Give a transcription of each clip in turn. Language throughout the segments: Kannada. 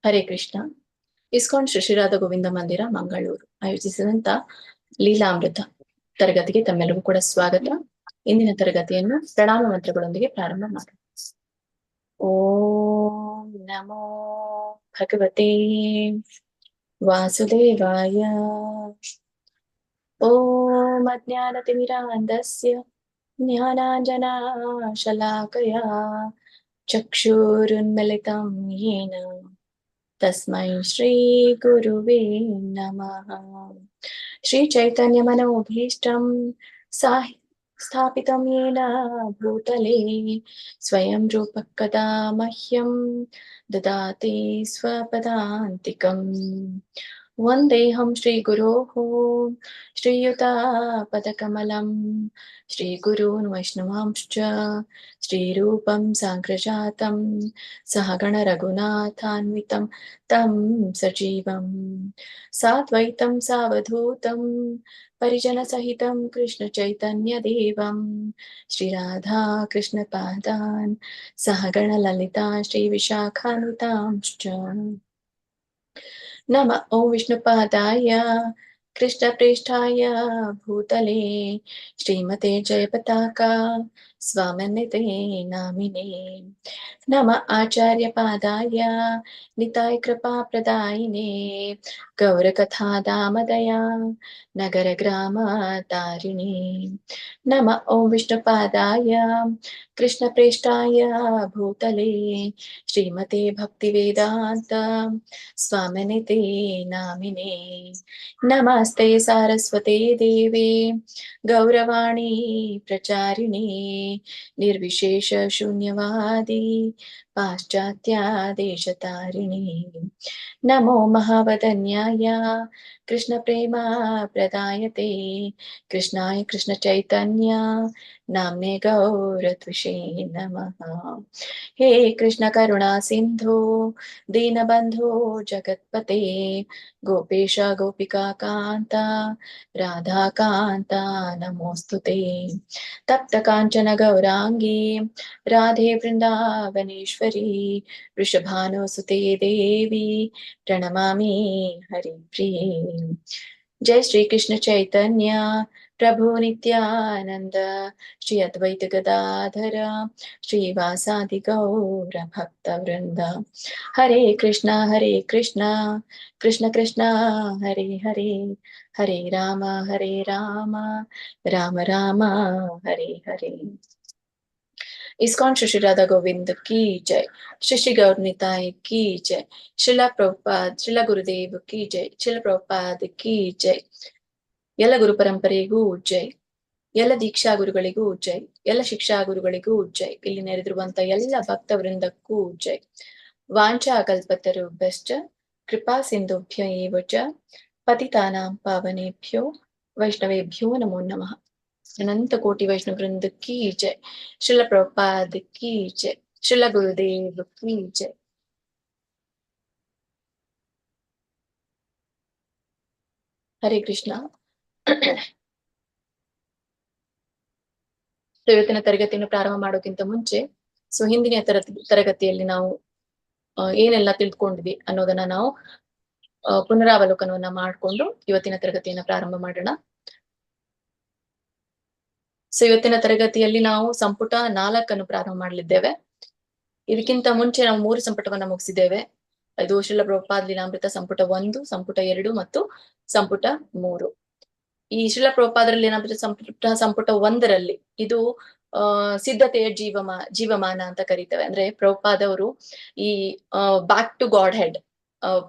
ಹರೇ ಕೃಷ್ಣ. ಇಸ್ಕಾನ್ ಶ್ರೀ ಶ್ರೀರಾಧ ಗೋವಿಂದ ಮಂದಿರ ಮಂಗಳೂರು ಆಯೋಜಿಸಿದಂತ ಲೀಲಾಮೃತ ತರಗತಿಗೆ ತಮ್ಮೆಲ್ಲರಿಗೂ ಕೂಡ ಸ್ವಾಗತ. ಇಂದಿನ ತರಗತಿಯನ್ನು ಪ್ರಣಾಮ ಮಂತ್ರಗಳೊಂದಿಗೆ ಪ್ರಾರಂಭ ಮಾಡೋಣ. ಓಂ ನಮೋ ಭಗವತೆ ವಾಸುದೇವಾಯ. ಓಂ ಅಜ್ಞಾನತಿಮಿರಾಂಧಸ್ಯ ಜ್ಞಾನಾಂಜನಶಲಾಕಯಾ ಚಕ್ಷುರುನ್ಮಿಲಿತಂ ಯೇನ ತಸ್ಮೈ ಶ್ರೀ ಗುರುವೇ ನಮಃ. ಶ್ರೀ ಚೈತನ್ಯ ಮನೋಭೀಷ್ಟಂ ಸ್ಥಾಪಿತಂ ಯೇನ ಭೂತಲೆ ಸ್ವಯಂ ರೂಪ ಕದಾ ಮಹ್ಯಂ ದದಾತಿ ಸ್ವಪದಾಂತಿಕಂ. ವಂದೇಹಂ ಶ್ರೀ ಗುರೋಃ ಶ್ರೀಯುತಾಪದಕಮಲಂ ಶ್ರೀಗುರೂನ್ ವೈಷ್ಣವಾಂಶ್ಚ ಶ್ರೀರೂಪಂ ಸಾಗ್ರಜಾತಂ ಸಹಗಣ ರಘುನಾಥಾನ್ವಿತಂ ತಂ ಸಜೀವಂ ಸಾದ್ವೈತಂ ಸಾವಧೂತಂ ಪರಿಜನ ಸಹಿತಂ ಕೃಷ್ಣ ಚೈತನ್ಯ ದೇವಂ ಶ್ರೀ ರಾಧಾ ಕೃಷ್ಣ ಪಾದಾನ್ ಸಹಗಣ ಲಲಿತಾ ಶ್ರೀ ವಿಶಾಖಾನ್ವಿತಾಂಶ್ಚ. ನಮ ಓಂ ವಿಷ್ಣುಪಾದಾಯ ಕೃಷ್ಣ ಪ್ರೇಷ್ಠಾಯ ಭೂತಲೆ ಶ್ರೀಮತೆ ಜಯ ಪತಾಕಾ ಸ್ವಾಮಿನಿತೆ ನಾಮಿನೇ. ನಮ ಆಚಾರ್ಯ ಪಾದಾಯ ನಿತಾಯ ಕೃಪಾ ಪ್ರದಾಯಿನೇ ಗೌರಕಥಾ ದಾಮದಯ ನಗರ ಗ್ರಾಮ ತಾರಿಣಿ. ನಮ ಓಂ ವಿಷ್ಣುಪಾದಾಯ ಕೃಷ್ಣ ಪ್ರೇಷ್ಠಾಯ ಭೂತಲೆ ಶ್ರೀಮತೆ ಭಕ್ತಿ ವೇದಾಂತ ಸ್ವಾಮಿನಿತೆ ನಾಮಿನೇ. ನಮಸ್ತೆ ಸಾರಸ್ವತೆ ದೇವೆ ಗೌರವಾಣಿ ಪ್ರಚಾರಿಣಿ ನಿರ್ವಿಶೇಷ ಶೂನ್ಯವಾದಿ ಪಾಶ್ಚಾತ್ಯ ದೇಶತಾರಿಣಿ. ನಮೋ ಮಹಾವದನ್ಯಾಯ ಕೃಷ್ಣ ಪ್ರೇಮ ಪ್ರದಾಯತೆ ಕೃಷ್ಣಾಯ ಕೃಷ್ಣ ಚೈತನ್ಯ ನಾಮ್ನೆ ಗೌರತ್ವಿಷೇ ನಮಃ. ಹೇ ಕೃಷ್ಣ ಕರುಣಾ ಸಿಂಧು ದೀನಬಂಧೋ ಜಗತ್ಪತೆ ಗೋಪೇಶ ಗೋಪಿಕಾ ಕಾಂತ ರಾಧಾ ಕಾಂತ ನಮೋಸ್ತುತೆ. ತಪ್ತ ಕಾಂಚನ ಗೌರಾಂಗಿ ರಾಧೆ ವೃಂದಾವನೇಶ್ವರಿ ವೃಷಭಾನುಸುತೆ ದೇವಿ ಪ್ರಣಮಾಮಿ ಹರಿಪ್ರಿಯೇ. ಜೈ ಶ್ರೀ ಕೃಷ್ಣ ಚೈತನ್ಯ ಪ್ರಭು ನಿತ್ಯಾನಂದ ಶ್ರೀ ಅದ್ವೈತ ಗದಾಧರ ಶ್ರೀವಾಸಾದಿ ಗೌರ ಭಕ್ತ ವೃಂದ. ಹರೇ ಕೃಷ್ಣ ಕೃಷ್ಣ ಕೃಷ್ಣ ಹರೇ ಹರೇ ಹರೇ ರಾಮ ರಾಮ ರಾಮ ಹರೇ ಹರೇ. इस्कॉन श्री श्री राधा गोविंद की जय, श्री श्री गौर निताय की जय, श्रीला प्रभुपाद श्रीला गुरुदेव की जय, श्रीला प्रभुपाद की जय. ಎಲ್ಲ ಗುರು ಪರಂಪರೆಗೂ ಜೈ, ಎಲ್ಲ ದೀಕ್ಷಾ ಗುರುಗಳಿಗೂ ಜೈ, ಎಲ್ಲ ಶಿಕ್ಷಾ ಗುರುಗಳಿಗೂ ಜೈ, ಇಲ್ಲಿ ನೆರೆದಿರುವಂತ ಎಲ್ಲ ಭಕ್ತ ವೃಂದಕ್ಕೂ ಜೈ. ವಾಂಚಾ ಕಲ್ಪತರುಭ್ಯಶ್ಚ ಕೃಪಾ ಸಿಂಧುಭ್ಯ ಏವ ಚ ಪತಿತಾನಾಂ ಪಾವನೇಭ್ಯೋ ವೈಷ್ಣವೇಭ್ಯೋ ನಮೋ ನಮಃ. अनंत कोटि वैष्णव वृंद की जय, श्रील प्रभुपाद की जय, श्रील गुरुदेव की जय. हरे कृष्ण. ಇವತ್ತಿನ ತರಗತಿಯನ್ನು ಪ್ರಾರಂಭ ಮಾಡೋಕ್ಕಿಂತ ಮುಂಚೆ ಹಿಂದಿನ ತರಗತಿಯಲ್ಲಿ ನಾವು ಏನೆಲ್ಲ ತಿಳ್ಕೊಂಡಿದ್ವಿ ಅನ್ನೋದನ್ನ ನಾವು ಪುನರಾವಲೋಕನವನ್ನ ಮಾಡಿಕೊಂಡು ಇವತ್ತಿನ ತರಗತಿಯನ್ನ ಪ್ರಾರಂಭ ಮಾಡೋಣ. ಇವತ್ತಿನ ತರಗತಿಯಲ್ಲಿ ನಾವು ಸಂಪುಟ 4 ಪ್ರಾರಂಭ ಮಾಡಲಿದ್ದೇವೆ. ಇದಕ್ಕಿಂತ ಮುಂಚೆ ನಾವು 3 ಸಂಪುಟವನ್ನ ಮುಗಿಸಿದ್ದೇವೆ. ಇದು ಶ್ರೀಲ ಪ್ರಭುಪಾದ ಲೀಲಾಮೃತ ಸಂಪುಟ 1, ಸಂಪುಟ 2 ಮತ್ತು ಸಂಪುಟ 3. ಈ ಶ್ರೀಲ ಪ್ರಭುಪಾದರ ಲೀಲಾಮೃತ ಸಂಪುಟ 1ರಲ್ಲಿ ಇದು ಸಿದ್ಧತೆಯ ಜೀವಮಾನ ಅಂತ ಕರೀತೇವೆ. ಅಂದ್ರೆ ಪ್ರಭುಪಾದವರು ಈ ಬ್ಯಾಕ್ ಟು ಗಾಡ್ ಹೆಡ್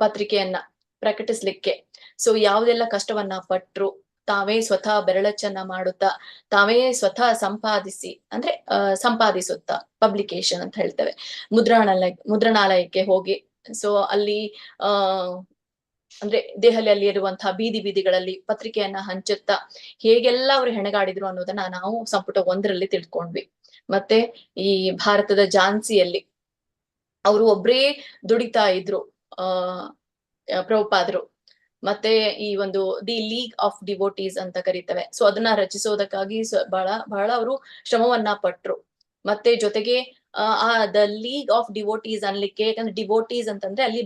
ಪತ್ರಿಕೆಯನ್ನ ಪ್ರಕಟಿಸ್ಲಿಕ್ಕೆ ಯಾವುದೆಲ್ಲ ಕಷ್ಟವನ್ನ ಪಟ್ರು, ತಾವೇ ಸ್ವತಃ ಬೆರಳಚ್ಚನ್ನ ಮಾಡುತ್ತಾ ತಾವೇ ಸ್ವತಃ ಸಂಪಾದಿಸುತ್ತಾ ಪಬ್ಲಿಕೇಶನ್ ಅಂತ ಹೇಳ್ತೇವೆ, ಮುದ್ರಣಾಲಯಕ್ಕೆ ಹೋಗಿ ಅಲ್ಲಿ ಅಂದ್ರೆ ದೆಹಲಿಯಲ್ಲಿ ಇರುವಂತಹ ಬೀದಿಗಳಲ್ಲಿ ಪತ್ರಿಕೆಯನ್ನ ಹಂಚುತ್ತಾ ಹೇಗೆಲ್ಲ ಅವರು ಹೆಣಗಾಡಿದ್ರು ಅನ್ನೋದನ್ನ ನಾವು ಸಂಪುಟ 1ರಲ್ಲಿ ತಿಳ್ಕೊಂಡ್ವಿ. ಮತ್ತೆ ಈ ಭಾರತದ ಝಾನ್ಸಿಯಲ್ಲಿ ಅವರು ಒಬ್ರೇ ದುಡಿತಾ ಇದ್ರು ಪ್ರಭುಪಾದರು. ಮತ್ತೆ ಈ ಒಂದು ದಿ ಲೀಗ್ ಆಫ್ ಡಿವೋಟೀಸ್ ಅಂತ ಕರೀತೇವೆ. ಅದನ್ನ ರಚಿಸೋದಕ್ಕಾಗಿ ಬಹಳ ಅವರು ಶ್ರಮವನ್ನ ಪಟ್ರು. ಮತ್ತೆ ಜೊತೆಗೆ ದ ಲೀಗ್ ಆಫ್ ಡಿವೋಟೀಸ್ ಅನ್ಲಿಕ್ಕೆ, ಯಾಕಂದ್ರೆ ಡಿವೋಟೀಸ್ ಅಂತಂದ್ರೆ ಅಲ್ಲಿ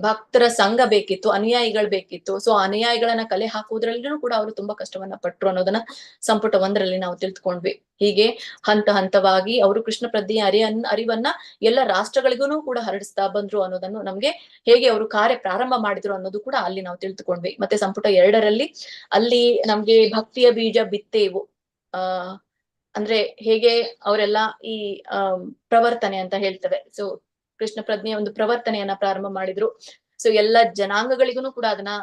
ಭಕ್ತರ ಸಂಘ ಬೇಕಿತ್ತು, ಅನುಯಾಯಿಗಳು ಬೇಕಿತ್ತು. ಸೊ ಅನುಯಾಯಿಗಳನ್ನ ಕಲೆ ಹಾಕುವುದ್ರಲ್ಲಿನೂ ಕೂಡ ಅವರು ತುಂಬಾ ಕಷ್ಟವನ್ನ ಪಟ್ರು ಅನ್ನೋದನ್ನ ಸಂಪುಟ 1ರಲ್ಲಿ ನಾವು ತಿಳ್ಕೊಂಡ್ವಿ. ಹೀಗೆ ಹಂತ ಹಂತವಾಗಿ ಅವರು ಕೃಷ್ಣ ಪ್ರಜ್ಞೆಯ ಅರಿವನ್ನ ಎಲ್ಲ ರಾಷ್ಟ್ರಗಳಿಗೂ ಕೂಡ ಹರಡಿಸ್ತಾ ಬಂದ್ರು ಅನ್ನೋದನ್ನು, ನಮ್ಗೆ ಹೇಗೆ ಅವರು ಕಾರ್ಯ ಪ್ರಾರಂಭ ಮಾಡಿದ್ರು ಅನ್ನೋದು ಕೂಡ ಅಲ್ಲಿ ನಾವು ತಿಳ್ಕೊಂಡ್ವಿ. ಮತ್ತೆ ಸಂಪುಟ 2ರಲ್ಲಿ ಅಲ್ಲಿ ನಮ್ಗೆ ಭಕ್ತಿಯ ಬೀಜ ಬಿತ್ತೇವು, ಅಂದ್ರೆ ಹೇಗೆ ಅವರೆಲ್ಲ ಈ ಪ್ರವರ್ತನೆ ಅಂತ ಹೇಳ್ತೇವೆ. ಸೊ ಕೃಷ್ಣ ಪ್ರಜ್ಞೆಯ ಒಂದು ಪ್ರವರ್ತನೆಯನ್ನ ಪ್ರಾರಂಭ ಮಾಡಿದ್ರು. ಸೊ ಎಲ್ಲ ಜನಾಂಗಗಳಿಗೂ ಕೂಡ ಅದನ್ನ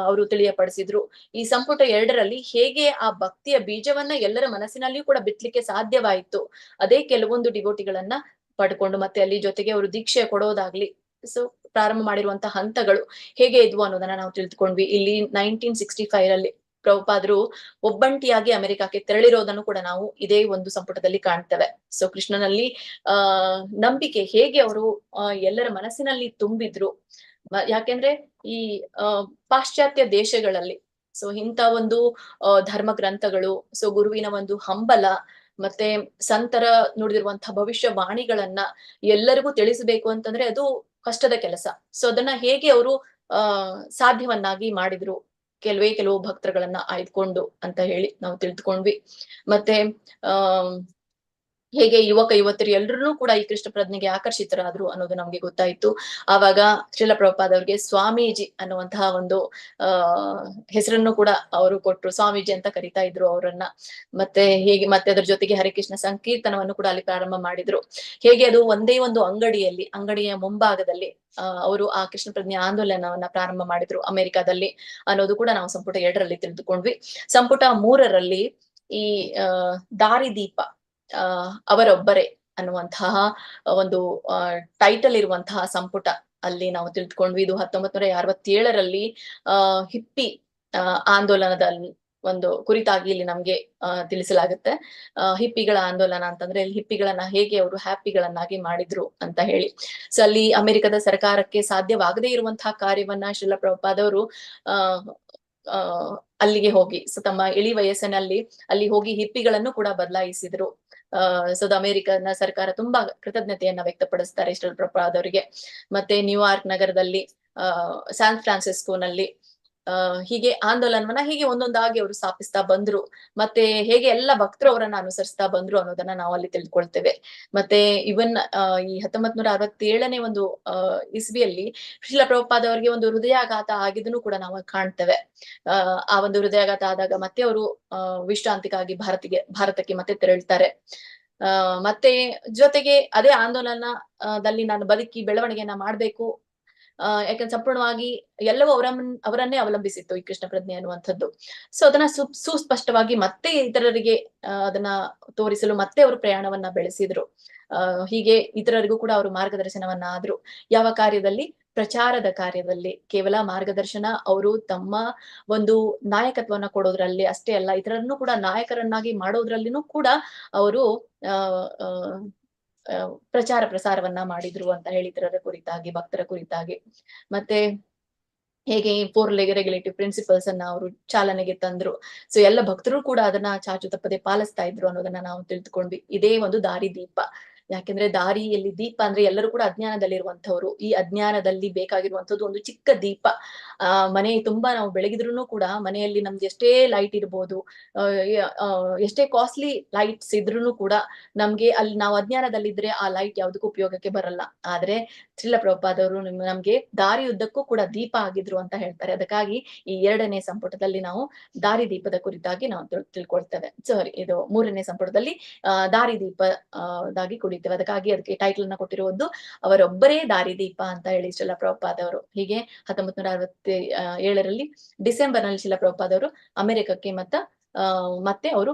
ಅವರು ತಿಳಿಯಪಡಿಸಿದ್ರು. ಈ ಸಂಪುಟ 2ರಲ್ಲಿ ಹೇಗೆ ಆ ಭಕ್ತಿಯ ಬೀಜವನ್ನ ಎಲ್ಲರ ಮನಸ್ಸಿನಲ್ಲಿಯೂ ಕೂಡ ಬಿತ್ತಲಿಕ್ಕೆ ಸಾಧ್ಯವಾಯಿತು, ಅದೇ ಕೆಲವೊಂದು ಡಿವೋಟಿಗಳನ್ನ ಪಡ್ಕೊಂಡು ಮತ್ತೆ ಅಲ್ಲಿ ಜೊತೆಗೆ ಅವರು ದೀಕ್ಷೆ ಕೊಡೋದಾಗ್ಲಿ, ಸೊ ಪ್ರಾರಂಭ ಮಾಡಿರುವಂತಹ ಹಂತಗಳು ಹೇಗೆ ಇದ್ವು ಅನ್ನೋದನ್ನ ನಾವು ತಿಳ್ಕೊಂಡ್ವಿ. ಇಲ್ಲಿ 1965ರಲ್ಲಿ ಪ್ರಭುಪಾದರು ಒಬ್ಬಂಟಿಯಾಗಿ ಅಮೆರಿಕಕ್ಕೆ ತೆರಳಿರೋದನ್ನು ಕೂಡ ನಾವು ಇದೇ ಒಂದು ಸಂಪುಟದಲ್ಲಿ ಕಾಣ್ತೇವೆ. ಸೊ ಕೃಷ್ಣನಲ್ಲಿ ನಂಬಿಕೆ ಹೇಗೆ ಅವರು ಎಲ್ಲರ ಮನಸ್ಸಿನಲ್ಲಿ ತುಂಬಿದ್ರು. ಯಾಕೆಂದ್ರೆ ಈ ಪಾಶ್ಚಾತ್ಯ ದೇಶಗಳಲ್ಲಿ ಸೊ ಇಂಥ ಒಂದು ಧರ್ಮ ಗ್ರಂಥಗಳು, ಸೊ ಗುರುವಿನ ಒಂದು ಹಂಬಲ, ಮತ್ತೆ ಸಂತರ ನುಡಿದಿರುವಂತಹ ಭವಿಷ್ಯವಾಣಿಗಳನ್ನ ಎಲ್ಲರಿಗೂ ತಿಳಿಸಬೇಕು ಅಂತಂದ್ರೆ ಅದು ಕಷ್ಟದ ಕೆಲಸ. ಸೊ ಅದನ್ನ ಹೇಗೆ ಅವರು ಸಾಧ್ಯವನ್ನಾಗಿ ಮಾಡಿದ್ರು, ಕೆಲವು ಭಕ್ತರುಗಳನ್ನ ಆಯ್ದುಕೊಂಡು ಅಂತ ಹೇಳಿ ನಾವು ತಿಳಿದುಕೊಂಡ್ವಿ. ಮತ್ತೆ ಹೇಗೆ ಯುವಕ ಯುವತಿಯರು ಎಲ್ಲರೂ ಕೂಡ ಈ ಕೃಷ್ಣ ಪ್ರಜ್ಞೆಗೆ ಆಕರ್ಷಿತರಾದ್ರು ಅನ್ನೋದು ನಮ್ಗೆ ಗೊತ್ತಾಯ್ತು. ಆವಾಗ ಶ್ರೀಲ ಪ್ರಭುಪಾದ ಅವ್ರಿಗೆ ಸ್ವಾಮೀಜಿ ಅನ್ನುವಂತಹ ಒಂದು ಹೆಸರನ್ನು ಕೂಡ ಅವರು ಕೊಟ್ರು, ಸ್ವಾಮೀಜಿ ಅಂತ ಕರಿತಾ ಇದ್ರು ಅವರನ್ನ. ಮತ್ತೆ ಹೇಗೆ ಮತ್ತೆ ಅದ್ರ ಜೊತೆಗೆ ಹರಿಕೃಷ್ಣ ಸಂಕೀರ್ತನವನ್ನು ಕೂಡ ಅಲ್ಲಿ ಪ್ರಾರಂಭ ಮಾಡಿದ್ರು. ಹೇಗೆ ಅದು ಒಂದೇ ಒಂದು ಅಂಗಡಿಯ ಮುಂಭಾಗದಲ್ಲಿ ಅವರು ಆ ಕೃಷ್ಣ ಪ್ರಜ್ಞೆ ಆಂದೋಲನವನ್ನ ಪ್ರಾರಂಭ ಮಾಡಿದ್ರು ಅಮೆರಿಕಾದಲ್ಲಿ ಅನ್ನೋದು ಕೂಡ ನಾವು ಸಂಪುಟ 2ರಲ್ಲಿ ತಿಳಿದುಕೊಂಡ್ವಿ. ಸಂಪುಟ 3ರಲ್ಲಿ ಈ ದಾರಿದೀಪ ಅವರೊಬ್ಬರೇ ಅನ್ನುವಂತಹ ಒಂದು ಟೈಟಲ್ ಇರುವಂತಹ ಸಂಪುಟ ಅಲ್ಲಿ ನಾವು ತಿಳ್ಕೊಂಡ್ವಿ. ಇದು 1967ರಲ್ಲಿ ಹಿಪ್ಪಿ ಆಂದೋಲನದ ಒಂದು ಕುರಿತಾಗಿ ಇಲ್ಲಿ ನಮ್ಗೆ ತಿಳಿಸಲಾಗುತ್ತೆ. ಹಿಪ್ಪಿಗಳ ಆಂದೋಲನ ಅಂತಂದ್ರೆ ಇಲ್ಲಿ ಹಿಪ್ಪಿಗಳನ್ನ ಹೇಗೆ ಅವರು ಹ್ಯಾಪಿಗಳನ್ನಾಗಿ ಮಾಡಿದ್ರು ಅಂತ ಹೇಳಿ. ಸೊ ಅಲ್ಲಿ ಅಮೆರಿಕದ ಸರ್ಕಾರಕ್ಕೆ ಸಾಧ್ಯವಾಗದೇ ಇರುವಂತಹ ಕಾರ್ಯವನ್ನ ಶ್ರೀಲ ಪ್ರಭುಪಾದವರು ಅಲ್ಲಿಗೆ ಹೋಗಿ, ಸೊ ತಮ್ಮ ಇಳಿ ವಯಸ್ಸಿನಲ್ಲಿ ಅಲ್ಲಿ ಹೋಗಿ ಹಿಪ್ಪಿಗಳನ್ನು ಕೂಡ ಬದಲಾಯಿಸಿದ್ರು. ಸೊ ಅಮೆರಿಕನ ಸರ್ಕಾರ ತುಂಬಾ ಕೃತಜ್ಞತೆಯನ್ನ ವ್ಯಕ್ತಪಡಿಸ್ತಾರೆ ಶ್ರೀಲ ಪ್ರಭುಪಾದವರಿಗೆ. ಮತ್ತೆ ನ್ಯೂಯಾರ್ಕ್ ನಗರದಲ್ಲಿ, ಸ್ಯಾನ್ ಫ್ರಾನ್ಸಿಸ್ಕೋನಲ್ಲಿ ಹೀಗೆ ಆಂದೋಲನವನ್ನ ಹೀಗೆ ಒಂದೊಂದಾಗಿ ಅವರು ಸ್ಥಾಪಿಸ್ತಾ ಬಂದ್ರು. ಮತ್ತೆ ಹೇಗೆ ಎಲ್ಲ ಭಕ್ತರು ಅವರನ್ನ ಅನುಸರಿಸ್ತಾ ಬಂದ್ರು ಅನ್ನೋದನ್ನ ನಾವು ಅಲ್ಲಿ ತಿಳ್ಕೊಳ್ತೇವೆ. ಮತ್ತೆ ಇವನ್ ಈ 1967ನೇ ಒಂದು ಇಸ್ವಿಯಲ್ಲಿ ಶ್ರೀಲ ಪ್ರಭುಪಾದ ಅವರಿಗೆ ಒಂದು ಹೃದಯಾಘಾತ ಆಗಿದ್ದನ್ನು ಕೂಡ ನಾವು ಕಾಣ್ತೇವೆ. ಆ ಒಂದು ಹೃದಯಾಘಾತ ಆದಾಗ ಮತ್ತೆ ಅವರು ವಿಶ್ರಾಂತಿಗಾಗಿ ಭಾರತಕ್ಕೆ ಮತ್ತೆ ತೆರಳ್ತಾರೆ. ಮತ್ತೆ ಜೊತೆಗೆ ಅದೇ ಆಂದೋಲನದಲ್ಲಿ ನಾನು ಬದುಕಿ ಬೆಳವಣಿಗೆಯನ್ನ ಮಾಡ್ಬೇಕು, ಯಾಕಂದ್ರೆ ಸಂಪೂರ್ಣವಾಗಿ ಎಲ್ಲವೂ ಅವರನ್ನೇ ಅವಲಂಬಿಸಿತ್ತು ಈ ಕೃಷ್ಣ ಪ್ರಜ್ಞೆ ಅನ್ನುವಂಥದ್ದು. ಸೊ ಅದನ್ನ ಸುಸ್ಪಷ್ಟವಾಗಿ ಮತ್ತೆ ಇತರರಿಗೆ ಅದನ್ನ ತೋರಿಸಲು ಮತ್ತೆ ಅವರು ಪ್ರಯಾಣವನ್ನ ಬೆಳೆಸಿದ್ರು. ಹೀಗೆ ಇತರರಿಗೂ ಕೂಡ ಅವರು ಮಾರ್ಗದರ್ಶನವನ್ನ ಆದ್ರು. ಯಾವ ಕಾರ್ಯದಲ್ಲಿ? ಪ್ರಚಾರದ ಕಾರ್ಯದಲ್ಲಿ. ಕೇವಲ ಮಾರ್ಗದರ್ಶನ, ಅವರು ತಮ್ಮ ಒಂದು ನಾಯಕತ್ವನ ಕೊಡೋದ್ರಲ್ಲಿ ಅಷ್ಟೇ ಅಲ್ಲ, ಇತರರನ್ನು ಕೂಡ ನಾಯಕರನ್ನಾಗಿ ಮಾಡೋದ್ರಲ್ಲಿನೂ ಕೂಡ ಅವರು ಪ್ರಚಾರ ಪ್ರಸಾರವನ್ನ ಮಾಡಿದ್ರು ಅಂತ ಹೇಳಿ ಇತರರ ಕುರಿತಾಗಿ, ಭಕ್ತರ ಕುರಿತಾಗಿ. ಮತ್ತೆ ಹೇಗೆ 4 ರೆಗ್ಯುಲೇಟಿವ್ ಪ್ರಿನ್ಸಿಪಲ್ಸ್ ಅನ್ನ ಅವರು ಚಾಲನೆಗೆ ತಂದ್ರು. ಸೊ ಎಲ್ಲ ಭಕ್ತರು ಕೂಡ ಅದನ್ನ ಚಾಚು ತಪ್ಪದೆ ಪಾಲಿಸ್ತಾ ಇದ್ರು ಅನ್ನೋದನ್ನ ನಾವು ತಿಳಿದುಕೊಂಡ್ವಿ. ಇದೇ ಒಂದು ದಾರಿ ದೀಪ. ಯಾಕೆಂದ್ರೆ ದಾರಿಯಲ್ಲಿ ದೀಪ ಅಂದ್ರೆ ಎಲ್ಲರೂ ಕೂಡ ಅಜ್ಞಾನದಲ್ಲಿರುವಂತವ್ರು. ಈ ಅಜ್ಞಾನದಲ್ಲಿ ಬೇಕಾಗಿರುವಂತದ್ದು ಒಂದು ಚಿಕ್ಕ ದೀಪ. ಮನೆ ತುಂಬಾ ನಾವು ಬೆಳಗಿದ್ರು ಕೂಡ ಮನೆಯಲ್ಲಿ ನಮ್ದು ಎಷ್ಟೇ ಲೈಟ್ ಇರ್ಬೋದು, ಎಷ್ಟೇ ಕಾಸ್ಟ್ಲಿ ಲೈಟ್ಸ್ ಇದ್ರೂ ಕೂಡ ನಮ್ಗೆ ಅಲ್ಲಿ ನಾವು ಅಜ್ಞಾನದಲ್ಲಿದ್ರೆ ಆ ಲೈಟ್ ಯಾವ್ದಕ್ಕೂ ಉಪಯೋಗಕ್ಕೆ ಬರಲ್ಲ. ಆದ್ರೆ ಶ್ರೀಲ ಪ್ರಭುಪಾದವರು ನಮ್ಗೆ ದಾರಿಯುದ್ದಕ್ಕೂ ಕೂಡ ದೀಪ ಆಗಿದ್ರು ಅಂತ ಹೇಳ್ತಾರೆ. ಅದಕ್ಕಾಗಿ ಈ 2ನೇ ಸಂಪುಟದಲ್ಲಿ ನಾವು ದಾರಿ ದೀಪದ ಕುರಿತಾಗಿ ನಾವು ತಿಳ್ಕೊಳ್ತೇವೆ. ಸಾರಿ, ಇದು 3ನೇ ಸಂಪುಟದಲ್ಲಿ ದಾರಿ ದೀಪದಾಗಿ ಕುಡಿತೇವೆ. ಅದಕ್ಕಾಗಿ ಅದಕ್ಕೆ ಟೈಟಲ್ ಅನ್ನ ಕೊಟ್ಟಿರುವುದು ಅವರೊಬ್ಬರೇ ದಾರಿದೀಪ ಅಂತ ಹೇಳಿ ಶ್ರೀಲ ಪ್ರಭುಪಾದವರು. ಹೀಗೆ 1967ರಲ್ಲಿ ಡಿಸೆಂಬರ್ ನಲ್ಲಿ ಶ್ರೀಲ ಪ್ರಭುಪಾದವರು ಅಮೆರಿಕಕ್ಕೆ ಮತ್ತೆ ಅವರು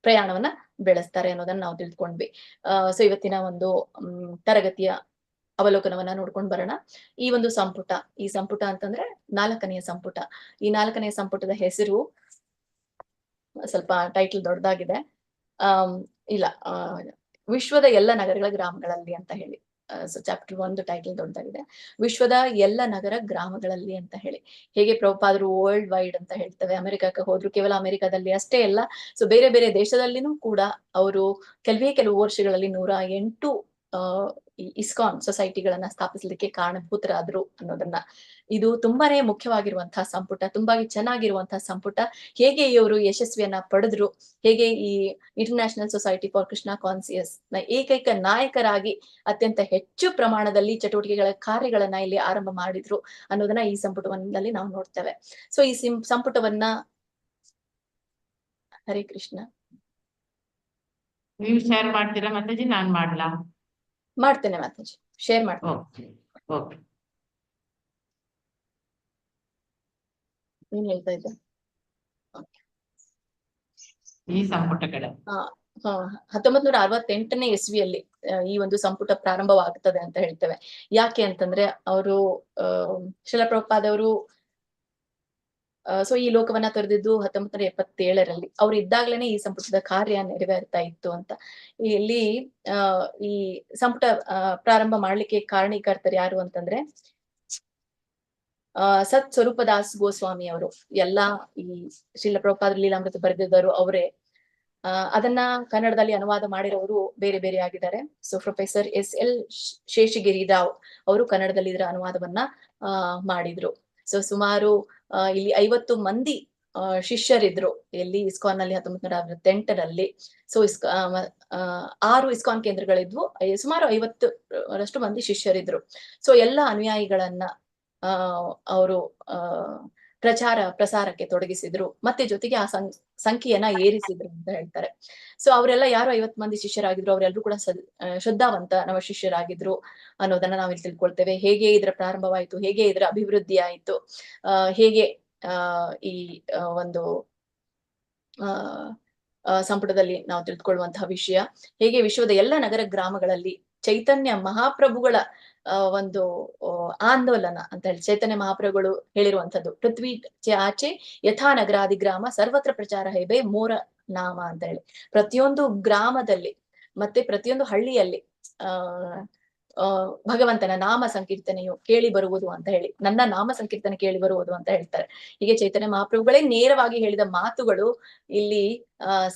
ಪ್ರಯಾಣವನ್ನ ಬೆಳೆಸ್ತಾರೆ ಅನ್ನೋದನ್ನ ನಾವು ತಿಳ್ಕೊಂಡ್ವಿ. ಸೊ ಇವತ್ತಿನ ಒಂದು ತರಗತಿಯ ಅವಲೋಕನವನ್ನ ನೋಡ್ಕೊಂಡು ಬರೋಣ. ಈ ಒಂದು ಈ ಸಂಪುಟ ಅಂತಂದ್ರೆ 4ನೇ ಸಂಪುಟ. ಈ 4ನೇ ಸಂಪುಟದ ಹೆಸರು ಸ್ವಲ್ಪ ಟೈಟಲ್ ದೊಡ್ಡದಾಗಿದೆ. ಇಲ್ಲ, ವಿಶ್ವದ ಎಲ್ಲ ನಗರಗಳ ಗ್ರಾಮಗಳಲ್ಲಿ ಅಂತ ಹೇಳಿ. ಚಾಪ್ಟರ್ 1 ಟೈಟಲ್ ದೊಡ್ಡದಾಗಿದೆ. ವಿಶ್ವದ ಎಲ್ಲ ನಗರ ಗ್ರಾಮಗಳಲ್ಲಿ ಅಂತ ಹೇಳಿ. ಹೇಗೆ ಪ್ರಭುಪಾದರು ವರ್ಲ್ಡ್ ವೈಡ್ ಅಂತ ಹೇಳ್ತೇವೆ, ಅಮೆರಿಕಕ್ಕೆ ಹೋದ್ರು ಕೇವಲ ಅಮೆರಿಕದಲ್ಲಿ ಅಷ್ಟೇ ಅಲ್ಲ, ಸೊ ಬೇರೆ ಬೇರೆ ದೇಶದಲ್ಲಿನೂ ಕೂಡ ಅವರು ಕೆಲವು ವರ್ಷಗಳಲ್ಲಿ 108 ಈ ಇಸ್ಕಾನ್ ಸೊಸೈಟಿಗಳನ್ನ ಸ್ಥಾಪಿಸಲಿಕ್ಕೆ ಕಾರಣಭೂತರಾದ್ರು ಅನ್ನೋದನ್ನ, ಇದು ತುಂಬಾನೇ ಮುಖ್ಯವಾಗಿರುವಂತಹ ಸಂಪುಟ, ತುಂಬಾ ಚೆನ್ನಾಗಿರುವಂತಹ ಸಂಪುಟ. ಹೇಗೆ ಇವರು ಯಶಸ್ವಿಯನ್ನ ಪಡೆದ್ರು, ಹೇಗೆ ಈ international society for Krishna conscious ನ ಏಕೈಕ ನಾಯಕರಾಗಿ ಅತ್ಯಂತ ಹೆಚ್ಚು ಪ್ರಮಾಣದಲ್ಲಿ ಚಟುವಟಿಕೆಗಳ ಕಾರ್ಯಗಳನ್ನ ಇಲ್ಲಿ ಆರಂಭ ಮಾಡಿದ್ರು ಅನ್ನೋದನ್ನ ಈ ಸಂಪುಟದಲ್ಲಿ ನಾವು ನೋಡ್ತೇವೆ. ಸೊ ಈ ಸಂಪುಟವನ್ನ ಹರೇ ಕೃಷ್ಣ. ನೀವು ಶೇರ್ ಮಾಡ್ತೀರಾ ಮಾತಾಜಿ? ನಾನ್ ಮಾಡ್ಲಾ? ಮಾಡ್ತೇನೆ ಮಾತಾಜಿ, ಶೇರ್ ಮಾಡ್ತೇನೆ. ಓಕೆ, ಏನ್ ಹೇಳ್ತಾ ಇದ್ದೆ? ಈ ಸಂಪುಟಗಳ 1968ನೇ ಇಸ್ವಿಯಲ್ಲಿ ಈ ಒಂದು ಸಂಪುಟ ಪ್ರಾರಂಭವಾಗುತ್ತದೆ ಅಂತ ಹೇಳ್ತೇವೆ. ಯಾಕೆ ಅಂತಂದ್ರೆ ಅವರು ಶ್ರೀಲ ಪ್ರಭುಪಾದವರು ಸೊ ಈ ಲೋಕವನ್ನ ತೊರೆದಿದ್ದು 1977ರಲ್ಲಿ. ಅವ್ರು ಇದ್ದಾಗ್ಲೇನೆ ಈ ಸಂಪುಟದ ಕಾರ್ಯ ನೆರವೇರ್ತಾ ಇತ್ತು ಅಂತ. ಇಲ್ಲಿ ಈ ಸಂಪುಟ ಪ್ರಾರಂಭ ಮಾಡ್ಲಿಕ್ಕೆ ಕಾರಣೀಕರ್ತರು ಯಾರು ಅಂತಂದ್ರೆ ಸತ್ ಸ್ವರೂಪದಾಸ್ ಗೋಸ್ವಾಮಿ ಅವರು. ಎಲ್ಲಾ ಈ ಶ್ರೀಲ ಪ್ರಭುಪಾದ ಲೀಲಾಮೃತ ಬರೆದಿದ್ದರು ಅವರೇ. ಅದನ್ನ ಕನ್ನಡದಲ್ಲಿ ಅನುವಾದ ಮಾಡಿರೋರು ಬೇರೆ ಬೇರೆ ಆಗಿದ್ದಾರೆ. So professor SL Sheshagiri Rao ಅವರು ಕನ್ನಡದಲ್ಲಿ ಇದರ ಅನುವಾದವನ್ನ ಮಾಡಿದ್ರು. ಸೊ ಸುಮಾರು ಇಲ್ಲಿ 50 ಮಂದಿ ಶಿಷ್ಯರಿದ್ರು ಎಲ್ಲಿ ಇಸ್ಕಾನ್ ನಲ್ಲಿ 1968ರಲ್ಲಿ. ಸೊ 6 ಇಸ್ಕಾನ್ ಕೇಂದ್ರಗಳಿದ್ವು, ಸುಮಾರು 50ರಷ್ಟು ಮಂದಿ ಶಿಷ್ಯರಿದ್ರು. ಸೊ ಎಲ್ಲ ಅನುಯಾಯಿಗಳನ್ನ ಅವರು ಪ್ರಸಾರಕ್ಕೆ ತೊಡಗಿಸಿದ್ರು, ಮತ್ತೆ ಜೊತೆಗೆ ಆ ಸಂಖ್ಯೆಯನ್ನ ಏರಿಸಿದ್ರು ಅಂತ ಹೇಳ್ತಾರೆ. ಸೊ ಅವರೆಲ್ಲ ಯಾರು 50 ಮಂದಿ ಶಿಷ್ಯರಾಗಿದ್ರು, ಅವರೆಲ್ಲರೂ ಕೂಡ ಶ್ರದ್ಧಾವಂತ ನವ ಶಿಷ್ಯರಾಗಿದ್ರು ಅನ್ನೋದನ್ನ ನಾವಿಲ್ಲಿ ತಿಳ್ಕೊಳ್ತೇವೆ. ಹೇಗೆ ಇದರ ಪ್ರಾರಂಭವಾಯಿತು, ಹೇಗೆ ಇದರ ಅಭಿವೃದ್ಧಿ ಆಯಿತು, ಹೇಗೆ ಈ ಒಂದು ಸಂಪುಟದಲ್ಲಿ ನಾವು ತಿಳಿದುಕೊಳ್ಳುವಂತಹ ವಿಷಯ, ಹೇಗೆ ವಿಶ್ವದ ಎಲ್ಲ ನಗರ ಗ್ರಾಮಗಳಲ್ಲಿ ಚೈತನ್ಯ ಮಹಾಪ್ರಭುಗಳ ಒಂದು ಆಂದೋಲನ ಅಂತ ಹೇಳಿ, ಚೈತನ್ಯ ಮಹಾಪ್ರಭುಗಳು ಹೇಳಿರುವಂತದ್ದು, ಪೃಥ್ವಿ ಆಚೆ ಯಥಾ ನಗರಾದಿ ಗ್ರಾಮ ಸರ್ವತ್ರ ಪ್ರಚಾರ ಹೇಬೆ ಮೋರ ನಾಮ ಅಂತ ಹೇಳಿ. ಪ್ರತಿಯೊಂದು ಗ್ರಾಮದಲ್ಲಿ ಮತ್ತೆ ಪ್ರತಿಯೊಂದು ಹಳ್ಳಿಯಲ್ಲಿ ಭಗವಂತನ ನಾಮ ಸಂಕೀರ್ತನೆಯು ಕೇಳಿ ಬರುವುದು ಅಂತ ಹೇಳಿ, ನನ್ನ ನಾಮ ಸಂಕೀರ್ತನೆ ಕೇಳಿ ಬರುವುದು ಅಂತ ಹೇಳ್ತಾರೆ. ಹೀಗೆ ಚೈತನ್ಯ ಮಹಾಪ್ರಭುಗಳೇ ನೇರವಾಗಿ ಹೇಳಿದ ಮಾತುಗಳು ಇಲ್ಲಿ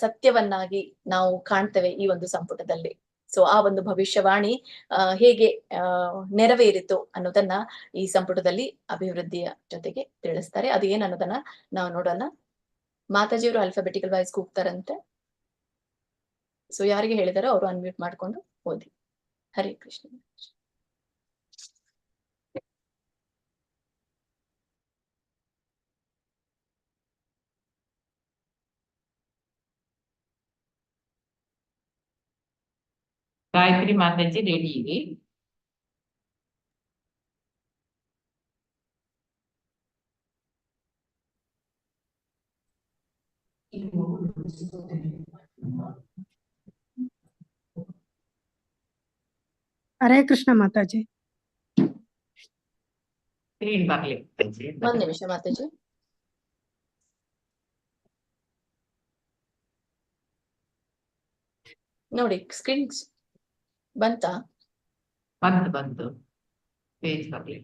ಸತ್ಯವನ್ನಾಗಿ ನಾವು ಕಾಣ್ತೇವೆ ಈ ಒಂದು ಸಂಪುಟದಲ್ಲಿ. ಸೊ ಆ ಒಂದು ಭವಿಷ್ಯವಾಣಿ ಹೇಗೆ ನೆರವೇರಿತು ಅನ್ನೋದನ್ನ ಈ ಸಂಪುಟದಲ್ಲಿ ಅಭಿವೃದ್ಧಿಯ ಜೊತೆಗೆ ತಿಳಿಸ್ತಾರೆ. ಅದು ಏನ್ ಅನ್ನೋದನ್ನ ನಾವು ನೋಡೋಣ. ಮಾತಾಜಿಯವರು ಆಲ್ಫಾಬೆಟಿಕಲ್ ವೈಸ್ ಕೂಗ್ತಾರಂತೆ. ಸೊ ಯಾರಿಗೆ ಹೇಳಿದಾರೋ ಅವರು ಅನ್ಮ್ಯೂಟ್ ಮಾಡ್ಕೊಂಡು ಓದಿ. ಹರೇ ಕೃಷ್ಣ. ಗಾಯತ್ರಿ ಮಾತಾಜಿ ರೆಡಿ ಇದೆ. ಹರೇ ಕೃಷ್ಣ ಮಾತಾಜಿ. ಸ್ಕ್ರೀನ್ ಬರ್ಲಿ. ಒಂದ್ ನಿಮಿಷ ಮಾತಾಜಿ. ನೋಡಿ ಸ್ಕ್ರೀನ್ ಬಂತಾ? ಬಂತು ಪೇಜ್ ಬರ್ಲಿ.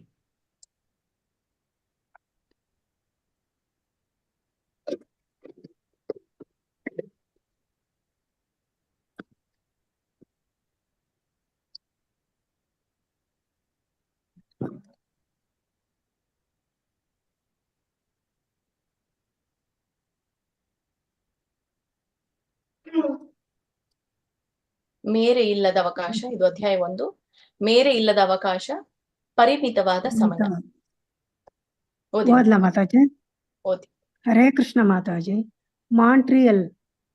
ಮೇರೆ ಇಲ್ಲದ ಅವಕಾಶ. ಇದು ಅಧ್ಯಾಯ 1. ಮೇರೆ ಇಲ್ಲದ ಅವಕಾಶ, ಪರಿಮಿತವಾದ ಸಮಯ. ಓದ್ಲಾ ಮಾತಾಜಿ? ಓದಿ. ಹರೇ ಕೃಷ್ಣ ಮಾತಾಜಿ. Montreal,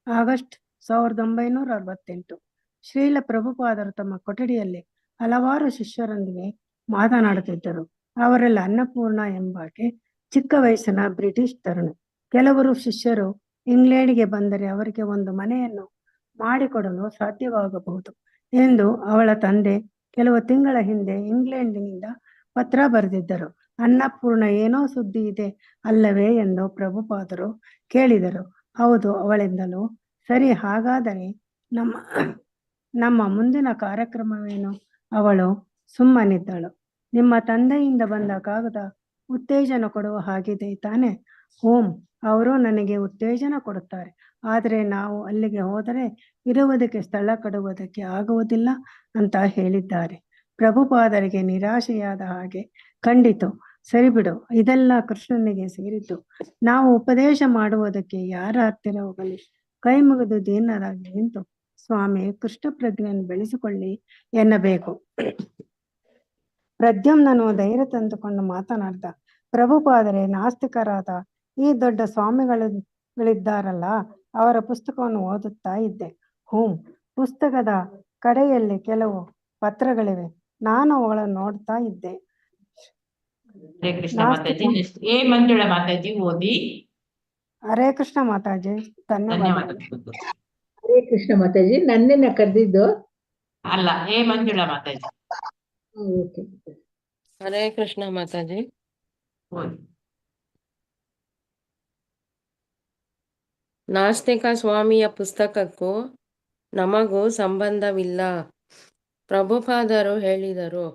August 1968. ಶ್ರೀಲ ಪ್ರಭುಪಾದರು ತಮ್ಮ ಕೊಠಡಿಯಲ್ಲಿ ಹಲವಾರು ಶಿಷ್ಯರೊಂದಿಗೆ ಮಾತನಾಡುತ್ತಿದ್ದರು. ಅವರೆಲ್ಲ ಅನ್ನಪೂರ್ಣ ಎಂಬಾಕೆ ಚಿಕ್ಕ ವಯಸ್ಸಿನ ಬ್ರಿಟಿಷ್ ತರುಣ. ಕೆಲವರು ಶಿಷ್ಯರು ಇಂಗ್ಲೆಂಡ್ಗೆ ಬಂದರೆ ಅವರಿಗೆ ಒಂದು ಮನೆಯನ್ನು ಮಾಡಿಕೊಡಲು ಸಾಧ್ಯವಾಗಬಹುದು ಎಂದು ಅವಳ ತಂದೆ ಕೆಲವು ತಿಂಗಳ ಹಿಂದೆ ಇಂಗ್ಲೆಂಡಿನಿಂದ ಪತ್ರ ಬರೆದಿದ್ದರು. ಅನ್ನಪೂರ್ಣ ಏನೋ ಸುದ್ದಿ ಇದೆ ಅಲ್ಲವೇ ಎಂದು ಪ್ರಭುಪಾದರು ಕೇಳಿದರು. ಹೌದು ಅವಳೆಂದಲು. ಸರಿ, ಹಾಗಾದರೆ ನಮ್ಮ ಮುಂದಿನ ಕಾರ್ಯಕ್ರಮವೇನು? ಅವಳು ಸುಮ್ಮನಿದ್ದಳು. ನಿಮ್ಮ ತಂದೆಯಿಂದ ಬಂದ ಕಾಗದ ಉತ್ತೇಜನ ಕೊಡುವ ಹಾಗಿದೆ ತಾನೆ? ಅವರು ನನಗೆ ಉತ್ತೇಜನ ಕೊಡುತ್ತಾರೆ. ಆದರೆ ನಾವು ಅಲ್ಲಿಗೆ ಹೋದರೆ ಇರುವುದಕ್ಕೆ ಸ್ಥಳ ಕೊಡುವುದಕ್ಕೆ ಆಗುವುದಿಲ್ಲ ಅಂತ ಹೇಳಿದ್ದಾರೆ. ಪ್ರಭುಪಾದರಿಗೆ ನಿರಾಶೆಯಾದ ಹಾಗೆ ಕಂಡಿತು. ಸರಿ ಬಿಡು, ಇದೆಲ್ಲ ಕೃಷ್ಣನಿಗೆ ಸೇರಿತು. ನಾವು ಉಪದೇಶ ಮಾಡುವುದಕ್ಕೆ ಯಾರ ಹತ್ತಿರ ಹೋಗಲಿ? ಕೈ ಮುಗಿದು ದೀನರಾಗಿ ನಿಂತು, ಸ್ವಾಮಿ, ಕೃಷ್ಣ ಪ್ರಜ್ಞೆಯನ್ನು ಬೆಳೆಸಿಕೊಳ್ಳಿ ಎನ್ನಬೇಕು. ಪ್ರದ್ಯುಮ್ನನು ಧೈರ್ಯ ತಂದುಕೊಂಡು ಮಾತನಾಡ್ದ. ಪ್ರಭುಪಾದರೆ ನಾಸ್ತಿಕರಾದ ಈ ದೊಡ್ಡ ಸ್ವಾಮಿಗಳಿದ್ದಾರಲ್ಲ, ಅವರ ಪುಸ್ತಕವನ್ನು ಓದುತ್ತಾ ಇದ್ದೆ. ಪುಸ್ತಕದ ಕಡೆಯಲ್ಲಿ ಕೆಲವು ಪತ್ರಗಳಿವೆ. ನಾನು ಅವುಗಳನ್ನು ನೋಡ್ತಾ ಇದ್ದೆ. ಹರೇ ಕೃಷ್ಣ ಮಾತಾಜಿ. ಎ ಮಂಜುಳಾ ಮಾತಾಜಿ ಓದಿ. ಹರೇ ಕೃಷ್ಣ ಮಾತಾಜಿ, ಧನ್ಯವಾದ. ಹರೇ ಕೃಷ್ಣ ಮಾತಾಜಿ. ನನ್ನನ್ನ ಕರೆದಿದ್ದು ಅಲ್ಲ, ಎ ಮಂಜುಳಾ ಮಾತಾಜಿ ಓಕೆ. ಹರೇ ಕೃಷ್ಣ ಮಾತಾಜಿ. ಓದಿ. ನಾಸ್ತಿಕ ಸ್ವಾಮಿಯ ಪುಸ್ತಕಕ್ಕೂ ನಮಗೂ ಸಂಬಂಧವಿಲ್ಲ. ಪ್ರಭುಪಾದರು ಹೇಳಿದರು.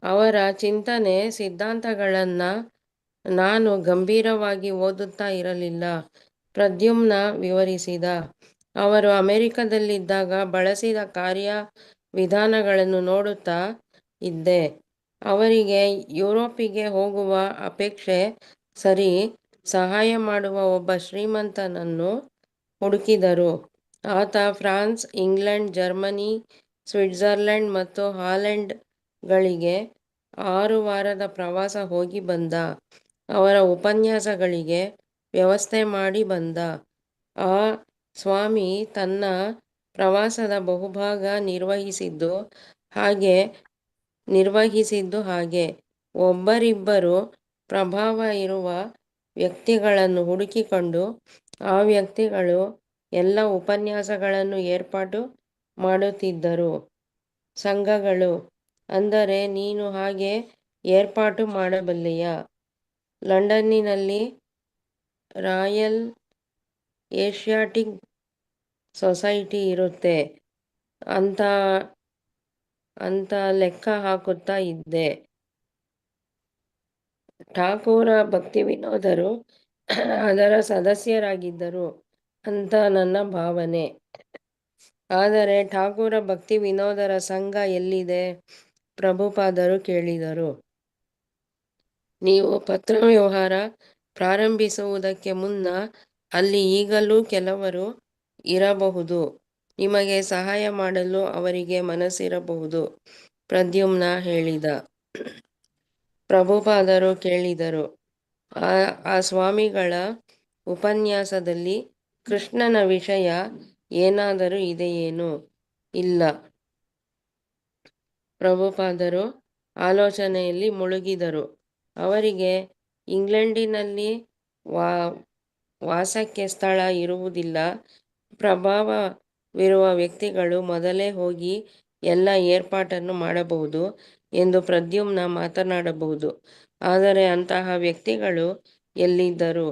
ಅವರ ಚಿಂತನೆ ಸಿದ್ಧಾಂತಗಳನ್ನ ನಾನು ಗಂಭೀರವಾಗಿ ಓದುತ್ತಾ ಇರಲಿಲ್ಲ. ಪ್ರದ್ಯುಮ್ನ ವಿವರಿಸಿದ. ಅವರು ಅಮೆರಿಕದಲ್ಲಿದ್ದಾಗ ಬಳಸಿದ ಕಾರ್ಯ ವಿಧಾನಗಳನ್ನು ನೋಡುತ್ತಾ ಇದ್ದೆ. ಅವರಿಗೆ ಯುರೋಪಿಗೆ ಹೋಗುವ ಅಪೇಕ್ಷೆ. ಸರಿ, ಸಹಾಯ ಮಾಡುವ ಒಬ್ಬ ಶ್ರೀಮಂತನನ್ನು ಹುಡುಕಿದರು. ಆತ ಫ್ರಾನ್ಸ್, ಇಂಗ್ಲೆಂಡ್, ಜರ್ಮನಿ, ಸ್ವಿಟ್ಜರ್ಲೆಂಡ್ ಮತ್ತು ಹಾಲೆಂಡ್ಗಳಿಗೆ 6 ವಾರದ ಪ್ರವಾಸ ಹೋಗಿ ಬಂದ. ಅವರ ಉಪನ್ಯಾಸಗಳಿಗೆ ವ್ಯವಸ್ಥೆ ಮಾಡಿ ಬಂದ. ಆ ಸ್ವಾಮಿ ತನ್ನ ಪ್ರವಾಸದ ಬಹುಭಾಗ ನಿರ್ವಹಿಸಿದ್ದು ಹಾಗೆ ಒಬ್ಬರಿಬ್ಬರು ಪ್ರಭಾವ ಇರುವ ವ್ಯಕ್ತಿಗಳನ್ನು ಹುಡುಕಿಕೊಂಡು ಆ ವ್ಯಕ್ತಿಗಳು ಎಲ್ಲ ಉಪನ್ಯಾಸಗಳನ್ನು ಏರ್ಪಾಟು ಮಾಡುತ್ತಿದ್ದರು. ಸಂಘಗಳು ಅಂದರೆ ನೀನು ಹಾಗೆ ಏರ್ಪಾಟು ಮಾಡಬಲ್ಲೆಯಾ? ಲಂಡನ್ನಿನಲ್ಲಿ ರಾಯಲ್ ಏಷ್ಯಾಟಿಕ್ ಸೊಸೈಟಿ ಇರುತ್ತೆ ಅಂತ ಲೆಕ್ಕ ಹಾಕುತ್ತಾ ಇದ್ದೆ. ಠಾಕೂರ ಭಕ್ತಿವಿನೋದರು ಅದರ ಸದಸ್ಯರಾಗಿದ್ದರು ಅಂತ ನನ್ನ ಭಾವನೆ. ಆದರೆ ಠಾಕೂರ ಭಕ್ತಿವಿನೋದರ ಸಂಘ ಎಲ್ಲಿದೆ? ಪ್ರಭುಪಾದರು ಕೇಳಿದರು. ನೀವು ಪತ್ರ ವ್ಯವಹಾರ ಪ್ರಾರಂಭಿಸುವುದಕ್ಕೆ ಮುನ್ನ ಅಲ್ಲಿ ಈಗಲೂ ಕೆಲವರು ಇರಬಹುದು. ನಿಮಗೆ ಸಹಾಯ ಮಾಡಲು ಅವರಿಗೆ ಮನಸ್ಸಿರಬಹುದು. ಪ್ರದ್ಯುಮ್ನ ಹೇಳಿದ. ಪ್ರಭುಪಾದರು ಕೇಳಿದರು. ಆ ಸ್ವಾಮಿಗಳ ಉಪನ್ಯಾಸದಲ್ಲಿ ಕೃಷ್ಣನ ವಿಷಯ ಏನಾದರೂ ಇದೆಯೇನು? ಇಲ್ಲ. ಪ್ರಭುಪಾದರು ಆಲೋಚನೆಯಲ್ಲಿ ಮುಳುಗಿದರು. ಅವರಿಗೆ ಇಂಗ್ಲೆಂಡಿನಲ್ಲಿ ವಾಸಕ್ಕೆ ಸ್ಥಳ ಇರುವುದಿಲ್ಲ. ಪ್ರಭಾವವಿರುವ ವ್ಯಕ್ತಿಗಳು ಮೊದಲೇ ಹೋಗಿ ಎಲ್ಲ ಏರ್ಪಾಟನ್ನು ಮಾಡಬಹುದು ಎಂದು ಪ್ರದ್ಯುಮ್ನ ಮಾತನಾಡಬಹುದು. ಆದರೆ ಅಂತಹ ವ್ಯಕ್ತಿಗಳು ಎಲ್ಲಿದ್ದರು?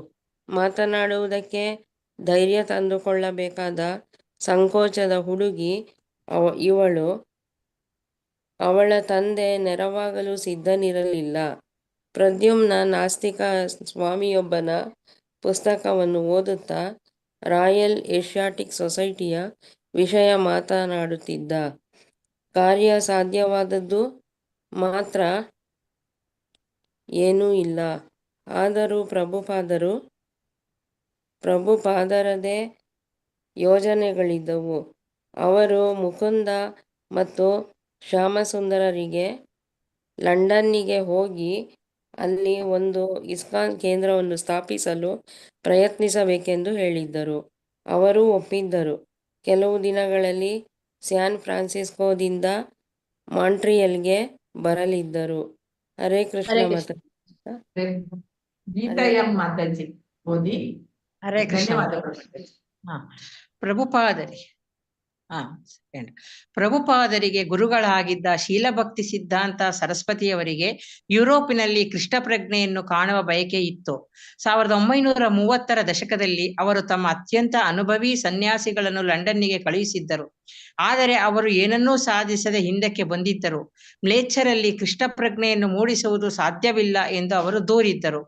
ಮಾತನಾಡುವುದಕ್ಕೆ ಧೈರ್ಯ ತಂದುಕೊಳ್ಳಬೇಕಾದ ಸಂಕೋಚದ ಹುಡುಗಿ ಇವಳು. ಅವಳ ತಂದೆ ನೆರವಾಗಲು ಸಿದ್ಧನಿರಲಿಲ್ಲ. ಪ್ರದ್ಯುಮ್ನ ನಾಸ್ತಿಕ ಸ್ವಾಮಿಯೊಬ್ಬನ ಪುಸ್ತಕವನ್ನು ಓದುತ್ತಾ ರಾಯಲ್ ಏಷ್ಯಾಟಿಕ್ ಸೊಸೈಟಿಯ ವಿಷಯ ಮಾತನಾಡುತ್ತಿದ್ದ. ಕಾರ್ಯ ಸಾಧ್ಯವಾದದ್ದು ಮಾತ್ರ ಏನೂ ಇಲ್ಲ. ಆದರೂ ಪ್ರಭುಪಾದರದೇ ಯೋಜನೆಗಳಿದ್ದವು. ಅವರು ಮುಕುಂದ ಮತ್ತು ಶ್ಯಾಮಸುಂದರರಿಗೆ ಲಂಡನ್ನಿಗೆ ಹೋಗಿ ಅಲ್ಲಿ ಒಂದು ಇಸ್ಕಾನ್ ಕೇಂದ್ರವನ್ನು ಸ್ಥಾಪಿಸಲು ಪ್ರಯತ್ನಿಸಬೇಕೆಂದು ಹೇಳಿದ್ದರು. ಅವರೂ ಒಪ್ಪಿದ್ದರು. ಕೆಲವು ದಿನಗಳಲ್ಲಿ ಸ್ಯಾನ್ ಫ್ರಾನ್ಸಿಸ್ಕೋದಿಂದ ಮಾಂಟ್ರಿಯಲ್ಗೆ ಬರಲಿದ್ದರು. ಹರೇ ಕೃಷ್ಣ ಮಾತಾಜಿ. ಗೀತಾ ಎಂ ಮಾತಾಜಿ ಓದಿ. ಹರೇ ಕೃಷ್ಣ. ಧನ್ಯವಾದಗಳು. ಪ್ರಭುಪಾದರಿ ಸೆಕೆಂಡ್. ಪ್ರಭುಪಾದರಿಗೆ ಗುರುಗಳಾಗಿದ್ದ ಶೀಲಭಕ್ತಿ ಸಿದ್ಧಾಂತ ಸರಸ್ವತಿಯವರಿಗೆ ಯುರೋಪಿನಲ್ಲಿ ಕೃಷ್ಣ ಪ್ರಜ್ಞೆಯನ್ನು ಕಾಣುವ ಬಯಕೆ ಇತ್ತು. 1930ರ ದಶಕದಲ್ಲಿ ಅವರು ತಮ್ಮ ಅತ್ಯಂತ ಅನುಭವಿ ಸನ್ಯಾಸಿಗಳನ್ನು ಲಂಡನ್ನಿಗೆ ಕಳುಹಿಸಿದ್ದರು. ಆದರೆ ಅವರು ಏನನ್ನೂ ಸಾಧಿಸದೆ ಹಿಂದಕ್ಕೆ ಬಂದಿದ್ದರು. ಮ್ಲೇಚ್ಛರಲ್ಲಿ ಕೃಷ್ಣ ಪ್ರಜ್ಞೆಯನ್ನು ಮೂಡಿಸುವುದು ಸಾಧ್ಯವಿಲ್ಲ ಎಂದು ಅವರು ದೂರಿದ್ದರು.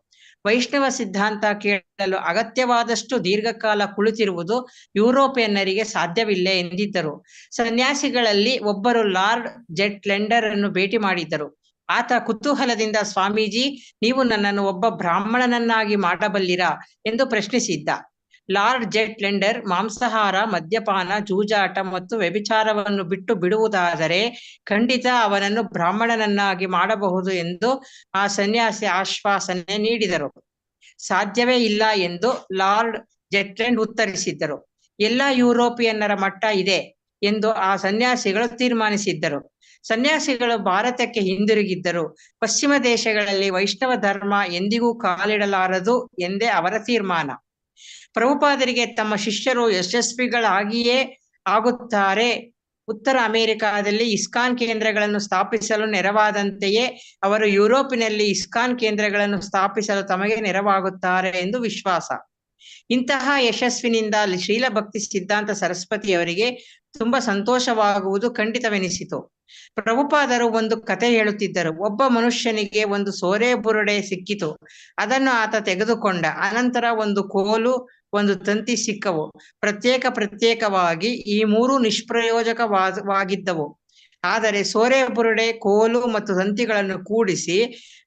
ವೈಷ್ಣವ ಸಿದ್ಧಾಂತ ಕೇಳಲು ಅಗತ್ಯವಾದಷ್ಟು ದೀರ್ಘಕಾಲ ಕುಳಿತಿರುವುದು ಯುರೋಪಿಯನ್ನರಿಗೆ ಸಾಧ್ಯವಿಲ್ಲ ಎಂದಿದ್ದರು. ಸನ್ಯಾಸಿಗಳಲ್ಲಿ ಒಬ್ಬರು ಲಾರ್ಡ್ ಜೆಟ್ಲೆಂಡರ್ ಅನ್ನು ಭೇಟಿ ಮಾಡಿದ್ದರು. ಆತ ಕುತೂಹಲದಿಂದ, ಸ್ವಾಮೀಜಿ, ನೀವು ನನ್ನನ್ನು ಒಬ್ಬ ಬ್ರಾಹ್ಮಣನನ್ನಾಗಿ ಮಾಡಬಲ್ಲಿರಾ ಎಂದು ಪ್ರಶ್ನಿಸಿದ್ದ. ಲಾರ್ಡ್ ಜೆಟ್ಲೆಂಡರ್ ಮಾಂಸಾಹಾರ, ಮದ್ಯಪಾನ, ಜೂಜಾಟ ಮತ್ತು ವ್ಯಭಿಚಾರವನ್ನು ಬಿಟ್ಟು ಬಿಡುವುದಾದರೆ ಖಂಡಿತ ಅವನನ್ನು ಬ್ರಾಹ್ಮಣನನ್ನಾಗಿ ಮಾಡಬಹುದು ಎಂದು ಆ ಸನ್ಯಾಸಿ ಆಶ್ವಾಸನೆ ನೀಡಿದರು. ಸಾಧ್ಯವೇ ಇಲ್ಲ ಎಂದು ಲಾರ್ಡ್ ಜೆಟ್ಲೆಂಡ್ ಉತ್ತರಿಸಿದ್ದರು. ಎಲ್ಲ ಯುರೋಪಿಯನ್ನರ ಮಟ್ಟ ಇದೆ ಎಂದು ಆ ಸನ್ಯಾಸಿಗಳು ತೀರ್ಮಾನಿಸಿದ್ದರು. ಸನ್ಯಾಸಿಗಳು ಭಾರತಕ್ಕೆ ಹಿಂದಿರುಗಿದ್ದರು. ಪಶ್ಚಿಮ ದೇಶಗಳಲ್ಲಿ ವೈಷ್ಣವ ಧರ್ಮ ಎಂದಿಗೂ ಕಾಲಿಡಲಾರದು ಎಂದೇ ಅವರ ತೀರ್ಮಾನ. ಪ್ರಭುಪಾದರಿಗೆ ತಮ್ಮ ಶಿಷ್ಯರು ಯಶಸ್ವಿಗಳಾಗಿಯೇ ಆಗುತ್ತಾರೆ. ಉತ್ತರ ಅಮೆರಿಕಾದಲ್ಲಿ ಇಸ್ಕಾನ್ ಕೇಂದ್ರಗಳನ್ನು ಸ್ಥಾಪಿಸಲು ನೆರವಾದಂತೆಯೇ ಅವರು ಯುರೋಪಿನಲ್ಲಿ ಇಸ್ಕಾನ್ ಕೇಂದ್ರಗಳನ್ನು ಸ್ಥಾಪಿಸಲು ತಮಗೆ ನೆರವಾಗುತ್ತಾರೆ ಎಂದು ವಿಶ್ವಾಸ. ಇಂತಹ ಯಶಸ್ವಿನಿಂದ ಶೀಲಭಕ್ತಿ ಸಿದ್ಧಾಂತ ಸರಸ್ವತಿಯವರಿಗೆ ತುಂಬಾ ಸಂತೋಷವಾಗುವುದು ಖಂಡಿತವೆನಿಸಿತು. ಪ್ರಭುಪಾದರು ಒಂದು ಕತೆ ಹೇಳುತ್ತಿದ್ದರು. ಒಬ್ಬ ಮನುಷ್ಯನಿಗೆ ಒಂದು ಸೋರೆ ಬುರುಡೆ ಸಿಕ್ಕಿತು. ಅದನ್ನು ಆತ ತೆಗೆದುಕೊಂಡ. ಅನಂತರ ಒಂದು ಕೋಲು, ಒಂದು ತಂತಿ ಸಿಕ್ಕವು. ಪ್ರತ್ಯೇಕವಾಗಿ ಈ ಮೂರು ನಿಷ್ಪ್ರಯೋಜಕವಾಗಿದ್ದವು. ಆದರೆ ಸೋರೆ ಬುರುಡೆ, ಕೋಲು ಮತ್ತು ತಂತಿಗಳನ್ನು ಕೂಡಿಸಿ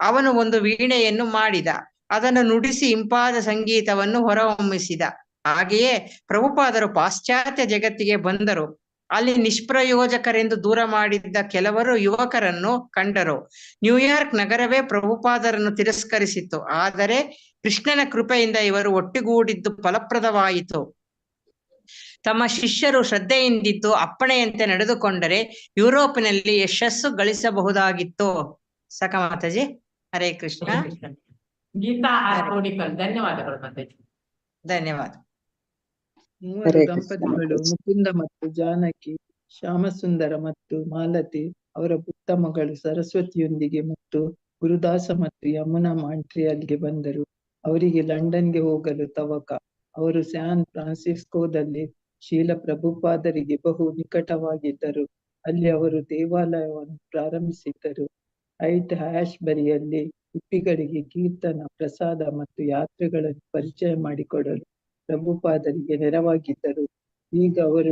ಅವನು ಒಂದು ವೀಣೆಯನ್ನು ಮಾಡಿದ. ಅದನ್ನು ನುಡಿಸಿ ಇಂಪಾದ ಸಂಗೀತವನ್ನು ಹೊರಹೊಮ್ಮಿಸಿದ. ಹಾಗೆಯೇ ಪ್ರಭುಪಾದರು ಪಾಶ್ಚಾತ್ಯ ಜಗತ್ತಿಗೆ ಬಂದರು. ಅಲ್ಲಿ ನಿಷ್ಪ್ರಯೋಜಕರೆಂದು ದೂರ ಮಾಡಿದ್ದ ಕೆಲವರು ಯುವಕರನ್ನು ಕಂಡರು. ನ್ಯೂಯಾರ್ಕ್ ನಗರವೇ ಪ್ರಭುಪಾದರನ್ನು ತಿರಸ್ಕರಿಸಿತ್ತು. ಆದರೆ ಕೃಷ್ಣನ ಕೃಪೆಯಿಂದ ಇವರು ಒಟ್ಟುಗೂಡಿದ್ದು ಫಲಪ್ರದವಾಯಿತು. ತಮ್ಮ ಶಿಷ್ಯರು ಶ್ರದ್ಧೆಯಿಂದಿದ್ದು ಅಪ್ಪಣೆಯಂತೆ ನಡೆದುಕೊಂಡರೆ ಯುರೋಪಿನಲ್ಲಿ ಯಶಸ್ಸು ಗಳಿಸಬಹುದಾಗಿತ್ತು. ಸಾಕ ಮಾತಾಜಿ? ಹರೇ ಕೃಷ್ಣ. ಗೀತಾ ಕೋಡಿಕಲ್, ಧನ್ಯವಾದಗಳು ಮಾತಾಜಿ. ಧನ್ಯವಾದ. ಮೂವರು ದಂಪತಿಗಳು ಮುಕುಂದ ಮತ್ತು ಜಾನಕಿ, ಶ್ಯಾಮಸುಂದರ ಮತ್ತು ಮಾಲತಿ ಅವರ ಪುಟ್ಟ ಮಗಳು ಸರಸ್ವತಿಯೊಂದಿಗೆ ಮತ್ತು ಗುರುದಾಸ ಮತ್ತು ಯಮುನಾ ಮಾಂಟ್ರಿಯಲ್ಗೆ ಬಂದರು. ಅವರಿಗೆ ಲಂಡನ್ಗೆ ಹೋಗಲು ತವಕ. ಅವರು ಸ್ಯಾನ್ ಫ್ರಾನ್ಸಿಸ್ಕೋದಲ್ಲಿ ಶೀಲ ಪ್ರಭುಪಾದರಿಗೆ ಬಹು ನಿಕಟವಾಗಿದ್ದರು. ಅಲ್ಲಿ ಅವರು ದೇವಾಲಯವನ್ನು ಪ್ರಾರಂಭಿಸಿದ್ದರು. ಹೈಟ್ ಹ್ಯಾಶ್ಬರಿಯಲ್ಲಿ ಹಿಪ್ಪಿಗಳಿಗೆ ಕೀರ್ತನ, ಪ್ರಸಾದ ಮತ್ತು ಯಾತ್ರೆಗಳನ್ನು ಪರಿಚಯ ಮಾಡಿಕೊಡಲು ಪ್ರಭುಪಾದರಿಗೆ ನೆರವಾಗಿದ್ದರು. ಈಗ ಅವರು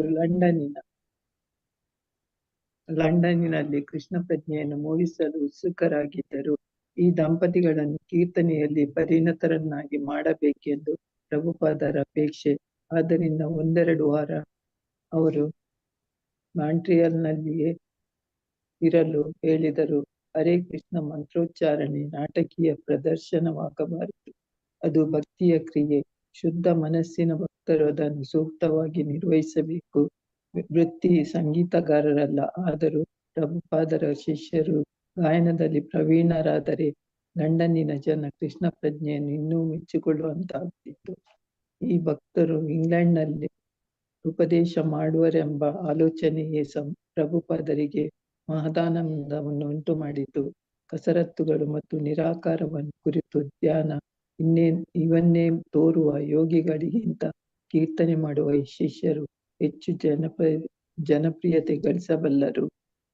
ಲಂಡನ್ನಿನಲ್ಲಿ ಕೃಷ್ಣ ಪ್ರಜ್ಞೆಯನ್ನು ಮೂಡಿಸಲು ಉತ್ಸುಕರಾಗಿದ್ದರು. ಈ ದಂಪತಿಗಳನ್ನು ಕೀರ್ತನೆಯಲ್ಲಿ ಪರಿಣತರನ್ನಾಗಿ ಮಾಡಬೇಕೆಂದು ಪ್ರಭುಪಾದರ ಅಪೇಕ್ಷೆ. ಆದ್ದರಿಂದ 1-2 ವಾರ ಅವರು ಮಾಂಟ್ರಿಯಲ್ನಲ್ಲಿಯೇ ಇರಲು ಹೇಳಿದರು. ಹರೇ ಕೃಷ್ಣ ಮಂತ್ರೋಚ್ಚಾರಣೆ ನಾಟಕೀಯ ಪ್ರದರ್ಶನವಾಗಬಾರದು. ಅದು ಭಕ್ತಿಯ ಕ್ರಿಯೆ. ಶುದ್ಧ ಮನಸ್ಸಿನ ಭಕ್ತರು ಅದನ್ನು ಸೂಕ್ತವಾಗಿ ನಿರ್ವಹಿಸಬೇಕು. ವೃತ್ತಿ ಸಂಗೀತಗಾರರಲ್ಲ. ಆದರೂ ಪ್ರಭುಪಾದರ ಶಿಷ್ಯರು ಗಾಯನದಲ್ಲಿ ಪ್ರವೀಣರಾದರೆ ಲಂಡನ್ನಿನ ಜನ ಕೃಷ್ಣ ಪ್ರಜ್ಞೆಯನ್ನು ಇನ್ನೂ ಮೆಚ್ಚಿಕೊಳ್ಳುವಂತಾಗುತ್ತಿತ್ತು. ಈ ಭಕ್ತರು ಇಂಗ್ಲೆಂಡ್ನಲ್ಲಿ ಉಪದೇಶ ಮಾಡುವರೆಂಬ ಆಲೋಚನೆಯೇ ಪ್ರಭುಪಾದರಿಗೆ ಮಹದಾನಂದವನ್ನು ಉಂಟು ಮಾಡಿತು. ಕಸರತ್ತುಗಳು ಮತ್ತು ನಿರಾಕಾರವನ್ನು ಕುರಿತು ಧ್ಯಾನ ಇವನ್ನೇ ತೋರುವ ಯೋಗಿಗಳಿಗಿಂತ ಕೀರ್ತನೆ ಮಾಡುವ ಈ ಶಿಷ್ಯರು ಹೆಚ್ಚು ಜನಪ್ರಿಯತೆ ಗಳಿಸಬಲ್ಲರು.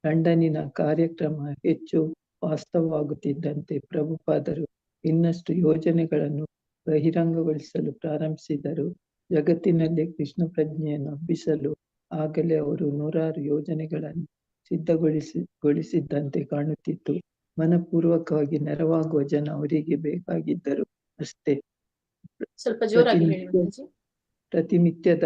ಲಂಡನ್ನಿನ ಕಾರ್ಯಕ್ರಮ ಹೆಚ್ಚು ವಾಸ್ತವವಾಗುತ್ತಿದ್ದಂತೆ ಪ್ರಭುಪಾದರು ಇನ್ನಷ್ಟು ಯೋಜನೆಗಳನ್ನು ಬಹಿರಂಗಗೊಳಿಸಲು ಪ್ರಾರಂಭಿಸಿದರು. ಜಗತ್ತಿನಲ್ಲಿ ಕೃಷ್ಣ ಪ್ರಜ್ಞೆಯನ್ನು ಹಬ್ಬಿಸಲು ಆಗಲೇ ಅವರು 100 ಯೋಜನೆಗಳನ್ನು ಸಿದ್ಧಗೊಳಿಸಿದ್ದಂತೆ ಕಾಣುತ್ತಿತ್ತು. ಮನಪೂರ್ವಕವಾಗಿ ನೆರವಾಗುವ ಜನ ಅವರಿಗೆ ಬೇಕಾಗಿದ್ದರು ಅಷ್ಟೇ. ಸ್ವಲ್ಪ ಜೋರಾಗಿ ಹೇಳಿ ಮಾತಾಜಿ. ಪ್ರತಿನಿತ್ಯದ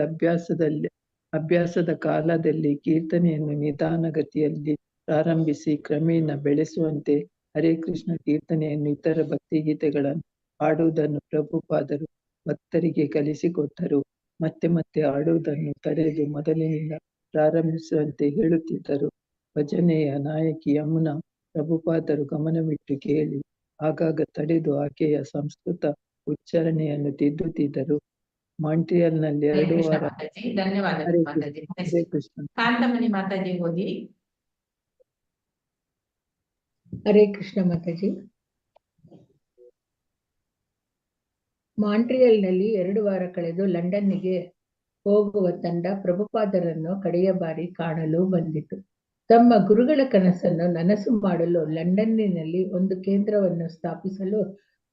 ಅಭ್ಯಾಸದ ಕಾಲದಲ್ಲಿ ಕೀರ್ತನೆಯನ್ನು ನಿಧಾನಗತಿಯಲ್ಲಿ ಪ್ರಾರಂಭಿಸಿ ಕ್ರಮೇಣ ಬೆಳೆಸುವಂತೆ ಹರೇ ಕೃಷ್ಣ ಕೀರ್ತನೆಯನ್ನು ಇತರ ಭಕ್ತಿಗೀತೆಗಳನ್ನು ಹಾಡುವುದನ್ನು ಪ್ರಭುಪಾದರು ಭಕ್ತರಿಗೆ ಕಲಿಸಿಕೊಟ್ಟರು. ಮತ್ತೆ ಮತ್ತೆ ಹಾಡುವುದನ್ನು ತಡೆದು ಮೊದಲಿನಿಂದ ಪ್ರಾರಂಭಿಸುವಂತೆ ಹೇಳುತ್ತಿದ್ದರು. ಭಜನೆಯ ನಾಯಕಿ ಯಮುನಾ ಪ್ರಭುಪಾದರು ಗಮನವಿಟ್ಟು ಕೇಳಿ ಆಗಾಗ ತಡೆದು ಆಕೆಯ ಸಂಸ್ಕೃತ ಉಚ್ಚಾರಣೆಯನ್ನು ತಿದ್ದುತ್ತಿದ್ದರು. ಮಾಂಟ್ರಿಯಲ್ನಲ್ಲಿ ಹರೇ 2 ಕೃಷ್ಣ ವಾರ. ಮಾತಾಜಿ, ಧನ್ಯವಾದಗಳು ಹರೇ ಮಾತಾಜಿ. ಕೃಷ್ಣ, ಹರೇ ಕೃಷ್ಣ. ಕಾಂತಮಣಿ ಮಾತಾಜಿ ಓದಿ. ಹರೇ ಕೃಷ್ಣ ಮಾತಾಜಿ. ಮಾಂಟ್ರಿಯಲ್ನಲ್ಲಿ 2 ವಾರ ಕಳೆದು ಲಂಡನ್ನಿಗೆ ಹೋಗುವ ತಂಡ ಪ್ರಭುಪಾದರನ್ನು ಕಡೆಯ ಬಾರಿ ಕಾಣಲು ಬಂದಿತು. ತಮ್ಮ ಗುರುಗಳ ಕನಸನ್ನು ನನಸು ಮಾಡಲು ಲಂಡನ್ನಿನಲ್ಲಿ ಒಂದು ಕೇಂದ್ರವನ್ನು ಸ್ಥಾಪಿಸಲು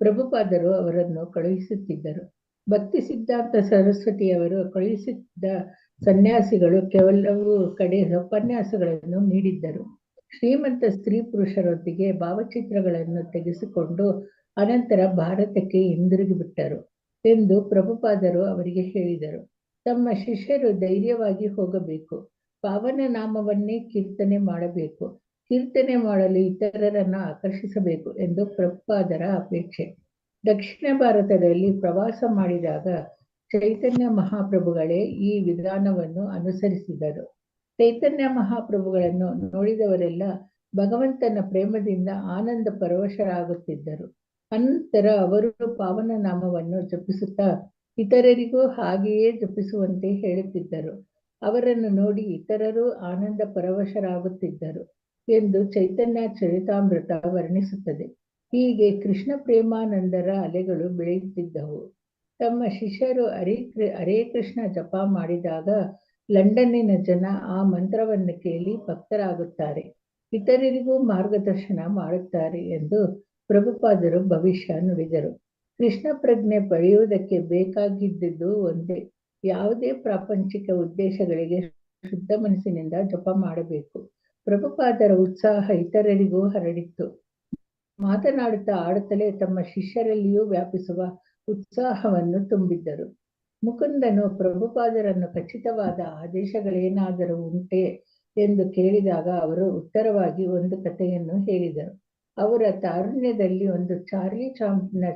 ಪ್ರಭುಪಾದರು ಅವರನ್ನು ಕಳುಹಿಸುತ್ತಿದ್ದರು. ಭಕ್ತಿ ಸಿದ್ಧಾಂತ ಸರಸ್ವತಿಯವರು ಕಳುಹಿಸಿದ್ದ ಸನ್ಯಾಸಿಗಳು ಕೆಲವು ಕಡೆ ಉಪನ್ಯಾಸಗಳನ್ನು ನೀಡಿದ್ದರು. ಶ್ರೀಮಂತ ಸ್ತ್ರೀ ಪುರುಷರೊಂದಿಗೆ ಭಾವಚಿತ್ರಗಳನ್ನು ತೆಗೆಸಿಕೊಂಡು ಅನಂತರ ಭಾರತಕ್ಕೆ ಹಿಂದಿರುಗಿ ಬಿಟ್ಟರು ಎಂದು ಪ್ರಭುಪಾದರು ಅವರಿಗೆ ಹೇಳಿದರು. ತಮ್ಮ ಶಿಷ್ಯರು ಧೈರ್ಯವಾಗಿ ಹೋಗಬೇಕು, ಪಾವನ ನಾಮವನ್ನೇ ಕೀರ್ತನೆ ಮಾಡಬೇಕು, ಕೀರ್ತನೆ ಮಾಡಲು ಇತರರನ್ನು ಆಕರ್ಷಿಸಬೇಕು ಎಂದು ಪ್ರಭುಪಾದರ ಅಪೇಕ್ಷೆ. ದಕ್ಷಿಣ ಭಾರತದಲ್ಲಿ ಪ್ರವಾಸ ಮಾಡಿದಾಗ ಚೈತನ್ಯ ಮಹಾಪ್ರಭುಗಳೇ ಈ ವಿಧಾನವನ್ನು ಅನುಸರಿಸಿದರು. ಚೈತನ್ಯ ಮಹಾಪ್ರಭುಗಳನ್ನು ನೋಡಿದವರೆಲ್ಲ ಭಗವಂತನ ಪ್ರೇಮದಿಂದ ಆನಂದ ಪರವಶರಾಗುತ್ತಿದ್ದರು. ಅನಂತರ ಅವರು ಪಾವನ ನಾಮವನ್ನು ಜಪಿಸುತ್ತಾ ಇತರರಿಗೂ ಹಾಗೆಯೇ ಜಪಿಸುವಂತೆ ಹೇಳುತ್ತಿದ್ದರು. ಅವರನ್ನು ನೋಡಿ ಇತರರು ಆನಂದ ಪರವಶರಾಗುತ್ತಿದ್ದರು ಎಂದು ಚೈತನ್ಯ ಚರಿತಾಮೃತ ವರ್ಣಿಸುತ್ತದೆ. ಹೀಗೆ ಕೃಷ್ಣ ಪ್ರೇಮಾನಂದರ ಅಲೆಗಳು ಬೆಳೆಯುತ್ತಿದ್ದವು. ತಮ್ಮ ಶಿಷ್ಯರು ಹರೇ ಕೃಷ್ಣ ಜಪ ಮಾಡಿದಾಗ ಲಂಡನ್ನಿನ ಜನ ಆ ಮಂತ್ರವನ್ನು ಕೇಳಿ ಭಕ್ತರಾಗುತ್ತಾರೆ, ಇತರರಿಗೂ ಮಾರ್ಗದರ್ಶನ ಮಾಡುತ್ತಾರೆ ಎಂದು ಪ್ರಭುಪಾದರು ಭವಿಷ್ಯ ನುಡಿದರು. ಕೃಷ್ಣ ಪ್ರಜ್ಞೆ ಪಡೆಯುವುದಕ್ಕೆ ಬೇಕಾಗಿದ್ದುದು ಒಂದೇ, ಯಾವುದೇ ಪ್ರಾಪಂಚಿಕ ಉದ್ದೇಶಗಳಿಗೆ ಶುದ್ಧ ಮನಸ್ಸಿನಿಂದ ಜಪ ಮಾಡಬೇಕು. ಪ್ರಭುಪಾದರ ಉತ್ಸಾಹ ಇತರರಿಗೂ ಹರಡಿತ್ತು. ಮಾತನಾಡುತ್ತಾ ಆಡುತ್ತಲೇ ತಮ್ಮ ಶಿಷ್ಯರಲ್ಲಿಯೂ ವ್ಯಾಪಿಸುವ ಉತ್ಸಾಹವನ್ನು ತುಂಬಿದ್ದರು. ಮುಕುಂದನು ಪ್ರಭುಪಾದರನ್ನು ಖಚಿತವಾದ ಆದೇಶಗಳೇನಾದರೂ ಉಂಟೆ ಎಂದು ಕೇಳಿದಾಗ ಅವರು ಉತ್ತರವಾಗಿ ಒಂದು ಕಥೆಯನ್ನು ಹೇಳಿದರು. ಅವರ ತಾರುಣ್ಯದಲ್ಲಿ ಒಂದು ಚಾರ್ಲಿ ಚಾಪ್ಲಿನ್ನ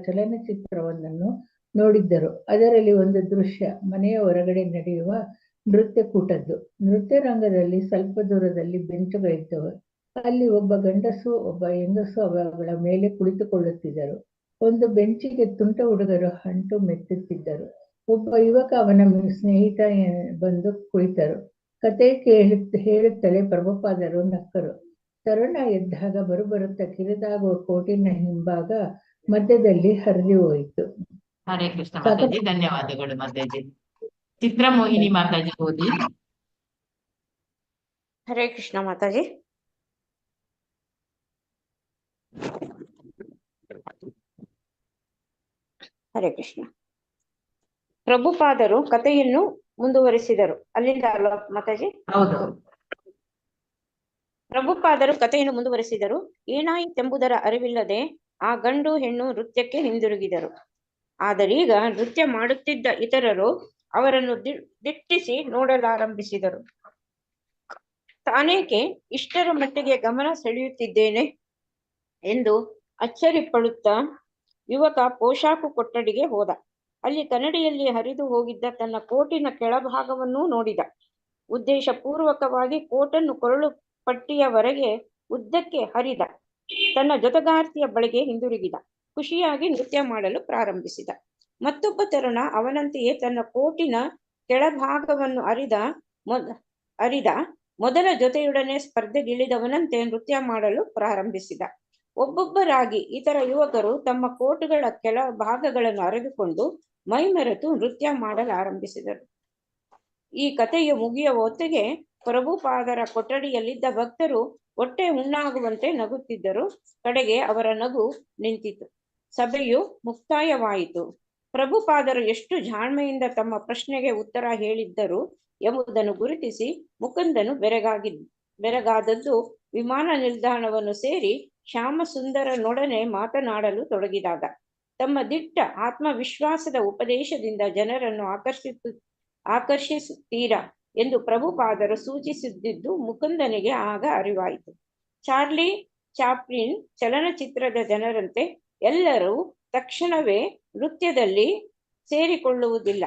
ಚಲನಚಿತ್ರವೊಂದನ್ನು ನೋಡಿದ್ದರು. ಅದರಲ್ಲಿ ಒಂದು ದೃಶ್ಯ ಮನೆಯ ಹೊರಗಡೆ ನಡೆಯುವ ನೃತ್ಯಕೂಟದ್ದು. ನೃತ್ಯ ರಂಗದಲ್ಲಿ ಸ್ವಲ್ಪ ದೂರದಲ್ಲಿ ಬೆಂಚುಗಳಿದ್ದವು. ಅಲ್ಲಿ ಒಬ್ಬ ಗಂಡಸು ಒಬ್ಬ ಹೆಂಗಸು ಅವುಗಳ ಮೇಲೆ ಕುಳಿತುಕೊಳ್ಳುತ್ತಿದ್ದರು. ಒಂದು ಬೆಂಚಿಗೆ ತುಂಟ ಹುಡುಗರು ಅಂಟು ಮೆತ್ತುತ್ತಿದ್ದರು. ಒಬ್ಬ ಯುವಕ ಅವನ ಸ್ನೇಹಿತ ಬಂದು ಕುಳಿತರು. ಕತೆ ಹೇಳುತ್ತಲೇ ಪ್ರಭುಪಾದರು ನಕ್ಕರು. ತರುಣ ಎದ್ದಾಗ ಬರುತ್ತಾ ಕಿರಿದಾಗುವ ಕೋಟಿನ ಹಿಂಭಾಗ ಮಧ್ಯದಲ್ಲಿ ಹರಿದು ಹೋಯಿತು. ಹರೇ ಕೃಷ್ಣ ಮಾತಾಜಿ, ಧನ್ಯವಾದಗಳು ಮಾತಾಜಿ. ಚಿತ್ರಮೋಹಿನಿ ಮಾತಾಜಿ ಓದಿ. ಹರೇ ಕೃಷ್ಣ ಮಾತಾಜಿ. ಹರೇ ಕೃಷ್ಣ. ಪ್ರಭುಪಾದರು ಕಥೆಯನ್ನು ಮುಂದುವರಿಸಿದರು. ಅಲ್ಲಿಂದ ಅಲ್ವಾ ಮಾತಾಜಿ? ಹೌದು. ಪ್ರಭುಪಾದರು ಕಥೆಯನ್ನು ಮುಂದುವರಿಸಿದರು. ಏನಾಯಿತೆಂಬುದರ ಅರಿವಿಲ್ಲದೆ ಆ ಗಂಡು ಹೆಣ್ಣು ನೃತ್ಯಕ್ಕೆ ಹಿಂದಿರುಗಿದರು. ಆದರೀಗ ನೃತ್ಯ ಮಾಡುತ್ತಿದ್ದ ಇತರರು ಅವರನ್ನು ದಿಟ್ಟಿಸಿ ನೋಡಲಾರಂಭಿಸಿದರು. ತಾನೇಕೆ ಇಷ್ಟರ ಮಟ್ಟಿಗೆ ಗಮನ ಸೆಳೆಯುತ್ತಿದ್ದೇನೆ ಎಂದು ಅಚ್ಚರಿಪಡುತ್ತಾ ಯುವಕ ಪೋಷಾಕು ಕೊಠಡಿಗೆ ಹೋದ. ಅಲ್ಲಿ ಕನ್ನಡಿಯಲ್ಲಿ ಹರಿದು ಹೋಗಿದ್ದ ತನ್ನ ಕೋಟಿನ ಕೆಳಭಾಗವನ್ನೂ ನೋಡಿದ. ಉದ್ದೇಶಪೂರ್ವಕವಾಗಿ ಕೋಟನ್ನು ಕೊರಳು ಪಟ್ಟಿಯವರೆಗೆ ಉದ್ದಕ್ಕೆ ಹರಿದ. ತನ್ನ ಜೊತೆಗಾರ್ತಿಯ ಬಳಿಗೆ ಹಿಂದಿರುಗಿದ. ಖುಷಿಯಾಗಿ ನೃತ್ಯ ಮಾಡಲು ಪ್ರಾರಂಭಿಸಿದ. ಮತ್ತೊಬ್ಬ ತರುಣ ಅವನಂತೆಯೇ ತನ್ನ ಕೋಟಿನ ಕೆಳಭಾಗವನ್ನು ಅರಿದ ಮೊದಲ ಜೊತೆಯೊಡನೆ ಸ್ಪರ್ಧೆಗಿಳಿದವನಂತೆ ನೃತ್ಯ ಮಾಡಲು ಪ್ರಾರಂಭಿಸಿದ. ಒಬ್ಬೊಬ್ಬರಾಗಿ ಇತರ ಯುವಕರು ತಮ್ಮ ಕೋಟುಗಳ ಕೆಳ ಭಾಗಗಳನ್ನು ಅರೆದುಕೊಂಡು ಮೈಮರೆತು ನೃತ್ಯ ಮಾಡಲಾರಂಭಿಸಿದರು. ಈ ಕಥೆಯು ಮುಗಿಯುವ ಹೊತ್ತಿಗೆ ಪ್ರಭುಪಾದರ ಕೊಠಡಿಯಲ್ಲಿದ್ದ ಭಕ್ತರು ಹೊಟ್ಟೆ ಹುಣ್ಣಾಗುವಂತೆ ನಗುತ್ತಿದ್ದರು. ಕಡೆಗೆ ಅವರ ನಗು ನಿಂತಿತು. ಸಭೆಯು ಮುಕ್ತಾಯವಾಯಿತು. ಪ್ರಭುಪಾದರು ಎಷ್ಟು ಜಾಣ್ಮೆಯಿಂದ ತಮ್ಮ ಪ್ರಶ್ನೆಗೆ ಉತ್ತರ ಹೇಳಿದ್ದರು ಎಂಬುದನ್ನು ಗುರುತಿಸಿ ಮುಕುಂದನು ಬೆರಗಾದದ್ದು ವಿಮಾನ ನಿಲ್ದಾಣವನ್ನು ಸೇರಿ ಶ್ಯಾಮಸುಂದರನೊಡನೆ ಮಾತನಾಡಲು ತೊಡಗಿದಾಗ. ತಮ್ಮ ದಿಟ್ಟ ಆತ್ಮವಿಶ್ವಾಸದ ಉಪದೇಶದಿಂದ ಜನರನ್ನು ಆಕರ್ಷಿಸುತ್ತೀರಾ ಎಂದು ಪ್ರಭುಪಾದರು ಸೂಚಿಸಿದ್ದು ಮುಕುಂದನಿಗೆ ಆಗ ಅರಿವಾಯಿತು. ಚಾರ್ಲಿ ಚಾಪ್ಲಿನ್ ಚಲನಚಿತ್ರದ ಜನರಂತೆ ಎಲ್ಲರೂ ತಕ್ಷಣವೇ ನೃತ್ಯದಲ್ಲಿ ಸೇರಿಕೊಳ್ಳುವುದಿಲ್ಲ.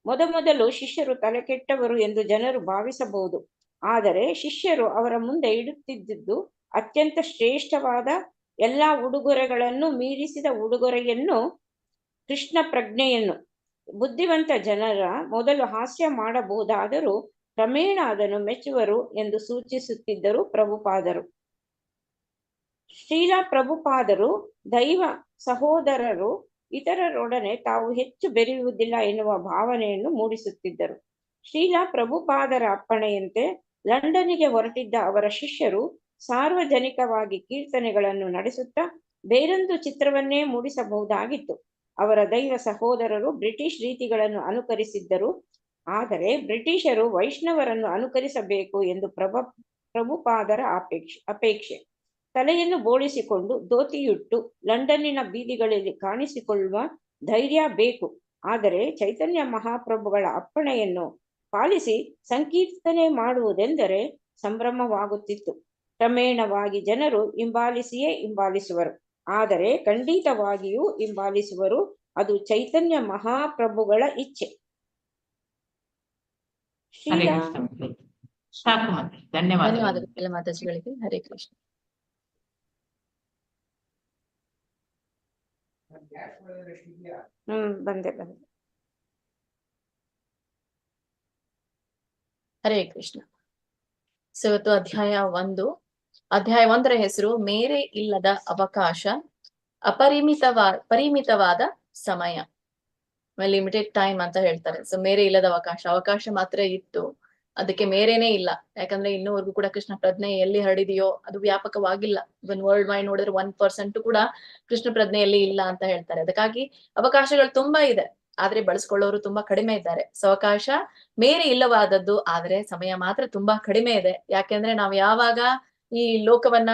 ಮೊದಮೊದಲು ಶಿಷ್ಯರು ತಲೆಕೆಟ್ಟವರು ಎಂದು ಜನರು ಭಾವಿಸಬಹುದು. ಆದರೆ ಶಿಷ್ಯರು ಅವರ ಮುಂದೆ ಇಡುತ್ತಿದ್ದುದು ಅತ್ಯಂತ ಶ್ರೇಷ್ಠವಾದ ಎಲ್ಲಾ ಉಡುಗೊರೆಗಳನ್ನು ಮೀರಿಸಿದ ಉಡುಗೊರೆಯನ್ನು, ಕೃಷ್ಣ ಪ್ರಜ್ಞೆಯನ್ನು. ಬುದ್ಧಿವಂತ ಜನರ ಮೊದಲು ಹಾಸ್ಯ ಮಾಡಬಹುದಾದರೂ ಕ್ರಮೇಣ ಅದನ್ನು ಮೆಚ್ಚುವರು ಎಂದು ಸೂಚಿಸುತ್ತಿದ್ದರು ಪ್ರಭುಪಾದರು. ಶ್ರೀಲ ಪ್ರಭುಪಾದರು ದೈವ ಸಹೋದರರು ಇತರರೊಡನೆ ತಾವು ಹೆಚ್ಚು ಬೆರೆಯುವುದಿಲ್ಲ ಎನ್ನುವ ಭಾವನೆಯನ್ನು ಮೂಡಿಸುತ್ತಿದ್ದರು. ಶ್ರೀಲ ಪ್ರಭುಪಾದರ ಅಪ್ಪಣೆಯಂತೆ ಲಂಡನ್ನಿಗೆ ಹೊರಟಿದ್ದ ಅವರ ಶಿಷ್ಯರು ಸಾರ್ವಜನಿಕವಾಗಿ ಕೀರ್ತನೆಗಳನ್ನು ನಡೆಸುತ್ತಾ ಬೇರೊಂದು ಚಿತ್ರವನ್ನೇ ಮೂಡಿಸಬಹುದಾಗಿತ್ತು. ಅವರ ದೈವ ಸಹೋದರರು ಬ್ರಿಟಿಷ್ ರೀತಿಗಳನ್ನು ಅನುಕರಿಸಿದ್ದರು, ಆದರೆ ಬ್ರಿಟಿಷರು ವೈಷ್ಣವರನ್ನು ಅನುಕರಿಸಬೇಕು ಎಂದು ಪ್ರಭುಪಾದರ ಅಪೇಕ್ಷೆ. ತಲೆಯನ್ನು ಬೋಳಿಸಿಕೊಂಡು ಧೋತಿಯುಟ್ಟು ಲಂಡನ್ನಿನ ಬೀದಿಗಳಲ್ಲಿ ಕಾಣಿಸಿಕೊಳ್ಳುವ ಧೈರ್ಯ ಬೇಕು, ಆದರೆ ಚೈತನ್ಯ ಮಹಾಪ್ರಭುಗಳ ಅಪ್ಪಣೆಯನ್ನು ಪಾಲಿಸಿ ಸಂಕೀರ್ತನೆ ಮಾಡುವುದೆಂದರೆ ಸಂಭ್ರಮವಾಗುತ್ತಿತ್ತು. ಕ್ರಮೇಣವಾಗಿ ಜನರು ಹಿಂಬಾಲಿಸುವರು, ಆದರೆ ಖಂಡಿತವಾಗಿಯೂ ಹಿಂಬಾಲಿಸುವರು. ಅದು ಚೈತನ್ಯ ಮಹಾಪ್ರಭುಗಳ ಇಚ್ಛೆ. ಹರೇ ಕೃಷ್ಣ ಮಾತಾಜಿ. ಸಾಕು ಮಾತಾಜಿ, ಧನ್ಯವಾದಗಳು. ಧನ್ಯವಾದಗಳು ಮಾತಾಜಿಗಳಿಗೆ. ಹರೇ ಕೃಷ್ಣ. ಬಂದೆ. ಹರೇ ಕೃಷ್ಣ. ಸೊ ಇವತ್ತು ಅಧ್ಯಾಯ 1ರ ಹೆಸರು ಮೇರೆ ಇಲ್ಲದ ಅವಕಾಶ, ಪರಿಮಿತವಾದ ಸಮಯ, ಲಿಮಿಟೆಡ್ ಟೈಮ್ ಅಂತ ಹೇಳ್ತಾರೆ. ಸೊ ಮೇರೆ ಇಲ್ಲದ ಅವಕಾಶ ಮಾತ್ರ ಇತ್ತು, ಅದಕ್ಕೆ ಮೇರೇನೇ ಇಲ್ಲ. ಯಾಕಂದ್ರೆ ಇನ್ನೂವರೆಗೂ ಕೂಡ ಕೃಷ್ಣ ಪ್ರಜ್ಞೆ ಎಲ್ಲಿ ಹರಡಿದೆಯೋ ಅದು ವ್ಯಾಪಕವಾಗಿಲ್ಲ. ಇವನ್ ವರ್ಲ್ಡ್ ವೈಡ್ ನೋಡಿದ್ರೆ 1% ಕೂಡ ಕೃಷ್ಣ ಪ್ರಜ್ಞೆಯಲ್ಲಿ ಇಲ್ಲ ಅಂತ ಹೇಳ್ತಾರೆ. ಅದಕ್ಕಾಗಿ ಅವಕಾಶಗಳು ತುಂಬಾ ಇದೆ, ಆದ್ರೆ ಬಳಸ್ಕೊಳ್ಳೋರು ತುಂಬಾ ಕಡಿಮೆ ಇದ್ದಾರೆ. ಸೊ ಅವಕಾಶ ಮೇರೆ ಇಲ್ಲವಾದದ್ದು, ಆದ್ರೆ ಸಮಯ ಮಾತ್ರ ತುಂಬಾ ಕಡಿಮೆ ಇದೆ. ಯಾಕೆಂದ್ರೆ ನಾವು ಯಾವಾಗ ಈ ಲೋಕವನ್ನ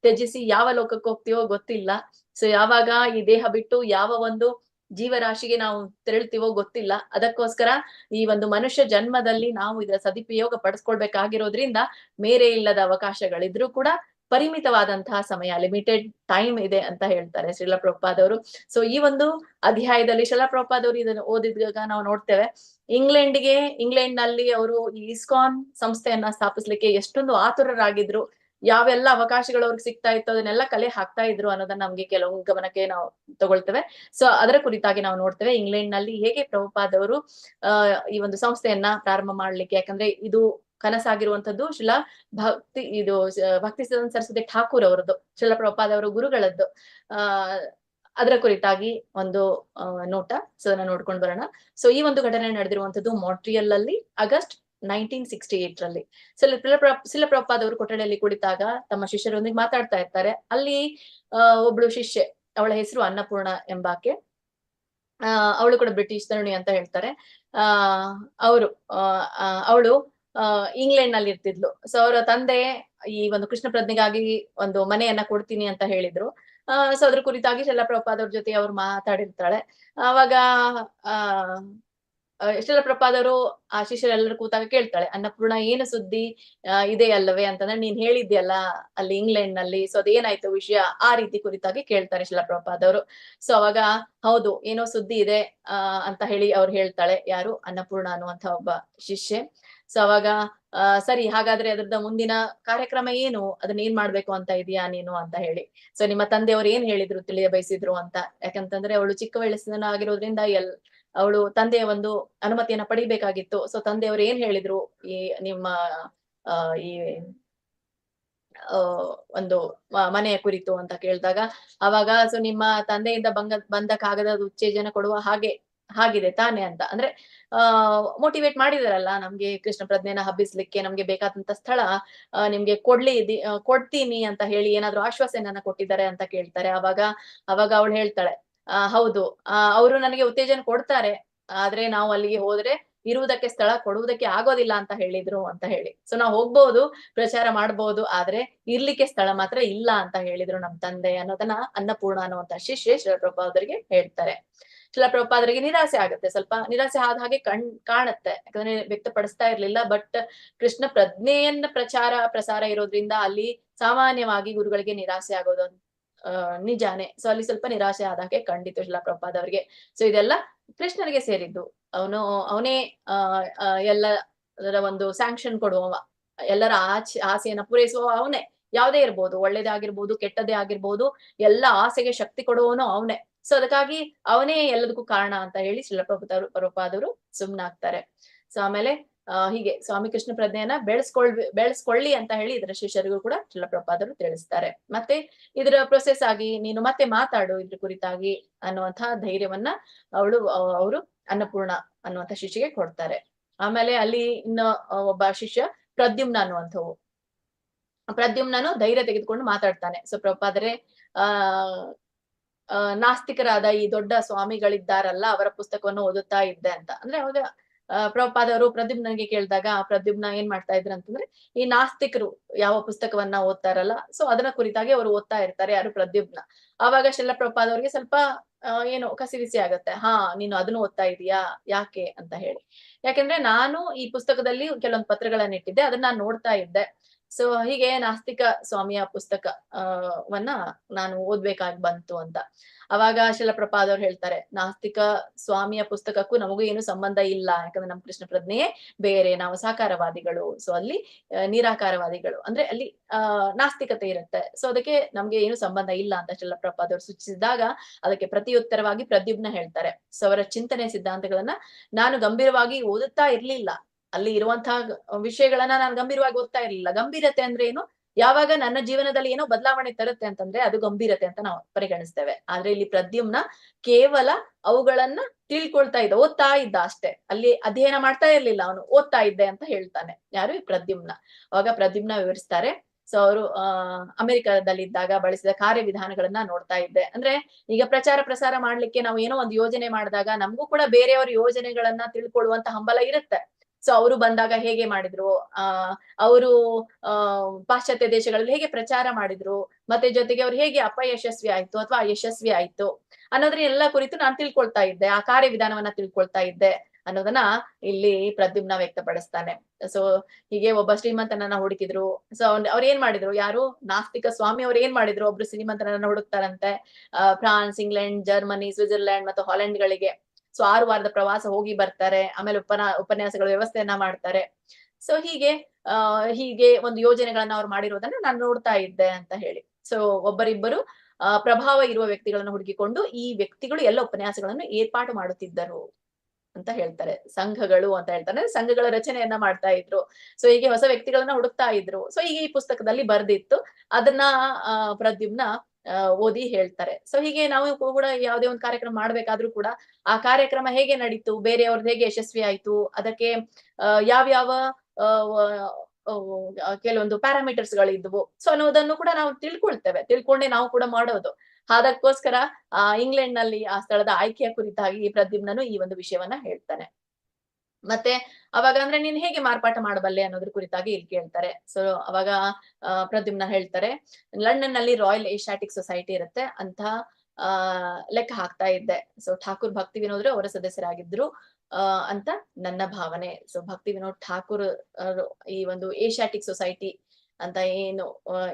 ತ್ಯಜಿಸಿ ಯಾವ ಲೋಕಕ್ಕೆ ಹೋಗ್ತೀವೋ ಗೊತ್ತಿಲ್ಲ. ಸೊ ಯಾವಾಗ ಈ ದೇಹ ಬಿಟ್ಟು ಯಾವ ಒಂದು ಜೀವರಾಶಿಗೆ ನಾವು ತೆರಳ್ತೀವೋ ಗೊತ್ತಿಲ್ಲ. ಅದಕ್ಕೋಸ್ಕರ ಈ ಒಂದು ಮನುಷ್ಯ ಜನ್ಮದಲ್ಲಿ ನಾವು ಇದರ ಸದುಪಯೋಗ ಪಡಿಸ್ಕೊಳ್ಬೇಕಾಗಿರೋದ್ರಿಂದ ಮೇರೆ ಇಲ್ಲದ ಅವಕಾಶಗಳಿದ್ರೂ ಕೂಡ ಪರಿಮಿತವಾದಂತಹ ಸಮಯ, ಲಿಮಿಟೆಡ್ ಟೈಮ್ ಇದೆ ಅಂತ ಹೇಳ್ತಾರೆ ಶ್ರೀಲ ಪ್ರಭುಪಾದವರು. ಸೊ ಈ ಒಂದು ಅಧ್ಯಾಯದಲ್ಲಿ ಶ್ರೀಲ ಪ್ರಭುಪಾದವರು ಇದನ್ನು ಓದಿದಾಗ ನಾವು ನೋಡ್ತೇವೆ, ಇಂಗ್ಲೆಂಡ್ ನಲ್ಲಿ ಅವರು ಈ ಇಸ್ಕಾನ್ ಸಂಸ್ಥೆಯನ್ನ ಸ್ಥಾಪಿಸ್ಲಿಕ್ಕೆ ಎಷ್ಟೊಂದು ಆತುರರಾಗಿದ್ರು, ಯಾವೆಲ್ಲ ಅವಕಾಶಗಳು ಅವ್ರಿಗೆ ಸಿಗ್ತಾ ಇತ್ತು ಅದನ್ನೆಲ್ಲ ಕಲೆ ಹಾಕ್ತಾ ಇದ್ರು ಅನ್ನೋದನ್ನ ನಮ್ಗೆ ಕೆಲವು ಗಮನಕ್ಕೆ ನಾವು ತಗೊಳ್ತೇವೆ. ಸೊ ಅದರ ಕುರಿತಾಗಿ ನಾವು ನೋಡ್ತೇವೆ ಇಂಗ್ಲೆಂಡ್ ನಲ್ಲಿ ಹೇಗೆ ಪ್ರಭುಪಾದವರು ಈ ಒಂದು ಸಂಸ್ಥೆಯನ್ನ ಪ್ರಾರಂಭ ಮಾಡ್ಲಿಕ್ಕೆ, ಯಾಕಂದ್ರೆ ಇದು ಕನಸಾಗಿರುವಂತದ್ದು ಭಕ್ತಿ ಸಿದ್ಧಾಂತ ಸರಸ್ವತಿ ಠಾಕೂರ್ ಅವರದ್ದು, ಶ್ರೀಲ ಪ್ರಭುಪಾದವರ ಗುರುಗಳದ್ದು. ಅದರ ಕುರಿತಾಗಿ ಒಂದು ನೋಟ. ಸೊ ಅದನ್ನ ನೋಡ್ಕೊಂಡು ಬರೋಣ. ಸೊ ಈ ಒಂದು ಘಟನೆ ನಡೆದಿರುವಂತದ್ದು ಮಾಂಟ್ರಿಯಲ್ ಅಲ್ಲಿ ಆಗಸ್ಟ್ 1968 ರಲ್ಲಿ. ಶ್ರೀಲ ಪ್ರಭುಪಾದವರು ಕೊಠಡಿಯಲ್ಲಿ ಕುಳಿತಾಗ ತಮ್ಮ ಶಿಷ್ಯರೊಂದಿಗೆ ಮಾತಾಡ್ತಾ ಇರ್ತಾರೆ. ಅಲ್ಲಿ ಒಬ್ಳು ಶಿಷ್ಯೆ, ಅವಳ ಹೆಸರು ಅನ್ನಪೂರ್ಣ ಎಂಬಾಕೆ. ಅವಳು ಕೂಡ ಬ್ರಿಟಿಷ್ ತರುಣಿ ಅಂತ ಹೇಳ್ತಾರೆ. ಅವಳು ಇಂಗ್ಲೆಂಡ್ ನಲ್ಲಿ ಇರ್ತಿದ್ಲು. ಸೊ ಅವರ ತಂದೆ ಈ ಒಂದು ಕೃಷ್ಣ ಪ್ರಜ್ಞೆಗಾಗಿ ಒಂದು ಮನೆಯನ್ನ ಕೊಡ್ತೀನಿ ಅಂತ ಹೇಳಿದ್ರು. ಸೊ ಅದ್ರ ಕುರಿತಾಗಿ ಶ್ರೀಲ ಪ್ರಭುಪಾದವ್ರ ಜೊತೆ ಅವ್ರು ಮಾತಾಡಿರ್ತಾಳೆ. ಅವಾಗ ಶ್ರೀಲ ಪ್ರಭುಪಾದವರು ಆ ಶಿಷ್ಯರೆಲ್ಲರೂ ಕೂತಾಗ ಕೇಳ್ತಾಳೆ, ಅನ್ನಪೂರ್ಣ ಏನು ಸುದ್ದಿ ಇದೆ ಅಲ್ಲವೇ ಅಂತಂದ್ರೆ, ನೀನ್ ಹೇಳಿದ್ಯಲ್ಲ ಅಲ್ಲಿ ಇಂಗ್ಲೆಂಡ್ ನಲ್ಲಿ, ಸೊ ಅದೇನಾಯ್ತು ವಿಷಯ, ಆ ರೀತಿ ಕುರಿತಾಗಿ ಕೇಳ್ತಾರೆ ಶ್ರೀಲ ಪ್ರಭುಪಾದವರು. ಸೊ ಅವಾಗ ಹೌದು ಏನೋ ಸುದ್ದಿ ಇದೆ ಅಂತ ಹೇಳಿ ಅವ್ರು ಹೇಳ್ತಾಳೆ, ಯಾರು ಅನ್ನಪೂರ್ಣ ಅನ್ನುವಂತ ಒಬ್ಬ ಶಿಷ್ಯೆ. ಸೊ ಅವಾಗ ಸರಿ, ಹಾಗಾದ್ರೆ ಅದ್ರದ್ದು ಮುಂದಿನ ಕಾರ್ಯಕ್ರಮ ಏನು, ಅದನ್ನ ಏನ್ ಮಾಡ್ಬೇಕು ಅಂತ ಇದೀಯಾ ನೀನು ಅಂತ ಹೇಳಿ. ಸೊ ನಿಮ್ಮ ತಂದೆಯವರು ಏನ್ ಹೇಳಿದ್ರು ತಿಳಿಯ ಬಯಸಿದ್ರು ಅಂತ. ಯಾಕಂತಂದ್ರೆ ಅವಳು ಚಿಕ್ಕ ವಯಸ್ಸಿನ ಆಗಿರೋದ್ರಿಂದ ಅವಳು ತಂದೆಯ ಒಂದು ಅನುಮತಿಯನ್ನ ಪಡಿಬೇಕಾಗಿತ್ತು. ಸೊ ತಂದೆಯವರು ಏನ್ ಹೇಳಿದ್ರು ಈ ನಿಮ್ಮ ಈ ಒಂದು ಮನೆಯ ಕುರಿತು ಅಂತ ಕೇಳಿದಾಗ, ಅವಾಗ ಸೊ ನಿಮ್ಮ ತಂದೆಯಿಂದ ಬಂದ ಕಾಗದದ ಉತ್ತೇಜನ ಕೊಡುವ ಹಾಗಿದೆ ತಾನೆ ಅಂತ, ಅಂದ್ರೆ ಮೋಟಿವೇಟ್ ಮಾಡಿದಾರಲ್ಲ ನಮ್ಗೆ ಕೃಷ್ಣ ಪ್ರಜ್ಞೆನ ಹಬ್ಬಿಸ್ಲಿಕ್ಕೆ, ನಮ್ಗೆ ಬೇಕಾದಂತ ಸ್ಥಳ ನಿಮ್ಗೆ ಕೊಡ್ತೀನಿ ಅಂತ ಹೇಳಿ ಏನಾದ್ರು ಆಶ್ವಾಸನೆಯನ್ನ ಕೊಟ್ಟಿದ್ದಾರೆ ಅಂತ ಕೇಳ್ತಾರೆ. ಅವಾಗ ಅವಳು ಹೇಳ್ತಾಳೆ, ಹೌದು ಅವರು ನನಗೆ ಉತ್ತೇಜನ ಕೊಡ್ತಾರೆ, ಆದ್ರೆ ನಾವು ಅಲ್ಲಿಗೆ ಹೋದ್ರೆ ಇರುವುದಕ್ಕೆ ಸ್ಥಳ ಕೊಡುವುದಕ್ಕೆ ಆಗೋದಿಲ್ಲ ಅಂತ ಹೇಳಿದ್ರು ಅಂತ ಹೇಳಿ. ಸೊ ನಾವು ಹೋಗ್ಬಹುದು, ಪ್ರಚಾರ ಮಾಡ್ಬಹುದು, ಆದ್ರೆ ಇರ್ಲಿಕ್ಕೆ ಸ್ಥಳ ಮಾತ್ರ ಇಲ್ಲ ಅಂತ ಹೇಳಿದ್ರು ನಮ್ ತಂದೆ ಅನ್ನೋದನ್ನ ಅನ್ನಪೂರ್ಣ ಅನ್ನುವಂತ ಶಿಷ್ಯೆ ಶ್ರೀಲ ಪ್ರಭುಪಾದರಿಗೆ ಹೇಳ್ತಾರೆ. ಶ್ರೀಲ ಪ್ರಭುಪಾದರಿಗೆ ನಿರಾಸೆ ಆಗುತ್ತೆ, ಸ್ವಲ್ಪ ನಿರಾಸೆ ಆದ ಹಾಗೆ ಕಾಣುತ್ತೆ, ಯಾಕಂದ್ರೆ ವ್ಯಕ್ತಪಡಿಸ್ತಾ ಇರ್ಲಿಲ್ಲ. ಬಟ್ ಕೃಷ್ಣ ಪ್ರಜ್ಞೆಯನ್ನ ಪ್ರಸಾರ ಇರೋದ್ರಿಂದ ಅಲ್ಲಿ ಸಾಮಾನ್ಯವಾಗಿ ಗುರುಗಳಿಗೆ ನಿರಾಸೆ ಆಗೋದು ನಿಜಾನೇ. ಸೊ ಅಲ್ಲಿ ಸ್ವಲ್ಪ ನಿರಾಶೆ ಆದಾಗೆ ಖಂಡಿತ ಶ್ರೀಲ ಪ್ರಭುಪಾದವರಿಗೆ. ಸೊ ಇದೆಲ್ಲ ಕೃಷ್ಣನಿಗೆ ಸೇರಿದ್ದು, ಅವನೇ ಎಲ್ಲರ ಒಂದು ಸ್ಯಾಂಕ್ಷನ್ ಕೊಡುವವ, ಎಲ್ಲರ ಆಸೆಯನ್ನ ಪೂರೈಸುವ ಅವನೇ. ಯಾವ್ದೇ ಇರ್ಬೋದು, ಒಳ್ಳೇದೇ ಆಗಿರ್ಬೋದು ಕೆಟ್ಟದ್ದೇ ಆಗಿರ್ಬೋದು, ಎಲ್ಲ ಆಸೆಗೆ ಶಕ್ತಿ ಕೊಡುವವನು ಅವನೇ. ಸೊ ಅದಕ್ಕಾಗಿ ಅವನೇ ಎಲ್ಲದಕ್ಕೂ ಕಾರಣ ಅಂತ ಹೇಳಿ ಶ್ರೀಲ ಪ್ರಭುಪಾದರು ಸುಮ್ನಾಗ್ತಾರೆ. ಸೊ ಆಮೇಲೆ ಹೀಗೆ ಸ್ವಾಮಿ ಕೃಷ್ಣ ಪ್ರಜ್ಞೆಯನ್ನ ಬೆಳೆಸ್ಕೊಳ್ಳಿ ಅಂತ ಹೇಳಿ ಇದರ ಶಿಷ್ಯರಿಗೂ ಕೂಡ ಶ್ರೀಲ ಪ್ರಭುಪಾದರು ತಿಳಿಸ್ತಾರೆ. ಮತ್ತೆ ಇದರ ಪ್ರೊಸೆಸ್ ಆಗಿ ನೀನು ಮತ್ತೆ ಮಾತಾಡು ಇದ್ರ ಕುರಿತಾಗಿ ಅನ್ನುವಂತಹ ಧೈರ್ಯವನ್ನ ಅವರು ಅನ್ನಪೂರ್ಣ ಅನ್ನುವಂಥ ಶಿಷ್ಯಗೆ ಕೊಡ್ತಾರೆ. ಆಮೇಲೆ ಅಲ್ಲಿ ಇನ್ನ ಒಬ್ಬ ಶಿಷ್ಯ ಪ್ರದ್ಯುಮ್ನ ಅನ್ನುವಂಥವು. ಪ್ರದ್ಯುಮ್ನನು ಧೈರ್ಯ ತೆಗೆದುಕೊಂಡು ಮಾತಾಡ್ತಾನೆ. ಸೊ ಪ್ರಭುಪಾದರೆ ನಾಸ್ತಿಕರಾದ ಈ ದೊಡ್ಡ ಸ್ವಾಮಿಗಳಿದ್ದಾರಲ್ಲ ಅವರ ಪುಸ್ತಕವನ್ನು ಓದುತ್ತಾ ಇದ್ದೆ ಅಂತ. ಅಂದ್ರೆ ಅವಾಗ ಪ್ರಭುಪಾದವರು ಪ್ರದ್ಯುಮ್ನನಿಗೆ ಕೇಳಿದಾಗ ಪ್ರದ್ಯುಮ್ನ ಏನ್ ಮಾಡ್ತಾ ಇದ್ರು ಅಂತಂದ್ರೆ ಈ ನಾಸ್ತಿಕರು ಯಾವ ಪುಸ್ತಕವನ್ನ ಓದ್ತಾರಲ್ಲ ಸೊ ಅದನ್ನ ಕುರಿತಾಗಿ ಅವರು ಓದ್ತಾ ಇರ್ತಾರೆ. ಯಾರು ಪ್ರದ್ಯುಮ್ನ. ಆವಾಗ ಶ್ರೀಲ ಪ್ರಭುಪಾದವ್ರಿಗೆ ಸ್ವಲ್ಪ ಏನು ಕಸಿವಿಸಿ ಆಗತ್ತೆ. ನೀನು ಅದನ್ನು ಓದ್ತಾ ಇದೀಯಾ ಯಾಕೆ ಅಂತ ಹೇಳಿ. ಯಾಕೆಂದ್ರೆ ನಾನು ಈ ಪುಸ್ತಕದಲ್ಲಿ ಕೆಲವೊಂದು ಪತ್ರಗಳನ್ನ ಇಟ್ಟಿದ್ದೆ, ಅದನ್ನ ನಾನು ನೋಡ್ತಾ ಇದ್ದೆ. ಸೊ ಹೀಗೆ ನಾಸ್ತಿಕ ಸ್ವಾಮಿಯ ಪುಸ್ತಕ ವನ್ನ ನಾನು ಓದ್ಬೇಕಾಗಿ ಬಂತು ಅಂತ. ಅವಾಗ ಶ್ರೀಲ ಪ್ರಭುಪಾದವ್ರು ಹೇಳ್ತಾರೆ, ನಾಸ್ತಿಕ ಸ್ವಾಮಿಯ ಪುಸ್ತಕಕ್ಕೂ ನಮಗೂ ಏನು ಸಂಬಂಧ ಇಲ್ಲ. ಯಾಕಂದ್ರೆ ನಮ್ ಕೃಷ್ಣ ಪ್ರಜ್ಞೆಯೇ ಬೇರೆ, ನಾವು ಸಾಕಾರವಾದಿಗಳು. ಸೊ ಅಲ್ಲಿ ನಿರಾಕಾರವಾದಿಗಳು, ಅಂದ್ರೆ ಅಲ್ಲಿ ನಾಸ್ತಿಕತೆ ಇರುತ್ತೆ. ಸೊ ಅದಕ್ಕೆ ನಮ್ಗೆ ಏನು ಸಂಬಂಧ ಇಲ್ಲ ಅಂತ ಶ್ರೀಲ ಪ್ರಭುಪಾದವ್ರು ಸೂಚಿಸಿದಾಗ ಅದಕ್ಕೆ ಪ್ರತಿಯುತ್ತರವಾಗಿ ಪ್ರದ್ಯುಮ್ನ ಹೇಳ್ತಾರೆ. ಸೊ ಅವರ ಚಿಂತನೆ ಸಿದ್ಧಾಂತಗಳನ್ನ ನಾನು ಗಂಭೀರವಾಗಿ ಓದುತ್ತಾ ಇರ್ಲಿಲ್ಲ. ಅಲ್ಲಿ ಇರುವಂತಹ ವಿಷಯಗಳನ್ನ ನಾನು ಗಂಭೀರವಾಗಿ ಓದ್ತಾ ಇರ್ಲಿಲ್ಲ. ಗಂಭೀರತೆ ಅಂದ್ರೆ ಏನು? ಯಾವಾಗ ನನ್ನ ಜೀವನದಲ್ಲಿ ಏನೋ ಬದಲಾವಣೆ ತರುತ್ತೆ ಅಂತಂದ್ರೆ ಅದು ಗಂಭೀರತೆ ಅಂತ ನಾವು ಪರಿಗಣಿಸ್ತೇವೆ. ಆದ್ರೆ ಇಲ್ಲಿ ಪ್ರದ್ಯುಮ್ನ ಕೇವಲ ಅವುಗಳನ್ನ ತಿಳ್ಕೊಳ್ತಾ ಇದ್ದ, ಓದ್ತಾ ಇದ್ದ ಅಷ್ಟೇ. ಅಲ್ಲಿ ಅಧ್ಯಯನ ಮಾಡ್ತಾ ಇರ್ಲಿಲ್ಲ, ಅವನು ಓದ್ತಾ ಇದ್ದೆ ಅಂತ ಹೇಳ್ತಾನೆ. ಯಾರು? ಈ ಪ್ರದ್ಯುಮ್ನ. ಅವಾಗ ಪ್ರದ್ಯುಮ್ನ ವಿವರಿಸ್ತಾರೆ. ಸೊ ಅವರು ಅಮೆರಿಕದಲ್ಲಿದ್ದಾಗ ಬಳಸಿದ ಕಾರ್ಯವಿಧಾನಗಳನ್ನ ನೋಡ್ತಾ ಇದ್ದೆ. ಅಂದ್ರೆ ಈಗ ಪ್ರಚಾರ ಪ್ರಸಾರ ಮಾಡ್ಲಿಕ್ಕೆ ನಾವು ಏನೋ ಒಂದು ಯೋಜನೆ ಮಾಡಿದಾಗ ನಮಗೂ ಕೂಡ ಬೇರೆಯವರ ಯೋಜನೆಗಳನ್ನ ತಿಳ್ಕೊಳ್ಳುವಂತ ಹಂಬಲ ಇರುತ್ತೆ. ಸೊ ಅವರು ಬಂದಾಗ ಹೇಗೆ ಮಾಡಿದ್ರು, ಅವರು ಪಾಶ್ಚಾತ್ಯ ದೇಶಗಳಲ್ಲಿ ಹೇಗೆ ಪ್ರಚಾರ ಮಾಡಿದ್ರು, ಮತ್ತೆ ಜೊತೆಗೆ ಅವ್ರು ಹೇಗೆ ಅಪಯಶಸ್ವಿ ಆಯ್ತು ಅಥವಾ ಯಶಸ್ವಿ ಆಯ್ತು ಅನ್ನೋದ್ರ ಎಲ್ಲ ಕುರಿತು ನಾನು ತಿಳ್ಕೊಳ್ತಾ ಇದ್ದೆ, ಆ ಕಾರ್ಯವಿಧಾನವನ್ನ ತಿಳ್ಕೊಳ್ತಾ ಇದ್ದೆ ಅನ್ನೋದನ್ನ ಇಲ್ಲಿ ಪ್ರದ್ಯುಮ್ನ ವ್ಯಕ್ತಪಡಿಸ್ತಾನೆ. ಸೊ ಹೀಗೆ ಒಬ್ಬ ಶ್ರೀಮಂತನನ್ನ ಹುಡುಕಿದ್ರು. ಸೊ ಅವ್ರು ಏನ್ ಮಾಡಿದ್ರು, ಯಾರು ನಾಸ್ತಿಕ ಸ್ವಾಮಿ ಅವ್ರು ಏನ್ ಮಾಡಿದ್ರು, ಒಬ್ರು ಶ್ರೀಮಂತನನ್ನ ಹುಡುಕ್ತಾರಂತೆ. ಫ್ರಾನ್ಸ್, ಇಂಗ್ಲೆಂಡ್, ಜರ್ಮನಿ, ಸ್ವಿಟ್ಜರ್ಲ್ಯಾಂಡ್ ಮತ್ತು ಹಾಲೆಂಡ್ ಗಳಿಗೆ. ಸೊ 6 ವಾರದ ಪ್ರವಾಸ ಹೋಗಿ ಬರ್ತಾರೆ. ಆಮೇಲೆ ಉಪನ್ಯಾಸಗಳ ವ್ಯವಸ್ಥೆಯನ್ನ ಮಾಡ್ತಾರೆ. ಸೊ ಹೀಗೆ ಒಂದು ಯೋಜನೆಗಳನ್ನ ಅವ್ರು ಮಾಡಿರೋದನ್ನ ನಾನು ನೋಡ್ತಾ ಇದ್ದೆ ಅಂತ ಹೇಳಿ. ಸೊ ಒಬ್ಬರಿಬ್ಬರು ಪ್ರಭಾವ ಇರುವ ವ್ಯಕ್ತಿಗಳನ್ನ ಹುಡುಕಿಕೊಂಡು ಈ ವ್ಯಕ್ತಿಗಳು ಎಲ್ಲ ಉಪನ್ಯಾಸಗಳನ್ನು ಏರ್ಪಾಡು ಮಾಡುತ್ತಿದ್ದರು ಅಂತ ಹೇಳ್ತಾರೆ. ಸಂಘಗಳು ಅಂತ ಹೇಳ್ತಾರೆ, ಸಂಘಗಳ ರಚನೆಯನ್ನ ಮಾಡ್ತಾ ಇದ್ರು. ಸೊ ಹೀಗೆ ಹೊಸ ವ್ಯಕ್ತಿಗಳನ್ನ ಹುಡುಕ್ತಾ ಇದ್ರು. ಸೊ ಈಗ ಈ ಪುಸ್ತಕದಲ್ಲಿ ಬರ್ದಿತ್ತು, ಅದನ್ನ ಪ್ರದ್ಯುಮ್ನ ಓದಿ ಹೇಳ್ತಾರೆ. ಸೊ ಹೀಗೆ ನಾವು ಕೂಡ ಯಾವುದೇ ಒಂದು ಕಾರ್ಯಕ್ರಮ ಮಾಡ್ಬೇಕಾದ್ರೂ ಕೂಡ ಆ ಕಾರ್ಯಕ್ರಮ ಹೇಗೆ ನಡೀತು, ಬೇರೆಯವ್ರದ್ದು ಹೇಗೆ ಯಶಸ್ವಿ ಆಯ್ತು, ಅದಕ್ಕೆ ಯಾವ್ಯಾವ ಕೆಲವೊಂದು ಪ್ಯಾರಾಮೀಟರ್ಸ್ ಗಳಿದ್ವು ಸೊ ಅನ್ನೋದನ್ನು ಕೂಡ ನಾವು ತಿಳ್ಕೊಂಡೆ ನಾವು ಕೂಡ ಮಾಡೋದು. ಅದಕ್ಕೋಸ್ಕರ ಇಂಗ್ಲೆಂಡ್ ನಲ್ಲಿ ಆ ಸ್ಥಳದ ಆಯ್ಕೆಯ ಕುರಿತಾಗಿ ಪ್ರದ್ಯುಮ್ನನು ಈ ಒಂದು ವಿಷಯವನ್ನ ಹೇಳ್ತಾನೆ. ಮತ್ತೆ ಅವಾಗ ಅಂದ್ರೆ ನೀನ್ ಹೇಗೆ ಮಾರ್ಪಾಟ ಮಾಡಬಲ್ಲೆ ಅನ್ನೋದ್ರ ಕುರಿತಾಗಿ ಇಲ್ಲಿ ಕೇಳ್ತಾರೆ. ಸೊ ಅವಾಗ ಪ್ರದ್ಯುಮ್ನ ಹೇಳ್ತಾರೆ, ಲಂಡನ್ ನಲ್ಲಿ ರಾಯಲ್ ಏಷ್ಯಾಟಿಕ್ ಸೊಸೈಟಿ ಇರುತ್ತೆ ಅಂತ ಲೆಕ್ಕ ಹಾಕ್ತಾ ಇದ್ದೆ. ಸೊ ಠಾಕೂರ್ ಭಕ್ತಿ ವಿನೋದ್ರು ಅವರ ಸದಸ್ಯರಾಗಿದ್ರು ಅಂತ ನನ್ನ ಭಾವನೆ. ಸೊ ಭಕ್ತಿ ವಿನೋದ್ ಠಾಕೂರ್ ಈ ಒಂದು ಏಷ್ಯಾಟಿಕ್ ಸೊಸೈಟಿ ಅಂತ ಏನು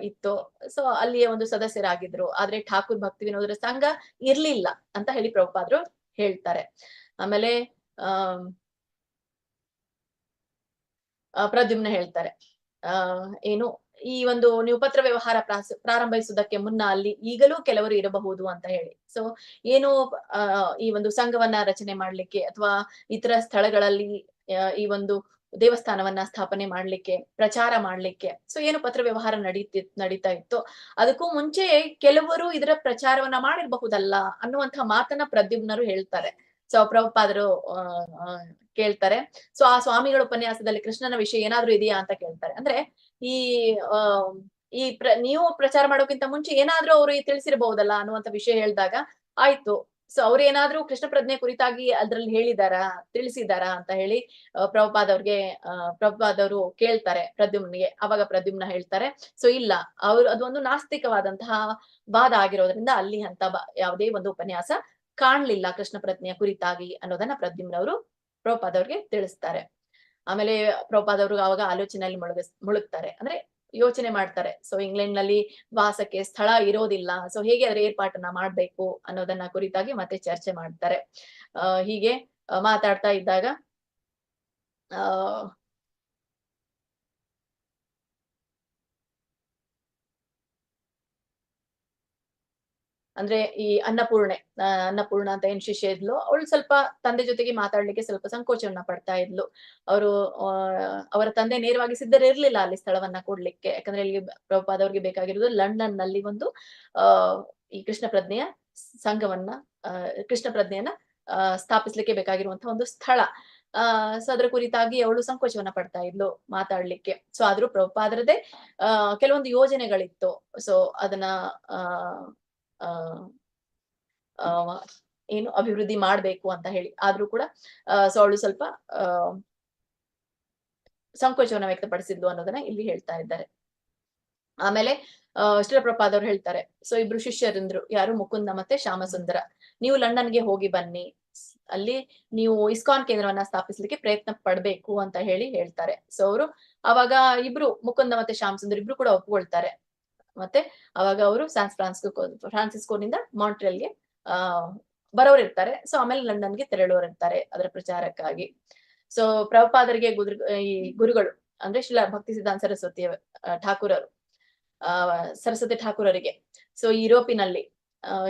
ಇತ್ತು ಸೊ ಅಲ್ಲಿಯ ಒಂದು ಸದಸ್ಯರಾಗಿದ್ರು. ಆದ್ರೆ ಠಾಕೂರ್ ಭಕ್ತಿ ವಿನೋದರ ಸಂಘ ಇರ್ಲಿಲ್ಲ ಅಂತ ಹೇಳಿ ಪ್ರಭುಪಾದರು ಹೇಳ್ತಾರೆ. ಆಮೇಲೆ ಪ್ರದ್ಯುಮ್ನ ಹೇಳ್ತಾರೆ ಏನು ಈ ಒಂದು ನೀವು ಪತ್ರ ವ್ಯವಹಾರ ಪ್ರಾರಂಭಿಸುವುದಕ್ಕೆ ಮುನ್ನ ಅಲ್ಲಿ ಈಗಲೂ ಕೆಲವರು ಇರಬಹುದು ಅಂತ ಹೇಳಿ. ಸೊ ಏನು ಈ ಒಂದು ಸಂಘವನ್ನ ರಚನೆ ಮಾಡ್ಲಿಕ್ಕೆ ಅಥವಾ ಇತರ ಸ್ಥಳಗಳಲ್ಲಿ ಈ ಒಂದು ದೇವಸ್ಥಾನವನ್ನ ಸ್ಥಾಪನೆ ಮಾಡ್ಲಿಕ್ಕೆ, ಪ್ರಚಾರ ಮಾಡ್ಲಿಕ್ಕೆ ಸೊ ಏನು ಪತ್ರ ವ್ಯವಹಾರ ನಡೀತಾ ಇತ್ತು ಅದಕ್ಕೂ ಮುಂಚೆ ಕೆಲವರು ಇದರ ಪ್ರಚಾರವನ್ನ ಮಾಡಿರಬಹುದಲ್ಲ ಅನ್ನುವಂಥ ಮಾತನ್ನ ಪ್ರದ್ಯುಮ್ನರು ಹೇಳ್ತಾರೆ. ಸೊ ಪ್ರಭುಪಾದರು ಕೇಳ್ತಾರೆ. ಸೊ ಆ ಸ್ವಾಮಿಗಳ ಉಪನ್ಯಾಸದಲ್ಲಿ ಕೃಷ್ಣನ ವಿಷಯ ಏನಾದ್ರೂ ಇದೆಯಾ ಅಂತ ಕೇಳ್ತಾರೆ. ಅಂದ್ರೆ ನೀವು ಪ್ರಚಾರ ಮಾಡೋಕ್ಕಿಂತ ಮುಂಚೆ ಏನಾದ್ರೂ ಅವ್ರು ತಿಳಿಸಿರಬಹುದಲ್ಲ ಅನ್ನುವಂಥ ವಿಷಯ ಹೇಳಿದಾಗ ಆಯ್ತು ಸೊ ಅವ್ರೇನಾದ್ರೂ ಕೃಷ್ಣ ಪ್ರಜ್ಞೆ ಕುರಿತಾಗಿ ಅದ್ರಲ್ಲಿ ತಿಳಿಸಿದಾರಾ ಅಂತ ಹೇಳಿ ಪ್ರಭುಪಾದವರು ಕೇಳ್ತಾರೆ ಪ್ರದ್ಯುಮ್ನಿಗೆ. ಅವಾಗ ಪ್ರದ್ಯುಮ್ನ ಹೇಳ್ತಾರೆ ಸೊ ಇಲ್ಲ, ಅದೊಂದು ನಾಸ್ತಿಕವಾದಂತಹ ವಾದ ಆಗಿರೋದ್ರಿಂದ ಅಲ್ಲಿ ಅಂತ ಯಾವುದೇ ಒಂದು ಉಪನ್ಯಾಸ ಕಾಣ್ಲಿಲ್ಲ ಕೃಷ್ಣ ಪ್ರಜ್ಞೆಯ ಕುರಿತಾಗಿ ಅನ್ನೋದನ್ನ ಪ್ರದ್ಯುಮ್ನವರು ಪ್ರಭುಪಾದವ್ರಿಗೆ ತಿಳಿಸ್ತಾರೆ. ಆಮೇಲೆ ಪ್ರಭುಪಾದವರು ಅವಾಗ ಆಲೋಚನೆಯಲ್ಲಿ ಮುಳುಗ್ತಾರೆ, ಅಂದ್ರೆ ಯೋಚನೆ ಮಾಡ್ತಾರೆ. ಸೊ ಇಂಗ್ಲೆಂಡ್ ನಲ್ಲಿ ವಾಸಕ್ಕೆ ಸ್ಥಳ ಇರೋದಿಲ್ಲ, ಸೊ ಹೇಗೆ ಅದರ ಏರ್ಪಾಟನ್ನ ಮಾಡ್ಬೇಕು ಅನ್ನೋದನ್ನ ಕುರಿತಾಗಿ ಮತ್ತೆ ಚರ್ಚೆ ಮಾಡ್ತಾರೆ. ಹೀಗೆ ಮಾತಾಡ್ತಾ ಇದ್ದಾಗ ಅಂದ್ರೆ ಈ ಅನ್ನಪೂರ್ಣ ಅಂತ ಏನ್ ಶಿಷ್ಯ ಇದ್ಲು, ಅವಳು ಸ್ವಲ್ಪ ತಂದೆ ಜೊತೆಗೆ ಮಾತಾಡ್ಲಿಕ್ಕೆ ಸ್ವಲ್ಪ ಸಂಕೋಚವನ್ನ ಪಡ್ತಾ ಇದ್ಲು. ಅವರು ಅವರ ತಂದೆ ನೇರವಾಗಿ ಸಿದ್ಧರಿರ್ಲಿಲ್ಲ ಅಲ್ಲಿ ಸ್ಥಳವನ್ನ ಕೊಡ್ಲಿಕ್ಕೆ. ಯಾಕಂದ್ರೆ ಇಲ್ಲಿ ಪ್ರಭುಪಾದ ಅವ್ರಿಗೆ ಬೇಕಾಗಿರೋದು ಲಂಡನ್ ನಲ್ಲಿ ಒಂದು ಈ ಕೃಷ್ಣ ಪ್ರಜ್ಞೆಯ ಸಂಘವನ್ನ ಕೃಷ್ಣ ಪ್ರಜ್ಞೆಯನ್ನ ಸ್ಥಾಪಿಸ್ಲಿಕ್ಕೆ ಬೇಕಾಗಿರುವಂತಹ ಒಂದು ಸ್ಥಳ. ಸೊ ಅದ್ರ ಕುರಿತಾಗಿ ಅವಳು ಸಂಕೋಚವನ್ನ ಪಡ್ತಾ ಇದ್ಲು ಮಾತಾಡ್ಲಿಕ್ಕೆ. ಸೊ ಆದ್ರೂ ಪ್ರಭುಪಾದರದೇ ಕೆಲವೊಂದು ಯೋಜನೆಗಳಿತ್ತು. ಸೊ ಅದನ್ನ ಏನು ಅಭಿವೃದ್ಧಿ ಮಾಡ್ಬೇಕು ಅಂತ ಹೇಳಿ. ಆದ್ರೂ ಕೂಡ ಸೊ ಅವಳು ಸ್ವಲ್ಪ ಸಂಕೋಚವನ್ನ ವ್ಯಕ್ತಪಡಿಸಿದ್ಲು ಅನ್ನೋದನ್ನ ಇಲ್ಲಿ ಹೇಳ್ತಾ ಇದ್ದಾರೆ. ಆಮೇಲೆ ಶ್ರೀಲ ಪ್ರಭುಪಾದ ಅವ್ರು ಹೇಳ್ತಾರೆ, ಸೊ ಇಬ್ರು ಶಿಷ್ಯರಿಂದ್ರು, ಯಾರು ಮುಕುಂದ ಮತ್ತೆ ಶ್ಯಾಮಸುಂದರ, ನೀವು ಲಂಡನ್ಗೆ ಹೋಗಿ ಬನ್ನಿ, ಅಲ್ಲಿ ನೀವು ಇಸ್ಕಾನ್ ಕೇಂದ್ರವನ್ನ ಸ್ಥಾಪಿಸ್ಲಿಕ್ಕೆ ಪ್ರಯತ್ನ ಪಡ್ಬೇಕು ಅಂತ ಹೇಳ್ತಾರೆ. ಸೊ ಅವರು ಅವಾಗ ಇಬ್ರು ಮುಕುಂದ ಮತ್ತೆ ಶ್ಯಾಮಸುಂದರ್ ಇಬ್ರು ಕೂಡ ಒಪ್ಕೊಳ್ತಾರೆ. ಮತ್ತೆ ಅವಾಗ ಅವರು ಫ್ರಾನ್ಸಿಸ್ಕೋನಿಂದ ಮಾಂಟ್ರಿಯಲ್ಗೆ ಬರೋರಿರ್ತಾರೆ. ಸೊ ಆಮೇಲೆ ಲಂಡನ್ಗೆ ತೆರಳೋರಿರ್ತಾರೆ ಅದರ ಪ್ರಚಾರಕ್ಕಾಗಿ. ಸೊ ಪ್ರಭುಪಾದರಿಗೆ ಈ ಗುರುಗಳು ಅಂದ್ರೆ ಶ್ರೀಲ ಭಕ್ತಿ ಸಿದ್ಧಾಂತ ಸರಸ್ವತಿ ಠಾಕೂರರು ಸರಸ್ವತಿ ಠಾಕೂರರಿಗೆ ಸೊ ಯುರೋಪಿನಲ್ಲಿ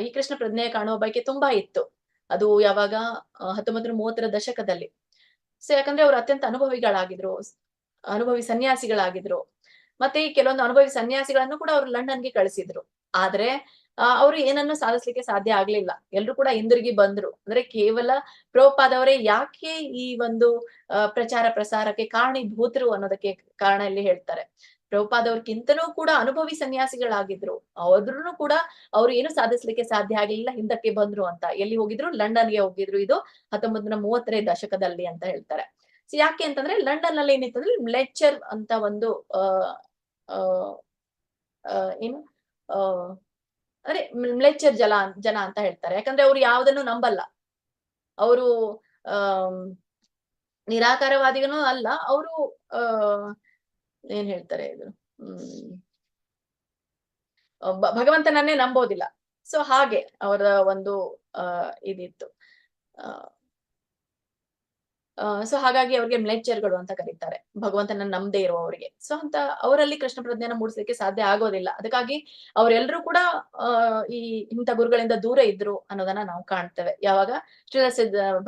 ಈ ಕೃಷ್ಣ ಪ್ರಜ್ಞೆ ಕಾಣುವ ಬಯಕೆ ತುಂಬಾ ಇತ್ತು. ಅದು ಯಾವಾಗ 1930ರ ದಶಕದಲ್ಲಿ. ಸೊ ಯಾಕಂದ್ರೆ ಅವರು ಅತ್ಯಂತ ಅನುಭವಿ ಸನ್ಯಾಸಿಗಳಾಗಿದ್ರು. ಮತ್ತೆ ಈ ಕೆಲವೊಂದು ಅನುಭವಿ ಸನ್ಯಾಸಿಗಳನ್ನು ಕೂಡ ಅವರು ಲಂಡನ್ಗೆ ಕಳಿಸಿದ್ರು. ಆದ್ರೆ ಅವರು ಏನನ್ನು ಸಾಧಿಸ್ಲಿಕ್ಕೆ ಸಾಧ್ಯ ಆಗ್ಲಿಲ್ಲ. ಎಲ್ರು ಕೂಡ ಹಿಂದಿರುಗಿ ಬಂದ್ರು. ಅಂದ್ರೆ ಕೇವಲ ಪ್ರಭುಪಾದವರೇ ಯಾಕೆ ಈ ಒಂದು ಪ್ರಚಾರ ಪ್ರಸಾರಕ್ಕೆ ಕಾರಣೀಭೂತರು ಅನ್ನೋದಕ್ಕೆ ಕಾರಣ ಇಲ್ಲಿ ಹೇಳ್ತಾರೆ. ಪ್ರಭುಪಾದವ್ರಿಗಿಂತನೂ ಕೂಡ ಅನುಭವಿ ಸನ್ಯಾಸಿಗಳಾಗಿದ್ರು. ಆದ್ರೂ ಕೂಡ ಅವ್ರು ಏನು ಸಾಧಿಸ್ಲಿಕ್ಕೆ ಸಾಧ್ಯ ಆಗ್ಲಿಲ್ಲ, ಹಿಂದಕ್ಕೆ ಬಂದ್ರು ಅಂತ. ಎಲ್ಲಿ ಹೋಗಿದ್ರು? ಲಂಡನ್ಗೆ ಹೋಗಿದ್ರು. ಇದು 1930ರ ದಶಕದಲ್ಲಿ ಅಂತ ಹೇಳ್ತಾರೆ. ಸೊ ಯಾಕೆ ಅಂತಂದ್ರೆ ಲಂಡನ್ ನಲ್ಲಿ ಏನಿತ್ತಂದ್ರೆ ಮ್ಲೆಚರ್ ಅಂತ ಒಂದು ಏನು ಅಂದ್ರೆ ಮ್ಲೆಚರ್ ಜನ ಅಂತ ಹೇಳ್ತಾರೆ. ಯಾಕಂದ್ರೆ ಅವ್ರು ಯಾವ್ದನ್ನು ನಂಬಲ್ಲ. ಅವರು ನಿರಾಕಾರವಾದಿಗನೂ ಅಲ್ಲ. ಅವರು ಏನ್ ಹೇಳ್ತಾರೆ ಇದು ಭಗವಂತನನ್ನೇ ನಂಬೋದಿಲ್ಲ. ಸೊ ಹಾಗೆ ಅವರ ಒಂದು ಇದಿತ್ತು. ಸೊ ಹಾಗಾಗಿ ಅವ್ರಿಗೆ ಮ್ಲೆಚರ್ಗಳು ಅಂತ ಕರೀತಾರೆ, ಭಗವಂತನ ನಂಬದೇ ಇರುವವರಿಗೆ. ಸೊ ಅಂತ ಅವರಲ್ಲಿ ಕೃಷ್ಣ ಪ್ರಜ್ಞೆನ ಮೂಡಿಸ್ಲಿಕ್ಕೆ ಸಾಧ್ಯ ಆಗೋದಿಲ್ಲ. ಅದಕ್ಕಾಗಿ ಅವರೆಲ್ಲರೂ ಕೂಡ ಈ ಇಂಥ ಗುರುಗಳಿಂದ ದೂರ ಇದ್ರು ಅನ್ನೋದನ್ನ ನಾವು ಕಾಣ್ತೇವೆ. ಯಾವಾಗ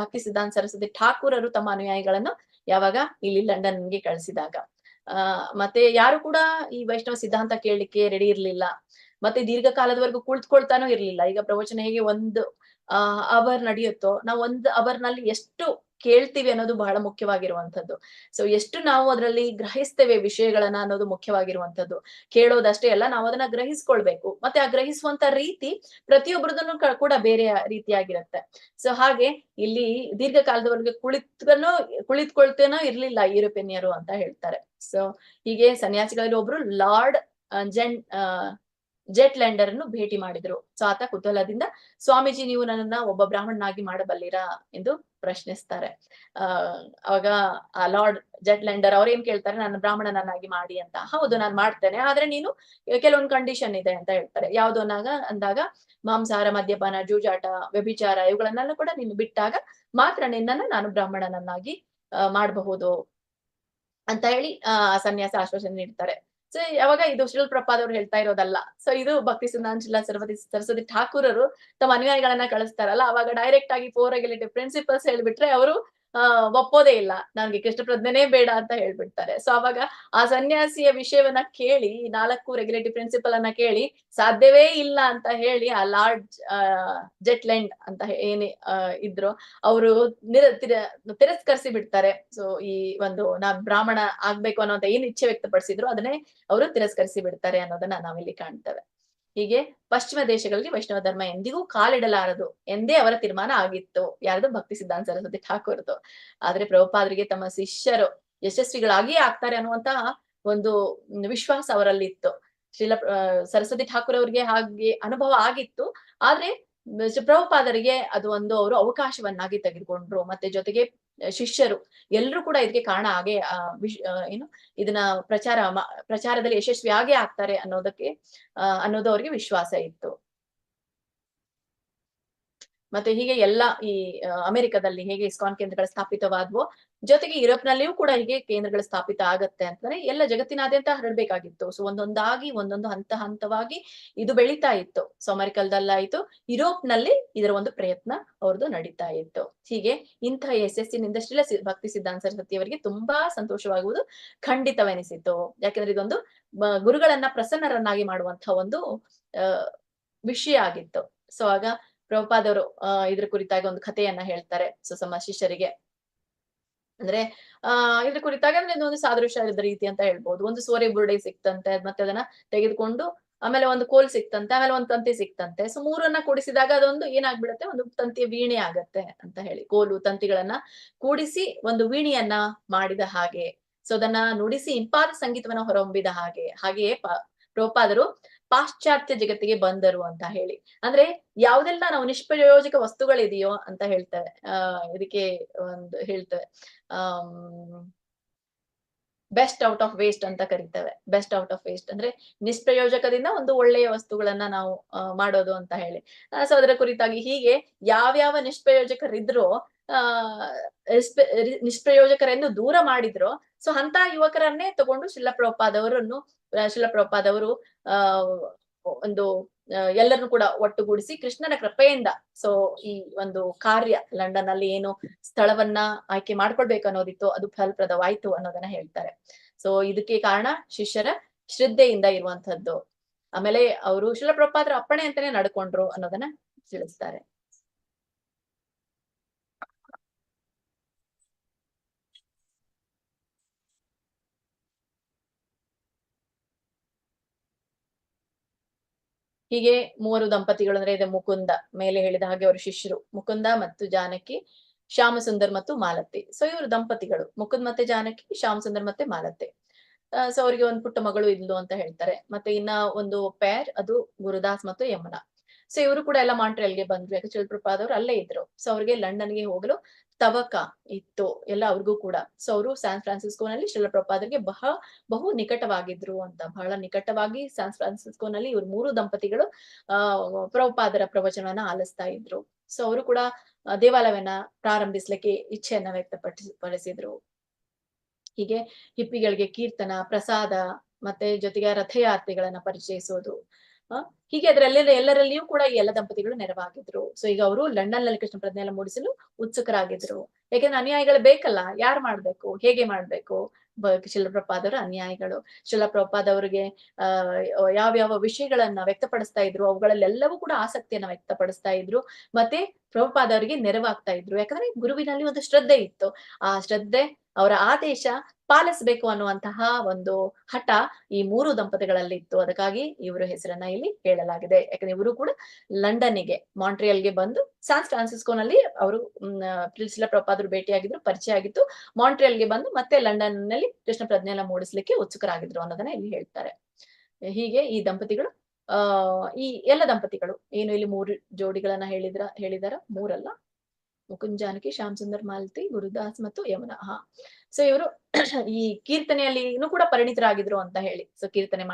ಭಕ್ತಿ ಸಿದ್ಧಾಂತ ಸರಸ್ವತಿ ಠಾಕೂರರು ತಮ್ಮ ಅನುಯಾಯಿಗಳನ್ನು ಯಾವಾಗ ಇಲ್ಲಿ ಲಂಡನ್ಗೆ ಕಳಿಸಿದಾಗ. ಮತ್ತೆ ಯಾರು ಕೂಡ ಈ ವೈಷ್ಣವ ಸಿದ್ಧಾಂತ ಕೇಳಲಿಕ್ಕೆ ರೆಡಿ ಇರ್ಲಿಲ್ಲ. ಮತ್ತೆ ದೀರ್ಘಕಾಲದವರೆಗೂ ಕುಳಿತುಕೊಳ್ತಾನೂ ಇರ್ಲಿಲ್ಲ. ಈಗ ಪ್ರವಚನ ಹೇಗೆ ಒಂದು ಅವರ್ ನಡೆಯುತ್ತೋ, ನಾವು ಒಂದು ಅವರ್ ನಲ್ಲಿ ಎಷ್ಟು ಕೇಳ್ತೀವಿ ಅನ್ನೋದು ಬಹಳ ಮುಖ್ಯವಾಗಿರುವಂತದ್ದು. ಸೊ ಎಷ್ಟು ನಾವು ಅದರಲ್ಲಿ ಗ್ರಹಿಸ್ತೇವೆ ವಿಷಯಗಳನ್ನ ಅನ್ನೋದು ಮುಖ್ಯವಾಗಿರುವಂತದ್ದು. ಕೇಳೋದಷ್ಟೇ ಅಲ್ಲ, ನಾವು ಅದನ್ನ ಗ್ರಹಿಸ್ಕೊಳ್ಬೇಕು. ಮತ್ತೆ ಆ ಗ್ರಹಿಸುವಂತ ರೀತಿ ಪ್ರತಿಯೊಬ್ಬರದನ್ನು ಕೂಡ ಬೇರೆ ರೀತಿಯಾಗಿರುತ್ತೆ. ಸೊ ಹಾಗೆ ಇಲ್ಲಿ ದೀರ್ಘಕಾಲದವರೆಗೆ ಕುಳಿತುಕೊಳ್ತೇನೋ ಇರ್ಲಿಲ್ಲ ಯುರೋಪಿಯನ್ಯರು ಅಂತ ಹೇಳ್ತಾರೆ. ಸೊ ಹೀಗೆ ಸನ್ಯಾಸಿಗಳಲ್ಲಿ ಒಬ್ರು ಲಾರ್ಡ್ ಜೆಟ್ಲ್ಯಾಂಡರ್ ಅನ್ನು ಭೇಟಿ ಮಾಡಿದ್ರು. ಸೊ ಆತ ಕುತೂಹಲದಿಂದ, ಸ್ವಾಮೀಜಿ ನೀವು ನನ್ನನ್ನ ಒಬ್ಬ ಬ್ರಾಹ್ಮಣನಾಗಿ ಮಾಡಬಲ್ಲಿರಾ ಎಂದು ಪ್ರಶ್ನಿಸ್ತಾರೆ. ಅವಾಗ ಆ ಲಾರ್ಡ್ ಜೆಟ್ಲ್ಯಾಂಡರ್ ಅವ್ರೇನ್ ಕೇಳ್ತಾರೆ, ನನ್ನ ಬ್ರಾಹ್ಮಣನನ್ನಾಗಿ ಮಾಡಿ ಅಂತ. ಹೌದು ನಾನು ಮಾಡ್ತೇನೆ, ಆದ್ರೆ ನೀನು ಕೆಲವೊಂದು ಕಂಡೀಷನ್ ಇದೆ ಅಂತ ಹೇಳ್ತಾರೆ. ಯಾವ್ದು ಅಂದಾಗ ಮಾಂಸಾಹಾರ, ಮದ್ಯಪಾನ, ಜೂಜಾಟ, ವ್ಯಭಿಚಾರ ಇವುಗಳನ್ನೆಲ್ಲ ಕೂಡ ನೀನು ಬಿಟ್ಟಾಗ ಮಾತ್ರ ನಿನ್ನನ್ನ ನಾನು ಬ್ರಾಹ್ಮಣನನ್ನಾಗಿ ಮಾಡಬಹುದು ಅಂತ ಹೇಳಿ ಸನ್ಯಾಸ ಆಶ್ವಾಸನೆ ನೀಡ್ತಾರೆ. ಸೊ ಯಾವಾಗ ಇದು ಶ್ರೀಲ ಪ್ರಭುಪಾದ ಅವ್ರು ಹೇಳ್ತಾ ಇರೋದಲ್ಲ. ಸೊ ಇದು ಭಕ್ತಿ ಸಿದ್ಧಾಂತ ಸರಸ್ವತಿ ಠಾಕೂರರು ತಮ್ಮ ಅನುಯಾಯಿಗಳನ್ನ ಕಳಿಸ್ತಾರಲ್ಲ, ಅವಾಗ ಡೈರೆಕ್ಟ್ ಆಗಿ 4 ರೆಗ್ಯುಲೇಟಿವ್ ಪ್ರಿನ್ಸಿಪಲ್ಸ್ ಹೇಳ್ಬಿಟ್ರೆ ಅವರು ಒಪ್ಪೋದೇ ಇಲ್ಲ, ನನ್ಗೆ ಕೃಷ್ಣ ಪ್ರಜ್ಞೆನೇ ಬೇಡ ಅಂತ ಹೇಳ್ಬಿಡ್ತಾರೆ. ಸೊ ಅವಾಗ ಆ ಸನ್ಯಾಸಿಯ ವಿಷಯವನ್ನ ಕೇಳಿ, 4 ರೆಗ್ಯುಲೇಟಿವ್ ಪ್ರಿನ್ಸಿಪಲ್ ಅನ್ನ ಕೇಳಿ ಸಾಧ್ಯವೇ ಇಲ್ಲ ಅಂತ ಹೇಳಿ ಆ ಲಾರ್ಡ್ ಜೆಟ್ಲ್ಯಾಂಡ್ ಅಂತ ಏನೇ ಇದ್ರು ಅವರು ತಿರಸ್ಕರಿಸಿ ಬಿಡ್ತಾರೆ. ಸೊ ಈ ಒಂದು ನಾನ್ ಬ್ರಾಹ್ಮಣ ಆಗ್ಬೇಕು ಅನ್ನೋಂತ ಏನ್ ಇಚ್ಛೆ ವ್ಯಕ್ತಪಡಿಸಿದ್ರು ಅದನ್ನೇ ಅವರು ತಿರಸ್ಕರಿಸಿ ಬಿಡ್ತಾರೆ ಅನ್ನೋದನ್ನ ನಾವಿಲ್ಲಿ ಕಾಣ್ತೇವೆ. ಹೀಗೆ ಪಶ್ಚಿಮ ದೇಶಗಳಲ್ಲಿ ವೈಷ್ಣವ ಧರ್ಮ ಎಂದಿಗೂ ಕಾಲಿಡಲಾರದು ಎಂದೇ ಅವರ ತೀರ್ಮಾನ ಆಗಿತ್ತು. ಯಾರ್ದು? ಭಕ್ತಿ ಸಿದ್ಧಾಂತ ಸರಸ್ವತಿ ಠಾಕೂರ್ದು. ಆದ್ರೆ ಪ್ರಭುಪಾದರಿಗೆ ತಮ್ಮ ಶಿಷ್ಯರು ಯಶಸ್ವಿಗಳಾಗಿಯೇ ಆಗ್ತಾರೆ ಅನ್ನುವಂತಹ ಒಂದು ವಿಶ್ವಾಸ ಅವರಲ್ಲಿ ಇತ್ತು. ಸರಸ್ವತಿ ಠಾಕೂರ್ ಅವ್ರಿಗೆ ಹಾಗೆ ಅನುಭವ ಆಗಿತ್ತು. ಆದ್ರೆ ಪ್ರಭುಪಾದರಿಗೆ ಅದು ಒಂದು ಅವರು ಅವಕಾಶವನ್ನಾಗಿ ತೆಗೆದುಕೊಂಡ್ರು. ಮತ್ತೆ ಜೊತೆಗೆ ಶಿಷ್ಯರು ಎಲ್ರು ಕೂಡ ಇದಕ್ಕೆ ಕಾರಣ ಹಾಗೆ ಏನು ಇದನ್ನ ಪ್ರಚಾರದಲ್ಲಿ ಯಶಸ್ವಿ ಆಗೇ ಆಗ್ತಾರೆ ಅನ್ನೋದು ಅವರಿಗೆ ವಿಶ್ವಾಸ ಇತ್ತು. ಮತ್ತೆ ಹೀಗೆ ಎಲ್ಲ ಈ ಅಮೆರಿಕದಲ್ಲಿ ಹೇಗೆ ಇಸ್ಕಾನ್ ಕೇಂದ್ರಗಳು ಸ್ಥಾಪಿತವಾದ್ವೋ ಜೊತೆಗೆ ಯುರೋಪ್ ನಲ್ಲಿಯೂ ಕೂಡ ಹೀಗೆ ಕೇಂದ್ರಗಳು ಸ್ಥಾಪಿತ ಆಗತ್ತೆ ಅಂತಂದ್ರೆ ಎಲ್ಲ ಜಗತ್ತಿನಾದ್ಯಂತ ಹರಡ್ಬೇಕಾಗಿತ್ತು. ಸೊ ಒಂದೊಂದಾಗಿ ಒಂದೊಂದು ಹಂತವಾಗಿ ಇದು ಬೆಳೀತಾ ಇತ್ತು. ಸೊ ಅಮೆರಿಕದಲ್ಲಾಯ್ತು, ಯುರೋಪ್ ನಲ್ಲಿ ಇದರ ಒಂದು ಪ್ರಯತ್ನ ಅವ್ರದ್ದು ನಡೀತಾ ಇತ್ತು. ಹೀಗೆ ಇಂತಹ ಯಶಸ್ಸಿನಿಂದ ಶ್ರೀಲ ಭಕ್ತಿ ಸಿದ್ಧಾಂತ ಸರಸ್ವತಿ ಅವರಿಗೆ ತುಂಬಾ ಸಂತೋಷವಾಗುವುದು ಖಂಡಿತವೆನಿಸಿತು. ಯಾಕಂದ್ರೆ ಇದೊಂದು ಗುರುಗಳನ್ನ ಪ್ರಸನ್ನರನ್ನಾಗಿ ಮಾಡುವಂತಹ ಒಂದು ವಿಷಯ ಆಗಿತ್ತು. ಸೊ ಆಗ ಪ್ರಭುಪಾದವರು ಇದ್ರ ಕುರಿತಾಗಿ ಒಂದು ಕಥೆಯನ್ನ ಹೇಳ್ತಾರೆ. ಸೊ ನಮ್ಮ ಶಿಷ್ಯರಿಗೆ ಅಂದ್ರೆ ಇದ್ರ ಕುರಿತಾಗಿ ಅಂದ್ರೆ ಇದೊಂದು ಸಾದೃಶ್ಯದ ರೀತಿ ಅಂತ ಹೇಳ್ಬೋದು. ಒಂದು ಸೋರೆ ಬುರುಡೆ ಸಿಕ್ತಂತೆ, ಮತ್ತೆ ಅದನ್ನ ತೆಗೆದುಕೊಂಡು ಆಮೇಲೆ ಒಂದು ಕೋಲ್ ಸಿಕ್ತಂತೆ, ಆಮೇಲೆ ಒಂದು ತಂತಿ ಸಿಕ್ತಂತೆ. ಸೊ ಮೂರನ್ನ ಕೂಡಿಸಿದಾಗ ಅದೊಂದು ಏನಾಗ್ಬಿಡುತ್ತೆ, ಒಂದು ತಂತಿಯ ವೀಣೆ ಆಗತ್ತೆ ಅಂತ ಹೇಳಿ, ಕೋಲು ತಂತಿಗಳನ್ನ ಕೂಡಿಸಿ ಒಂದು ವೀಣೆಯನ್ನ ಮಾಡಿದ ಹಾಗೆ, ಸೊ ಅದನ್ನ ನುಡಿಸಿ ಇಂಪಾದ ಸಂಗೀತವನ್ನ ಹೊರಹೊಮ್ಮಿದ ಹಾಗೆಯೇ ಪ್ರಭುಪಾದರು ಪಾಶ್ಚಾತ್ಯ ಜಗತ್ತಿಗೆ ಬಂದರು ಅಂತ ಹೇಳಿ. ಅಂದ್ರೆ ಯಾವ್ದೆಲ್ಲ ನಾವು ನಿಷ್ಪ್ರಯೋಜಕ ವಸ್ತುಗಳಿದೆಯೋ ಅಂತ ಹೇಳ್ತೇವೆ, ಇದಕ್ಕೆ ಒಂದು ಹೇಳ್ತೇವೆ ಬೆಸ್ಟ್ ಔಟ್ ಆಫ್ ವೇಸ್ಟ್ ಅಂತ ಕರಿತೇವೆ. ಬೆಸ್ಟ್ ಔಟ್ ಆಫ್ ವೇಸ್ಟ್ ಅಂದ್ರೆ ನಿಷ್ಪ್ರಯೋಜಕದಿಂದ ಒಂದು ಒಳ್ಳೆಯ ವಸ್ತುಗಳನ್ನ ನಾವು ಮಾಡೋದು ಅಂತ ಹೇಳಿ. ಸೊ ಅದರ ಕುರಿತಾಗಿ ಹೀಗೆ ಯಾವ್ಯಾವ ನಿಷ್ಪ್ರಯೋಜಕರಿದ್ರು ನಿಷ್ಪ್ರಯೋಜಕರೆಂದು ದೂರ ಮಾಡಿದ್ರು. ಸೊ ಅಂತ ಯುವಕರನ್ನೇ ತಗೊಂಡು ಶ್ರೀಲ ಪ್ರಭುಪಾದವರು ಒಂದು ಎಲ್ಲರನ್ನು ಕೂಡ ಒಟ್ಟುಗೂಡಿಸಿ ಕೃಷ್ಣನ ಕೃಪೆಯಿಂದ ಸೊ ಈ ಒಂದು ಕಾರ್ಯ ಲಂಡನ್ ಅಲ್ಲಿ ಏನು ಸ್ಥಳವನ್ನ ಆಯ್ಕೆ ಮಾಡ್ಕೊಳ್ಬೇಕು ಅನ್ನೋದಿತ್ತು ಅದು ಫಲಪ್ರದವಾಯ್ತು ಅನ್ನೋದನ್ನ ಹೇಳ್ತಾರೆ. ಸೊ ಇದಕ್ಕೆ ಕಾರಣ ಶಿಷ್ಯರ ಶ್ರದ್ಧೆಯಿಂದ ಇರುವಂತಹದ್ದು. ಆಮೇಲೆ ಅವರು ಶ್ರೀಲ ಪ್ರಭುಪಾದರ ಅಪ್ಪಣೆ ಅಂತಾನೆ ನಡ್ಕೊಂಡ್ರು ಅನ್ನೋದನ್ನ ತಿಳಿಸ್ತಾರೆ. ಹೀಗೆ ಮೂವರು ದಂಪತಿಗಳು ಅಂದ್ರೆ ಇದೆ ಮುಕುಂದ, ಮೇಲೆ ಹೇಳಿದ ಹಾಗೆ ಅವರು ಶಿಷ್ಯರು ಮುಕುಂದ ಮತ್ತು ಜಾನಕಿ, ಶ್ಯಾಮ ಸುಂದರ್ ಮತ್ತು ಮಾಲತಿ. ಸೊ ಇವರು ದಂಪತಿಗಳು ಮುಕುಂದ್ ಮತ್ತೆ ಜಾನಕಿ, ಶ್ಯಾಮ ಸುಂದರ್ ಮತ್ತೆ ಮಾಲತಿ. ಸೊ ಅವರಿಗೆ ಒಂದು ಪುಟ್ಟ ಮಗಳು ಇದ್ಲು ಅಂತ ಹೇಳ್ತಾರೆ. ಮತ್ತೆ ಇನ್ನ ಒಂದು ಪೇರ್ ಅದು ಗುರುದಾಸ್ ಮತ್ತು ಯಮುನಾ. ಸೊ ಇವರು ಕೂಡ ಎಲ್ಲ ಮಾಂಟ್ರಿಯಲ್ಗೆ ಬಂದ್ರು, ಯಾಕೆ ಶ್ರೀಲ ಪ್ರಭುಪಾದವರು ಅಲ್ಲೇ ಇದ್ರು. ಸೊ ಅವ್ರಿಗೆ ಲಂಡನ್ಗೆ ಹೋಗಲು ತವಕ ಇತ್ತು ಎಲ್ಲ ಅವ್ರಿಗೂ ಕೂಡ. ಸೊ ಅವರು ಸ್ಯಾನ್ ಫ್ರಾನ್ಸಿಸ್ಕೋನಲ್ಲಿ ಶ್ರೀಲ ಪ್ರಭುಪಾದರಿಗೆ ಬಹು ನಿಕಟವಾಗಿದ್ರು ಅಂತ. ಬಹಳ ನಿಕಟವಾಗಿ ಸ್ಯಾನ್ ಫ್ರಾನ್ಸಿಸ್ಕೋನಲ್ಲಿ ಇವ್ರು ಮೂರು ದಂಪತಿಗಳು ಪ್ರಭುಪಾದರ ಪ್ರವಚನವನ್ನ ಆಲಿಸ್ತಾ ಇದ್ರು. ಸೊ ಅವರು ಕೂಡ ದೇವಾಲಯವನ್ನ ಪ್ರಾರಂಭಿಸ್ಲಿಕ್ಕೆ ಇಚ್ಛೆಯನ್ನ ವ್ಯಕ್ತಪಡಿಸಿದ್ರು. ಹೀಗೆ ಹಿಪ್ಪಿಗಳಿಗೆ ಕೀರ್ತನ, ಪ್ರಸಾದ ಮತ್ತೆ ಜೊತೆಗೆ ರಥಯಾತ್ರೆಗಳನ್ನ ಪರಿಚಯಿಸೋದು, ಹೀಗೆ ಎಲ್ಲರಲ್ಲಿಯೂ ಕೂಡ ಈ ಎಲ್ಲ ದಂಪತಿಗಳು ನೆರವಾಗಿದ್ರು. ಸೊ ಈಗ ಅವರು ಲಂಡನ್ ನಲ್ಲಿ ಕೃಷ್ಣ ಪ್ರಜ್ಞೆ ಎಲ್ಲ ಮೂಡಿಸಲು ಉತ್ಸುಕರಾಗಿದ್ರು. ಯಾಕೆಂದ್ರೆ ಅನುಯಾಯಿಗಳು ಬೇಕಲ್ಲ, ಯಾರು ಮಾಡ್ಬೇಕು, ಹೇಗೆ ಮಾಡ್ಬೇಕು. ಶ್ರೀಲ ಪ್ರಭುಪಾದವರು ಅನುಯಾಯಿಗಳು. ಶ್ರೀಲ ಪ್ರಭುಪಾದವರಿಗೆ ಯಾವ್ಯಾವ ವಿಷಯಗಳನ್ನ ವ್ಯಕ್ತಪಡಿಸ್ತಾ ಇದ್ರು ಅವುಗಳಲ್ಲೆಲ್ಲವೂ ಕೂಡ ಆಸಕ್ತಿಯನ್ನ ವ್ಯಕ್ತಪಡಿಸ್ತಾ ಇದ್ರು. ಮತ್ತೆ ಪ್ರಭುಪಾದವರಿಗೆ ನೆರವಾಗ್ತಾ ಇದ್ರು. ಯಾಕಂದ್ರೆ ಗುರುವಿನಲ್ಲಿ ಒಂದು ಶ್ರದ್ಧೆ ಇತ್ತು. ಆ ಶ್ರದ್ಧೆ, ಅವರ ಆದೇಶ ಪಾಲಿಸ್ಬೇಕು ಅನ್ನುವಂತಹ ಒಂದು ಹಠ ಈ ಮೂರು ದಂಪತಿಗಳಲ್ಲಿ ಇತ್ತು. ಅದಕ್ಕಾಗಿ ಇವರ ಹೆಸರನ್ನ ಇಲ್ಲಿ ಹೇಳಲಾಗಿದೆ. ಯಾಕಂದ್ರೆ ಇವರು ಕೂಡ ಲಂಡನ್ನಿಗೆ, ಮಾಂಟ್ರಿಯಲ್ಗೆ ಬಂದು ಸ್ಯಾನ್ ಫ್ರಾನ್ಸಿಸ್ಕೋನಲ್ಲಿ ಅವರು ಶ್ರೀಲ ಪ್ರಭುಪಾದರು ಭೇಟಿಯಾಗಿದ್ರು, ಪರಿಚಯ ಆಗಿತ್ತು. ಮಾಂಟ್ರಿಯಲ್ಗೆ ಬಂದು ಮತ್ತೆ ಲಂಡನ್ ನಲ್ಲಿ ಕೃಷ್ಣ ಪ್ರಜ್ಞೆಯನ್ನ ಮೂಡಿಸ್ಲಿಕ್ಕೆ ಉತ್ಸುಕರಾಗಿದ್ರು ಅನ್ನೋದನ್ನ ಇಲ್ಲಿ ಹೇಳ್ತಾರೆ. ಹೀಗೆ ಈ ದಂಪತಿಗಳು ಈ ಎಲ್ಲ ದಂಪತಿಗಳು ಏನು ಇಲ್ಲಿ ಮೂರು ಜೋಡಿಗಳನ್ನ ಹೇಳಿದಾರ, ಮೂರಲ್ಲ, ಮುಕುಂದ್ ಜಾನಕಿ, ಶ್ಯಾಮ್ ಸುಂದರ್ ಮಾಲತಿ, ಗುರುದಾಸ್ ಮತ್ತು ಯಮುನಾ. ಸೊ ಇವರು ಈ ಕೀರ್ತನೆಯಲ್ಲಿ ಕೂಡ ಪರಿಣಿತರಾಗಿದ್ರು ಅಂತ ಹೇಳಿ. ಸೊ ಕೀರ್ತನೆ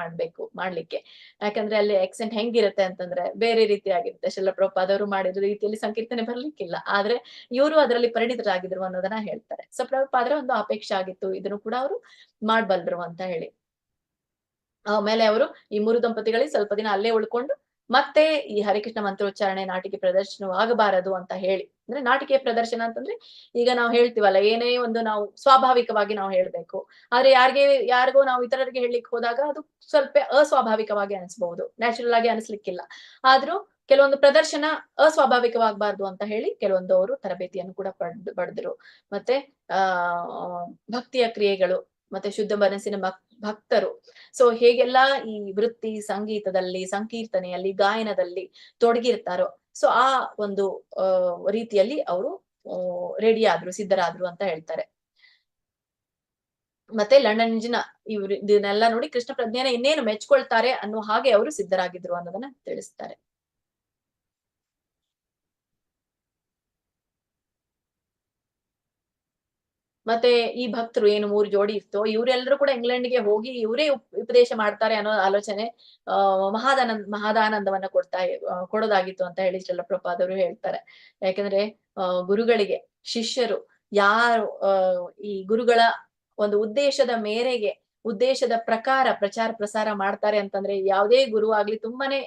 ಮಾಡ್ಲಿಕ್ಕೆ ಯಾಕಂದ್ರೆ ಅಲ್ಲಿ ಆಕ್ಸೆಂಟ್ ಹೆಂಗಿರುತ್ತೆ ಅಂತಂದ್ರೆ ಬೇರೆ ರೀತಿ ಆಗಿರುತ್ತೆ. ಶ್ರೀಲ ಪ್ರಭುಪಾದವರು ಮಾಡಿದ ರೀತಿಯಲ್ಲಿ ಸಂಕೀರ್ತನೆ ಬರ್ಲಿಕ್ಕಿಲ್ಲ, ಆದ್ರೆ ಇವರು ಅದರಲ್ಲಿ ಪರಿಣಿತರಾಗಿದ್ರು ಅನ್ನೋದನ್ನ ಹೇಳ್ತಾರೆ. ಸೊ ಪ್ರಭುಪಾದರ ಒಂದು ಅಪೇಕ್ಷೆ ಆಗಿತ್ತು, ಇದನ್ನು ಕೂಡ ಅವರು ಮಾಡ್ಬಲ್ರು ಅಂತ ಹೇಳಿ. ಆಮೇಲೆ ಅವರು ಈ ಮೂರು ದಂಪತಿಗಳಿಗೆ ಸ್ವಲ್ಪ ದಿನ ಅಲ್ಲೇ ಉಳ್ಕೊಂಡು ಮತ್ತೆ ಈ ಹರಿಕೃಷ್ಣ ಮಂತ್ರೋಚ್ಚಾರಣೆ ನಾಟಿಕೆ ಪ್ರದರ್ಶನವಾಗಬಾರದು ಅಂತ ಹೇಳಿ. ಅಂದ್ರೆ ನಾಟಿಕೆ ಪ್ರದರ್ಶನ ಅಂತಂದ್ರೆ ಈಗ ನಾವು ಹೇಳ್ತೀವಲ್ಲ, ಏನೇ ಒಂದು ನಾವು ಸ್ವಾಭಾವಿಕವಾಗಿ ನಾವು ಹೇಳ್ಬೇಕು, ಆದ್ರೆ ಯಾರಿಗೋ ನಾವು ಇತರರಿಗೆ ಹೇಳಲಿಕ್ಕೆ ಹೋದಾಗ ಅದು ಸ್ವಲ್ಪ ಅಸ್ವಾಭಾವಿಕವಾಗಿ ಅನಿಸ್ಬಹುದು, ನ್ಯಾಚುರಲ್ ಆಗಿ ಅನಿಸ್ಲಿಕ್ಕಿಲ್ಲ. ಆದ್ರೂ ಕೆಲವೊಂದು ಪ್ರದರ್ಶನ ಅಸ್ವಾಭಾವಿಕವಾಗಬಾರ್ದು ಅಂತ ಹೇಳಿ ಕೆಲವೊಂದು ಅವರು ತರಬೇತಿಯನ್ನು ಕೂಡ ಪಡೆದ್ರು. ಮತ್ತೆ ಭಕ್ತಿಯ ಕ್ರಿಯೆಗಳು ಮತ್ತೆ ಶುದ್ಧ ಮನಸ್ಸಿನ ಭಕ್ತರು ಸೊ ಹೇಗೆಲ್ಲ ಈ ವೃತ್ತಿ ಸಂಗೀತದಲ್ಲಿ, ಸಂಕೀರ್ತನೆಯಲ್ಲಿ, ಗಾಯನದಲ್ಲಿ ತೊಡಗಿರ್ತಾರೋ ಸೊ ಆ ಒಂದು ರೀತಿಯಲ್ಲಿ ಅವರು ರೆಡಿ ಆದ್ರು, ಸಿದ್ಧರಾದ್ರು ಅಂತ ಹೇಳ್ತಾರೆ. ಮತ್ತೆ ಲಂಡನ್ ಇವ್ರು ಇದನ್ನೆಲ್ಲ ನೋಡಿ ಕೃಷ್ಣ ಪ್ರಜ್ಞೆನ ಇನ್ನೇನು ಮೆಚ್ಕೊಳ್ತಾರೆ ಅನ್ನೋ ಹಾಗೆ ಅವರು ಸಿದ್ಧರಾಗಿದ್ರು ಅನ್ನೋದನ್ನ ತಿಳಿಸ್ತಾರೆ. ಮತ್ತೆ ಈ ಭಕ್ತರು ಏನು 3 ಜೋಡಿ ಇತ್ತು, ಇವರೆಲ್ಲರೂ ಕೂಡ ಇಂಗ್ಲೆಂಡ್ಗೆ ಹೋಗಿ ಇವರೇ ಉಪದೇಶ ಮಾಡ್ತಾರೆ ಅನ್ನೋ ಆಲೋಚನೆ ಮಹಾದಾನಂದವನ್ನ ಕೊಡೋದಾಗಿತ್ತು ಅಂತ ಹೇಳಿ ಶ್ರೀಲ ಪ್ರಭುಪಾದರು ಹೇಳ್ತಾರೆ. ಯಾಕಂದ್ರೆ ಗುರುಗಳಿಗೆ ಶಿಷ್ಯರು ಯಾರು ಈ ಗುರುಗಳ ಒಂದು ಉದ್ದೇಶದ ಮೇರೆಗೆ, ಉದ್ದೇಶದ ಪ್ರಕಾರ ಪ್ರಚಾರ ಪ್ರಸಾರ ಮಾಡ್ತಾರೆ ಅಂತಂದ್ರೆ ಯಾವುದೇ ಗುರು ಆಗ್ಲಿ ತುಂಬಾನೇ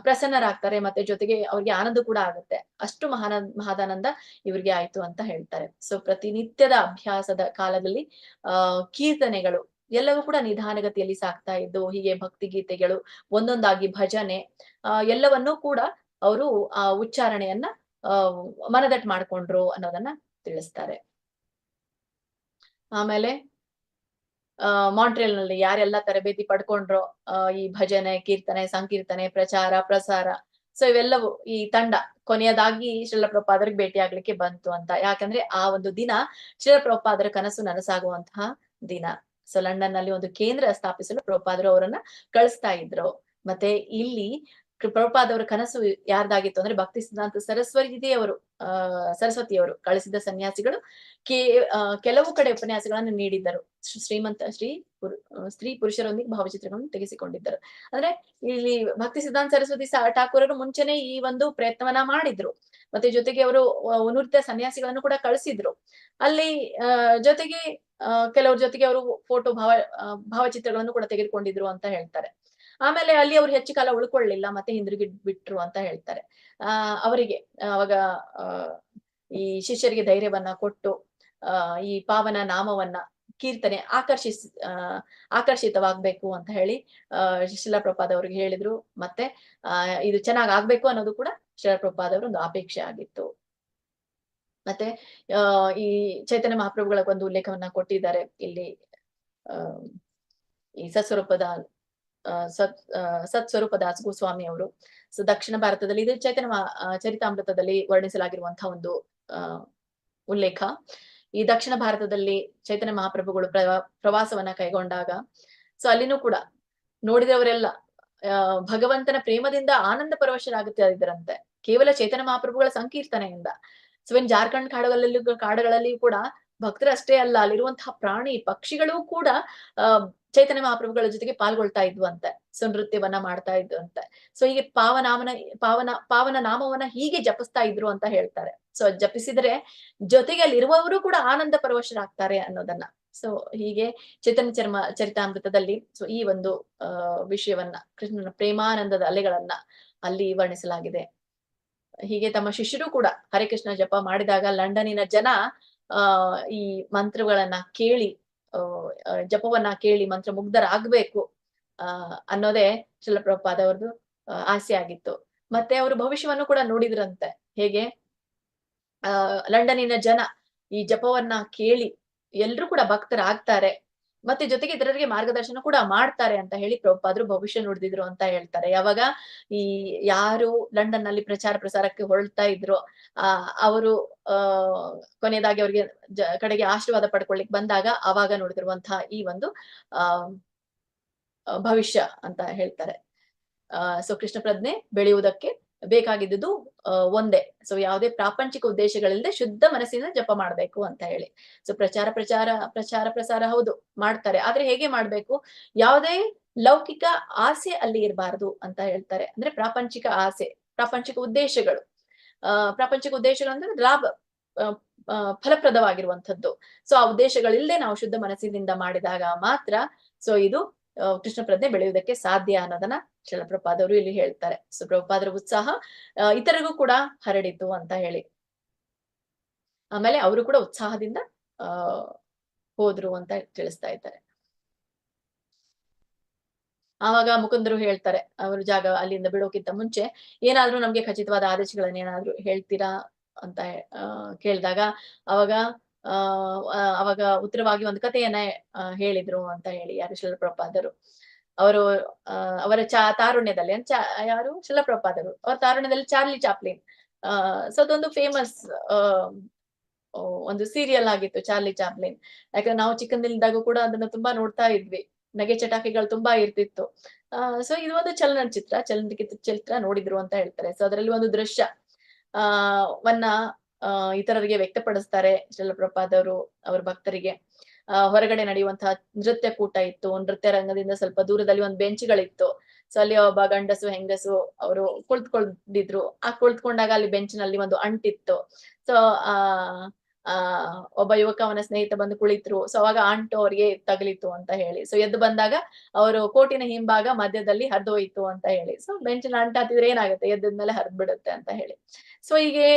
ಪ್ರಸನ್ನರಾಗ್ತಾರೆ, ಮತ್ತೆ ಜೊತೆಗೆ ಅವ್ರಿಗೆ ಆನಂದ ಕೂಡ ಆಗುತ್ತೆ. ಅಷ್ಟು ಮಹಾದಾನಂದ ಇವ್ರಿಗೆ ಆಯ್ತು ಅಂತ ಹೇಳ್ತಾರೆ. ಸೊ ಪ್ರತಿನಿತ್ಯದ ಅಭ್ಯಾಸದ ಕಾಲದಲ್ಲಿ ಕೀರ್ತನೆಗಳು ಎಲ್ಲವೂ ಕೂಡ ನಿಧಾನಗತಿಯಲ್ಲಿ ಸಾಗ್ತಾ ಇದ್ದು, ಹೀಗೆ ಭಕ್ತಿ ಗೀತೆಗಳು, ಒಂದೊಂದಾಗಿ ಭಜನೆ ಎಲ್ಲವನ್ನೂ ಕೂಡ ಅವರು ಆ ಉಚ್ಚಾರಣೆಯನ್ನ ಮನದಟ್ಟು ಮಾಡ್ಕೊಂಡ್ರು ಅನ್ನೋದನ್ನ ತಿಳಿಸ್ತಾರೆ. ಆಮೇಲೆ ಮಾಂಟ್ರಿಯಲ್ ನಲ್ಲಿ ಯಾರೆಲ್ಲ ತರಬೇತಿ ಪಡ್ಕೊಂಡ್ರೋ ಈ ಭಜನೆ, ಕೀರ್ತನೆ, ಸಂಕೀರ್ತನೆ, ಪ್ರಚಾರ ಪ್ರಸಾರ, ಸೊ ಇವೆಲ್ಲವೂ ಈ ತಂಡ ಕೊನೆಯದಾಗಿ ಶ್ರೀಲ ಪ್ರಭುಪಾದರಿಗೆ ಭೇಟಿ ಆಗ್ಲಿಕ್ಕೆ ಬಂತು ಅಂತ. ಯಾಕಂದ್ರೆ ಆ ಒಂದು ದಿನ ಶ್ರೀಲ ಪ್ರಭುಪಾದರ ಕನಸು ನನಸಾಗುವಂತಹ ದಿನ. ಸೊ ಲಂಡನ್ ನಲ್ಲಿ ಒಂದು ಕೇಂದ್ರ ಸ್ಥಾಪಿಸಲು ಪ್ರಭುಪಾದರು ಅವರನ್ನ ಕಳಿಸ್ತಾ ಇದ್ರು. ಮತ್ತೆ ಇಲ್ಲಿ ಪ್ರಭುಪಾದವರ ಕನಸು ಯಾರ್ದಾಗಿತ್ತು ಅಂದ್ರೆ ಭಕ್ತಿ ಸಿದ್ಧಾಂತ ಸರಸ್ವತಿಯವರು ಕಳಿಸಿದ ಸನ್ಯಾಸಿಗಳು ಕೆಲವು ಕಡೆ ಉಪನ್ಯಾಸಗಳನ್ನು ನೀಡಿದ್ದರು. ಸ್ತ್ರೀ ಪುರುಷರೊಂದಿಗೆ ಭಾವಚಿತ್ರಗಳನ್ನು ತೆಗೆಸಿಕೊಂಡಿದ್ದರು. ಅಂದ್ರೆ ಇಲ್ಲಿ ಭಕ್ತಿ ಸಿದ್ಧಾಂತ ಸರಸ್ವತಿ ಠಾಕೂರರು ಮುಂಚೆನೆ ಈ ಒಂದು ಪ್ರಯತ್ನವನ್ನ ಮಾಡಿದ್ರು. ಮತ್ತೆ ಜೊತೆಗೆ ಅವರು ಉನ್ನತ ಸನ್ಯಾಸಿಗಳನ್ನು ಕೂಡ ಕಳಿಸಿದ್ರು. ಅಲ್ಲಿ ಜೊತೆಗೆ ಕೆಲವ್ರ ಜೊತೆಗೆ ಅವರು ಭಾವಚಿತ್ರಗಳನ್ನು ಕೂಡ ತೆಗೆದುಕೊಂಡಿದ್ರು ಅಂತ ಹೇಳ್ತಾರೆ. ಆಮೇಲೆ ಅಲ್ಲಿ ಅವ್ರು ಹೆಚ್ಚು ಕಾಲ ಉಳ್ಕೊಳ್ಳಿಲ್ಲ, ಮತ್ತೆ ಹಿಂದಿರುಗಿ ಬಿಟ್ರು ಅಂತ ಹೇಳ್ತಾರೆ. ಅವರಿಗೆ ಅವಾಗ ಈ ಶಿಷ್ಯರಿಗೆ ಧೈರ್ಯವನ್ನ ಕೊಟ್ಟು ಈ ಪಾವನ ನಾಮವನ್ನ ಕೀರ್ತನೆ ಆಕರ್ಷಿತವಾಗ್ಬೇಕು ಅಂತ ಹೇಳಿ ಶ್ರೀಲ ಪ್ರಭುಪಾದವ್ರಿಗೆ ಹೇಳಿದ್ರು. ಮತ್ತೆ ಇದು ಚೆನ್ನಾಗ್ ಆಗ್ಬೇಕು ಅನ್ನೋದು ಕೂಡ ಶ್ರೀಲ ಪ್ರಭುಪಾದವ್ರ ಒಂದು ಅಪೇಕ್ಷೆ ಆಗಿತ್ತು. ಮತ್ತೆ ಈ ಚೈತನ್ಯ ಮಹಾಪ್ರಭುಗಳ ಒಂದು ಉಲ್ಲೇಖವನ್ನ ಕೊಟ್ಟಿದ್ದಾರೆ ಇಲ್ಲಿ. ಈ ಸತ್ಸ್ವರೂಪ ದಾಸ್ ಗೋಸ್ವಾಮಿ ಅವರು. ಸೊ ದಕ್ಷಿಣ ಭಾರತದಲ್ಲಿ ಇದು ಚೈತನ್ಯ ಚರಿತಾಮೃತದಲ್ಲಿ ವರ್ಣಿಸಲಾಗಿರುವಂತಹ ಒಂದು ಉಲ್ಲೇಖ. ಈ ದಕ್ಷಿಣ ಭಾರತದಲ್ಲಿ ಚೈತನ್ಯ ಮಹಾಪ್ರಭುಗಳು ಪ್ರವಾಸವನ್ನ ಕೈಗೊಂಡಾಗ ಸೊ ಅಲ್ಲಿನೂ ಕೂಡ ನೋಡಿದವರೆಲ್ಲ ಭಗವಂತನ ಪ್ರೇಮದಿಂದ ಆನಂದ ಪರವಶರಾಗುತ್ತಾ ಇದ್ದರಂತೆ, ಕೇವಲ ಚೈತನ್ಯ ಮಹಾಪ್ರಭುಗಳ ಸಂಕೀರ್ತನೆಯಿಂದ. ಸೊ ಇನ್ ಜಾರ್ಖಂಡ್ ಕಾಡುಗಳಲ್ಲಿ ಕೂಡ ಭಕ್ತರಷ್ಟೇ ಅಲ್ಲ, ಅಲ್ಲಿರುವಂತಹ ಪ್ರಾಣಿ ಪಕ್ಷಿಗಳು ಕೂಡ ಚೈತನ್ಯ ಮಹಾಪ್ರಭುಗಳ ಜೊತೆಗೆ ಪಾಲ್ಗೊಳ್ತಾ ಇದ್ವಂತೆ. ಸೊ ನೃತ್ಯವನ್ನ ಮಾಡ್ತಾ ಇದ್ವಂತೆ. ಸೊ ಹೀಗೆ ಪಾವನ ನಾಮವನ್ನ ಹೀಗೆ ಜಪಿಸ್ತಾ ಇದ್ರು ಅಂತ ಹೇಳ್ತಾರೆ. ಸೊ ಜಪಿಸಿದ್ರೆ ಜೊತೆಗೆ ಅಲ್ಲಿ ಇರುವವರು ಕೂಡ ಆನಂದ ಪರವಶರಾಗ್ತಾರೆ ಅನ್ನೋದನ್ನ. ಸೊ ಹೀಗೆ ಚೈತನ್ಯ ಚರಿತಾಮೃತದಲ್ಲಿ ಸೊ ಈ ಒಂದು ವಿಷಯವನ್ನ, ಕೃಷ್ಣನ ಪ್ರೇಮಾನಂದದ ಅಲೆಗಳನ್ನ ಅಲ್ಲಿ ವರ್ಣಿಸಲಾಗಿದೆ. ಹೀಗೆ ತಮ್ಮ ಶಿಷ್ಯರು ಕೂಡ ಹರೇ ಕೃಷ್ಣ ಜಪ ಮಾಡಿದಾಗ ಲಂಡನ್ನಿನ ಜನ ಈ ಮಂತ್ರಗಳನ್ನ ಕೇಳಿ ಜಪವನ್ನ ಕೇಳಿ ಮಂತ್ರ ಮುಗ್ಧರಾಗ್ಬೇಕು ಅನ್ನೋದೇ ಶ್ರೀಲ ಪ್ರಭುಪಾದವ್ರದ್ದು ಆಸೆ ಆಗಿತ್ತು. ಮತ್ತೆ ಅವರು ಭವಿಷ್ಯವನ್ನು ಕೂಡ ನೋಡಿದ್ರಂತೆ. ಹೇಗೆ ಲಂಡನ್ನಿನ ಜನ ಈ ಜಪವನ್ನ ಕೇಳಿ ಎಲ್ರೂ ಕೂಡ ಭಕ್ತರಾಗ್ತಾರೆ, ಮತ್ತೆ ಜೊತೆಗೆ ಇತರರಿಗೆ ಮಾರ್ಗದರ್ಶನ ಕೂಡ ಮಾಡ್ತಾರೆ ಅಂತ ಹೇಳಿ ಪ್ರಭುಪಾದರು ಭವಿಷ್ಯ ನುಡಿದಿದ್ರು ಅಂತ ಹೇಳ್ತಾರೆ. ಯಾವಾಗ ಈ ಯಾರು ಲಂಡನ್ ನಲ್ಲಿ ಪ್ರಚಾರ ಪ್ರಸಾರಕ್ಕೆ ಹೊರಡ್ತಾ ಇದ್ರು ಅವರು ಕೊನೆಯದಾಗಿ ಅವ್ರಿಗೆ ಕಡೆಗೆ ಆಶೀರ್ವಾದ ಪಡ್ಕೊಳ್ಳಿಕ್ ಬಂದಾಗ ಅವಾಗ ನೋಡಿದಿರುವಂತಹ ಈ ಒಂದು ಭವಿಷ್ಯ ಅಂತ ಹೇಳ್ತಾರೆ. ಸೊ ಕೃಷ್ಣ ಪ್ರಜ್ಞೆ ಬೆಳೆಯುವುದಕ್ಕೆ ಬೇಕಾಗಿದ್ದು ಒಂದೇ. ಸೊ ಯಾವುದೇ ಪ್ರಾಪಂಚಿಕ ಉದ್ದೇಶಗಳಿಲ್ಲದೆ ಶುದ್ಧ ಮನಸ್ಸಿಂದ ಜಪ ಮಾಡ್ಬೇಕು ಅಂತ ಹೇಳಿ. ಸೊ ಪ್ರಚಾರ ಹೌದು ಮಾಡ್ತಾರೆ, ಆದ್ರೆ ಹೇಗೆ ಮಾಡ್ಬೇಕು, ಯಾವುದೇ ಲೌಕಿಕ ಆಸೆ ಅಲ್ಲಿ ಇರಬಾರದು ಅಂತ ಹೇಳ್ತಾರೆ. ಅಂದ್ರೆ ಪ್ರಾಪಂಚಿಕ ಆಸೆ, ಪ್ರಾಪಂಚಿಕ ಉದ್ದೇಶಗಳು ಅಂದ್ರೆ ಲಾಭ ಫಲಪ್ರದವಾಗಿರುವಂತದ್ದು. ಸೊ ಆ ಉದ್ದೇಶಗಳಿಲ್ಲದೆ ನಾವು ಶುದ್ಧ ಮನಸ್ಸಿನಿಂದ ಮಾಡಿದಾಗ ಮಾತ್ರ ಸೊ ಇದು ಕೃಷ್ಣ ಪ್ರಜ್ಞೆ ಬೆಳೆಯುವುದಕ್ಕೆ ಸಾಧ್ಯ ಅನ್ನೋದನ್ನ ಶ್ರೀಲ ಪ್ರಭುಪಾದವರು ಇಲ್ಲಿ ಹೇಳ್ತಾರೆ. ಸೊ ಪ್ರಭುಪಾದರ ಉತ್ಸಾಹ ಇತರಿಗೂ ಕೂಡ ಹರಡಿತು ಅಂತ ಹೇಳಿ. ಆಮೇಲೆ ಅವರು ಕೂಡ ಉತ್ಸಾಹದಿಂದ ಹೋದ್ರು ಅಂತ ತಿಳಿಸ್ತಾ ಇದ್ದಾರೆ. ಆವಾಗ ಮುಕುಂದರು ಹೇಳ್ತಾರೆ, ಅವರು ಜಾಗ ಅಲ್ಲಿಂದ ಬಿಡೋಕ್ಕಿಂತ ಮುಂಚೆ ಏನಾದ್ರೂ ನಮ್ಗೆ ಖಚಿತವಾದ ಆದೇಶಗಳನ್ನ ಏನಾದ್ರು ಹೇಳ್ತೀರಾ ಅಂತ ಕೇಳಿದಾಗ ಅವಾಗ ಉತ್ತರವಾಗಿ ಒಂದು ಕಥೆಯನ್ನ ಹೇಳಿದ್ರು ಅಂತ ಹೇಳಿ ಯಾರು ಶ್ರೀಲ ಪ್ರಭುಪಾದರು. ಅವರು ಅವರ ತಾರುಣ್ಯದಲ್ಲಿ ಯಾರು ಶ್ರೀಲ ಪ್ರಭುಪಾದರು ಅವರ ತಾರುಣ್ಯದಲ್ಲಿ ಚಾರ್ಲಿ ಚಾಪ್ಲಿನ್ ಸೊ ಅದೊಂದು ಫೇಮಸ್ ಒಂದು ಸೀರಿಯಲ್ ಆಗಿತ್ತು ಚಾರ್ಲಿ ಚಾಪ್ಲಿನ್. ಯಾಕಂದ್ರೆ ನಾವು ಚಿಕ್ಕಂದಿಲ್ದಾಗೂ ಕೂಡ ಅದನ್ನ ತುಂಬಾ ನೋಡ್ತಾ ಇದ್ವಿ, ನಗೆ ಚಟಾಕಿಗಳು ತುಂಬಾ ಇರ್ತಿತ್ತು. ಸೊ ಇದು ಒಂದು ಚಲನಚಿತ್ರ ನೋಡಿದ್ರು ಅಂತ ಹೇಳ್ತಾರೆ. ಸೊ ಅದರಲ್ಲಿ ಒಂದು ದೃಶ್ಯ ಇತರರಿಗೆ ವ್ಯಕ್ತಪಡಿಸ್ತಾರೆ ಶ್ರೀಲ ಪ್ರಭುಪಾದವರು ಅವ್ರ ಭಕ್ತರಿಗೆ. ಹೊರಗಡೆ ನಡೆಯುವಂತಹ ನೃತ್ಯ ಕೂಟ ಇತ್ತು. ನೃತ್ಯ ರಂಗದಿಂದ ಸ್ವಲ್ಪ ದೂರದಲ್ಲಿ ಒಂದು ಬೆಂಚ್ಗಳಿತ್ತು. ಸೊ ಅಲ್ಲಿ ಒಬ್ಬ ಗಂಡಸು ಹೆಂಗಸು ಅವರು ಕುಳಿತುಕೊಂಡಿದ್ರು. ಆ ಕುಳಿತುಕೊಂಡಾಗ ಅಲ್ಲಿ ಬೆಂಚಿನಲ್ಲಿ ಒಂದು ಅಂಟಿತ್ತು. ಸೊ ಒಬ್ಬ ಯುವಕ ಅವನ ಸ್ನೇಹಿತ ಬಂದು ಕುಳಿತರು. ಸೊ ಅವಾಗ ಅಂಟು ಅವ್ರಿಗೆ ತಗಲಿತು ಅಂತ ಹೇಳಿ. ಸೊ ಎದ್ದು ಬಂದಾಗ ಅವರು ಕೋಟಿನ ಹಿಂಭಾಗ ಮಧ್ಯದಲ್ಲಿ ಹರಿದೋಯ್ತು ಅಂತ ಹೇಳಿ. ಸೊ ಬೆಂಚಿನ ಅಂಟ ಹತ್ತಿದ್ರೆ ಏನಾಗುತ್ತೆ, ಎದ್ದದ್ಮೇಲೆ ಹರಿದ್ ಬಿಡುತ್ತೆ ಅಂತ ಹೇಳಿ. ಸೊ ಹೀಗೆ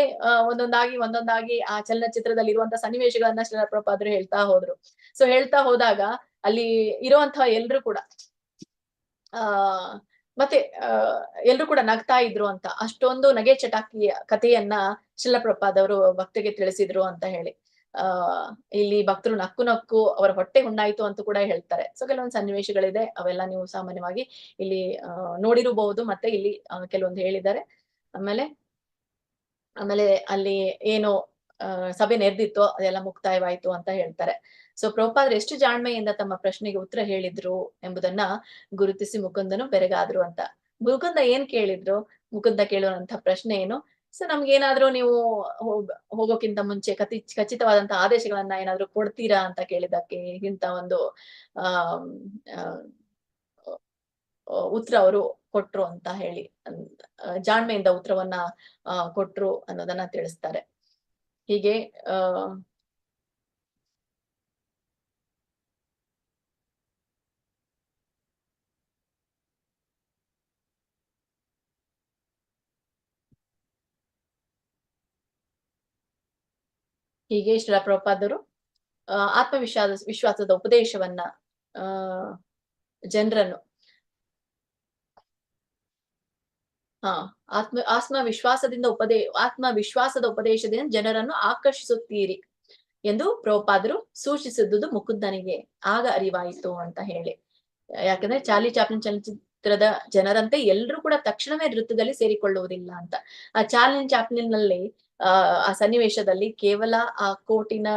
ಒಂದೊಂದಾಗಿ ಆ ಚಲನಚಿತ್ರದಲ್ಲಿ ಇರುವಂತಹ ಸನ್ನಿವೇಶಗಳನ್ನ ಶ್ರೀಲ ಪ್ರಭುಪಾದರು ಹೇಳ್ತಾ ಹೋದ್ರು. ಸೊ ಹೇಳ್ತಾ ಹೋದಾಗ ಅಲ್ಲಿ ಇರುವಂತಹ ಎಲ್ರು ಕೂಡ ಮತ್ತೆ ಎಲ್ರು ಕೂಡ ನಗ್ತಾ ಇದ್ರು ಅಂತ, ಅಷ್ಟೊಂದು ನಗೆ ಚಟಾಕಿಯ ಕಥೆಯನ್ನ ಶ್ರೀಲ ಪ್ರಭುಪಾದವರು ಭಕ್ತರಿಗೆ ತಿಳಿಸಿದ್ರು ಅಂತ ಹೇಳಿ. ಇಲ್ಲಿ ಭಕ್ತರು ನಕ್ಕು ಅವರ ಹೊಟ್ಟೆ ಹುಣ್ಣಾಯ್ತು ಅಂತ ಕೂಡ ಹೇಳ್ತಾರೆ. ಸೊ ಕೆಲವೊಂದು ಸನ್ನಿವೇಶಗಳಿದೆ, ಅವೆಲ್ಲ ನೀವು ಸಾಮಾನ್ಯವಾಗಿ ಇಲ್ಲಿ ನೋಡಿರಬಹುದು. ಮತ್ತೆ ಇಲ್ಲಿ ಕೆಲವೊಂದು ಹೇಳಿದ್ದಾರೆ. ಆಮೇಲೆ ಅಲ್ಲಿ ಏನು ಸಭೆ ನೆರೆದಿತ್ತು ಅದೆಲ್ಲ ಮುಕ್ತಾಯವಾಯ್ತು ಅಂತ ಹೇಳ್ತಾರೆ. ಸೊ ಪ್ರಭುಪಾದರು ಎಷ್ಟು ಜಾಣ್ಮೆಯಿಂದ ತಮ್ಮ ಪ್ರಶ್ನೆಗೆ ಉತ್ತರ ಹೇಳಿದ್ರು ಎಂಬುದನ್ನ ಗುರುತಿಸಿ ಮುಕುಂದನು ಬೆರಗಾದ್ರು ಅಂತ. ಮುಕುಂದ ಏನ್ ಕೇಳಿದ್ರು, ಮುಕುಂದ ಕೇಳುವಂತ ಪ್ರಶ್ನೆ ಏನು, ಸೊ ನಮ್ಗೇನಾದ್ರೂ ನೀವು ಹೋಗೋಕ್ಕಿಂತ ಮುಂಚೆ ಖಚಿತವಾದಂತಹ ಆದೇಶಗಳನ್ನ ಏನಾದ್ರು ಕೊಡ್ತೀರಾ ಅಂತ ಕೇಳಿದಕ್ಕೆ ಇಂತ ಒಂದು ಉತ್ತರ ಅವರು ಕೊಟ್ರು ಅಂತ ಹೇಳಿ ಜಾಣ್ಮೆಯಿಂದ ಉತ್ತರವನ್ನ ಕೊಟ್ರು ಅನ್ನೋದನ್ನ ತಿಳಿಸ್ತಾರೆ. ಹೀಗೆ ಶ್ರೀಲ ಪ್ರಭುಪಾದರು ವಿಶ್ವಾಸದ ಉಪದೇಶವನ್ನ ಜನರನ್ನು ಆತ್ಮವಿಶ್ವಾಸದ ಉಪದೇಶದಿಂದ ಜನರನ್ನು ಆಕರ್ಷಿಸುತ್ತೀರಿ ಎಂದು ಪ್ರಭುಪಾದರು ಸೂಚಿಸಿದ್ದುದು ಮುಕುಂದನಿಗೆ ಆಗ ಅರಿವಾಯಿತು ಅಂತ ಹೇಳಿ. ಯಾಕಂದ್ರೆ ಚಾರ್ಲಿ ಚಾಪ್ಲಿನ್ ಚಲನಚಿತ್ರದ ಜನರಂತೆ ಎಲ್ರೂ ಕೂಡ ತಕ್ಷಣವೇ ನೃತ್ಯದಲ್ಲಿ ಸೇರಿಕೊಳ್ಳುವುದಿಲ್ಲ ಅಂತ. ಆ ಚಾರ್ಲಿ ಚಾಪ್ಲಿನ್ ನಲ್ಲಿ ಆ ಸನ್ನಿವೇಶದಲ್ಲಿ ಕೇವಲ ಆ ಕೋಟಿನ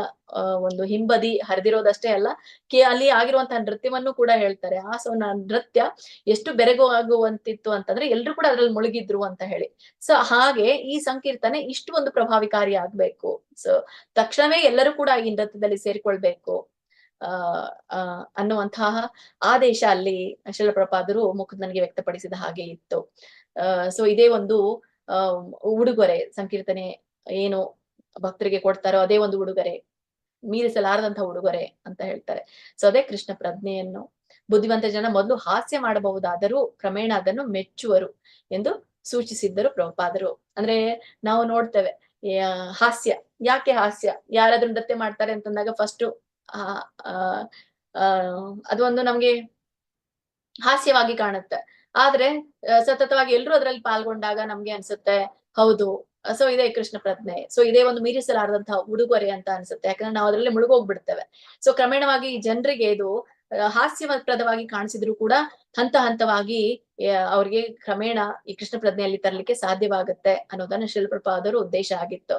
ಒಂದು ಹಿಂಬದಿ ಹರಿದಿರೋದಷ್ಟೇ ಅಲ್ಲ, ಅಲ್ಲಿ ಆಗಿರುವಂತಹ ನೃತ್ಯವನ್ನು ಕೂಡ ಹೇಳ್ತಾರೆ. ಆ ನೃತ್ಯ ಎಷ್ಟು ಬೆರಗುವಂತಿತ್ತು ಅಂತಂದ್ರೆ ಎಲ್ರು ಕೂಡ ಅದ್ರಲ್ಲಿ ಮುಳುಗಿದ್ರು ಅಂತ ಹೇಳಿ. ಸೊ ಹಾಗೆ ಈ ಸಂಕೀರ್ತನೆ ಇಷ್ಟು ಒಂದು ಪ್ರಭಾವಿಕಾರಿ ಆಗ್ಬೇಕು. ಸೊ ತಕ್ಷಣವೇ ಎಲ್ಲರೂ ಕೂಡ ಈ ನೃತ್ಯದಲ್ಲಿ ಸೇರಿಕೊಳ್ಬೇಕು ಅನ್ನುವಂತಹ ಆದೇಶ ಅಲ್ಲಿ ಶ್ರೀಲ ಪ್ರಭುಪಾದರು ಮುಕುಂದನಿಗೆ ವ್ಯಕ್ತಪಡಿಸಿದ ಹಾಗೆ ಇತ್ತು. ಸೊ ಇದೇ ಒಂದು ಉಡುಗೊರೆ, ಸಂಕೀರ್ತನೆ ಏನು ಭಕ್ತರಿಗೆ ಕೊಡ್ತಾರೋ ಅದೇ ಒಂದು ಉಡುಗೊರೆ, ಮೀರಿಸಲಾರದಂತಹ ಉಡುಗೊರೆ ಅಂತ ಹೇಳ್ತಾರೆ. ಸೊ ಅದೇ ಕೃಷ್ಣ ಪ್ರಜ್ಞೆಯನ್ನು ಬುದ್ಧಿವಂತ ಜನ ಮೊದಲು ಹಾಸ್ಯ ಮಾಡಬಹುದಾದರೂ ಕ್ರಮೇಣ ಅದನ್ನು ಮೆಚ್ಚುವರು ಎಂದು ಸೂಚಿಸಿದ್ದರು ಪ್ರಭುಪಾದರು. ಅಂದ್ರೆ ನಾವು ನೋಡ್ತೇವೆ ಹಾಸ್ಯ, ಯಾಕೆ ಹಾಸ್ಯ, ಯಾರಾದ್ರೂ ನೃತ್ಯ ಮಾಡ್ತಾರೆ ಅಂತಂದಾಗ ಫಸ್ಟ್ ಅದೊಂದು ನಮ್ಗೆ ಹಾಸ್ಯವಾಗಿ ಕಾಣುತ್ತೆ. ಆದ್ರೆ ಸತತವಾಗಿ ಎಲ್ರು ಅದ್ರಲ್ಲಿ ಪಾಲ್ಗೊಂಡಾಗ ನಮ್ಗೆ ಅನ್ಸುತ್ತೆ ಹೌದು, ಸೊ ಇದೇ ಕೃಷ್ಣ ಪ್ರಜ್ಞೆ, ಸೊ ಇದೇ ಒಂದು ಮೀರಿಸಲಾರದಂತಹ ಉಡುಗೊರೆ ಅಂತ ಅನ್ಸುತ್ತೆ. ಯಾಕಂದ್ರೆ ನಾವು ಅದ್ರಲ್ಲಿ ಮುಳುಗೋಗ್ಬಿಡ್ತೇವೆ. ಸೊ ಕ್ರಮೇಣವಾಗಿ ಜನರಿಗೆ ಇದು ಹಾಸ್ಯಪ್ರದವಾಗಿ ಕಾಣಿಸಿದ್ರು ಕೂಡ ಹಂತ ಹಂತವಾಗಿ ಅವ್ರಿಗೆ ಕ್ರಮೇಣ ಈ ಕೃಷ್ಣ ಪ್ರಜ್ಞೆಯಲ್ಲಿ ತರಲಿಕ್ಕೆ ಸಾಧ್ಯವಾಗುತ್ತೆ ಅನ್ನೋದನ್ನ ಶ್ರೀಲ ಪ್ರಭುಪಾದರ ಉದ್ದೇಶ ಆಗಿತ್ತು.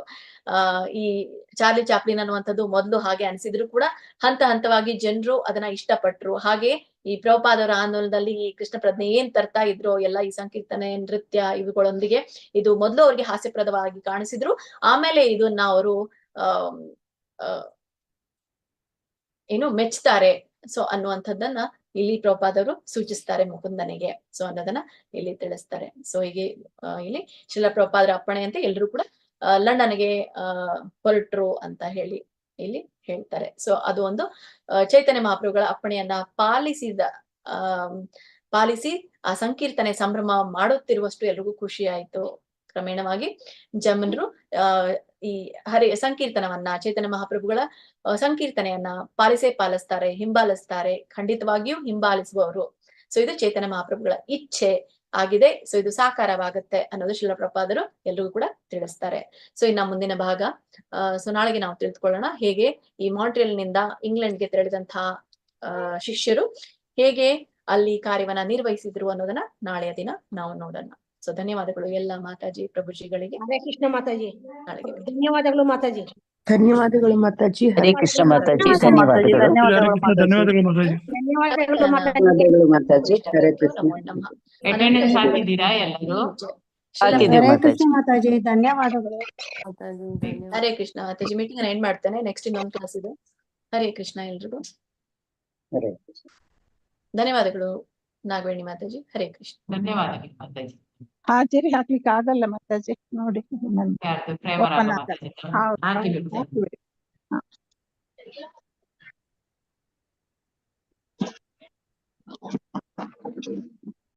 ಈ ಚಾರ್ಲಿ ಚಾಪ್ಲಿನ್ ಅನ್ನುವಂಥದ್ದು ಮೊದಲು ಹಾಗೆ ಅನಿಸಿದ್ರು ಕೂಡ ಹಂತ ಹಂತವಾಗಿ ಜನರು ಅದನ್ನ ಇಷ್ಟಪಟ್ರು. ಹಾಗೆ ಈ ಪ್ರಭುಪಾದರ ಆಂದೋಲನದಲ್ಲಿ ಈ ಕೃಷ್ಣ ಪ್ರಜ್ಞೆ ಏನ್ ತರ್ತಾ ಇದ್ರು ಎಲ್ಲ ಈ ಸಂಕೀರ್ತನೆ, ನೃತ್ಯ ಇವುಗಳೊಂದಿಗೆ ಇದು ಮೊದಲು ಅವ್ರಿಗೆ ಹಾಸ್ಯಪ್ರದವಾಗಿ ಕಾಣಿಸಿದ್ರು. ಆಮೇಲೆ ಇದನ್ನ ಅವರು ಏನು ಮೆಚ್ತಾರೆ ಸೊ ಅನ್ನುವಂಥದ್ದನ್ನ ಇಲ್ಲಿ ಪ್ರಭುಪಾದರು ಸೂಚಿಸ್ತಾರೆ ಮುಕುಂದನಿಗೆ. ಸೊ ಅನ್ನೋದನ್ನ ಇಲ್ಲಿ ತಿಳಿಸ್ತಾರೆ. ಸೊ ಹೀಗೆ ಇಲ್ಲಿ ಶ್ರೀಲ ಪ್ರಭುಪಾದರ ಅಪ್ಪಣೆಯಂತೆ ಎಲ್ರು ಕೂಡ ಲಂಡನ್ಗೆ ಹೊರಟ್ರು ಅಂತ ಹೇಳಿ ಇಲ್ಲಿ ಹೇಳ್ತಾರೆ. ಸೊ ಅದು ಒಂದು ಚೈತನ್ಯ ಮಹಾಪ್ರಭುಗಳ ಅಪ್ಪಣೆಯನ್ನ ಪಾಲಿಸಿ ಆ ಸಂಕೀರ್ತನೆ ಸಂಭ್ರಮ ಮಾಡುತ್ತಿರುವಷ್ಟು ಎಲ್ರಿಗೂ ಖುಷಿ ಆಯ್ತು. ಕ್ರಮೇಣವಾಗಿ ಜನರು ಈ ಸಂಕೀರ್ತನವನ್ನ, ಚೈತನ್ಯ ಮಹಾಪ್ರಭುಗಳ ಸಂಕೀರ್ತನೆಯನ್ನ ಪಾಲಿಸ್ತಾರೆ, ಹಿಂಬಾಲಿಸ್ತಾರೆ, ಖಂಡಿತವಾಗಿಯೂ ಹಿಂಬಾಲಿಸುವವರು. ಸೊ ಇದು ಚೈತನ್ಯ ಮಹಾಪ್ರಭುಗಳ ಇಚ್ಛೆ ಆಗಿದೆ. ಸೊ ಇದು ಸಾಕಾರವಾಗುತ್ತೆ ಅನ್ನೋದು ಶ್ರೀಲ ಪ್ರಭುಪಾದರು ಎಲ್ರಿಗೂ ಕೂಡ ತಿಳಿಸ್ತಾರೆ. ಸೊ ಇನ್ನ ಮುಂದಿನ ಭಾಗ ಸೊ ನಾಳೆಗೆ ನಾವು ತಿಳಿದುಕೊಳ್ಳೋಣ ಹೇಗೆ ಈ ಮಾಂಟ್ರಿಯಲ್ ನಿಂದ ಇಂಗ್ಲೆಂಡ್ಗೆ ತೆರಳಿದಂತಹ ಶಿಷ್ಯರು ಹೇಗೆ ಅಲ್ಲಿ ಕಾರ್ಯವನ್ನ ನಿರ್ವಹಿಸಿದ್ರು ಅನ್ನೋದನ್ನ ನಾಳೆಯ ದಿನ ನಾವು ನೋಡೋಣ. ಸೊ ಧನ್ಯವಾದಗಳು ಎಲ್ಲ ಮಾತಾಜಿ ಪ್ರಭುಜಿಗಳಿಗೆ. ಹರೇ ಕೃಷ್ಣ ಮಾತಾಜಿ. ನಾಳೆಗೆ ಧನ್ಯವಾದಗಳು ಮಾತಾಜಿ. ಧನ್ಯವಾದಗಳು ಮಾತಾಜಿ. ಹರೇ ಕೃಷ್ಣ ಮಾತಾಜಿ. ಧನ್ಯವಾದಗಳು ಅಟೆಂಡೆನ್ಸ್ ಹಾಕಿದ್ದೀರಾ ಎಲ್ಲರೂ? ಹಾಕಿದೀವಿ ಹರೇ ಮಾತಾಜಿ. ಕೃಷ್ಣ ಮಾತಾಜಿ, ಧನ್ಯವಾದಗಳು. ಮಾತಾಜಿ ಧನ್ಯವಾದ. ಹರೇ ಕೃಷ್ಣ ಮಾತಾಜಿ. ಮೀಟಿಂಗ್ ಎಂಡ್ ಮಾಡ್ತೇನೆ. ನೆಕ್ಸ್ಟ್ ಇನ್ನೊಂದು ಕ್ಲಾಸ್ ಇದೆ. ಹರೇ ಕೃಷ್ಣ ಎಲ್ರಿಗೂ. ಹರೇ ಕೃಷ್ಣ. ಧನ್ಯವಾದಗಳು ನಾಗವೇಣಿ ಮಾತಾಜಿ. ಹರೇ ಕೃಷ್ಣ. ಧನ್ಯವಾದಗಳು ಮಾತಾಜಿ. ಹಾಜರಿ ಹಾಕ್ಲಿಕ್ಕೆ ಆಗಲ್ಲ ಮಾತಾಜಿ, ನೋಡಿ ನನ್ಗೆ ಯಾರ್ದು ಪ್ರೇಮರಾಗ ಓಪನ್ ಆಗಲ್ಲ. ಮಾತಾಜಿ ಹೌದು ಹಾಕಿ ಹೌದು, ಬಿಡ್ತೇನೆ. ಹಾಕ್ಬಿಡಿ. ಹಾ.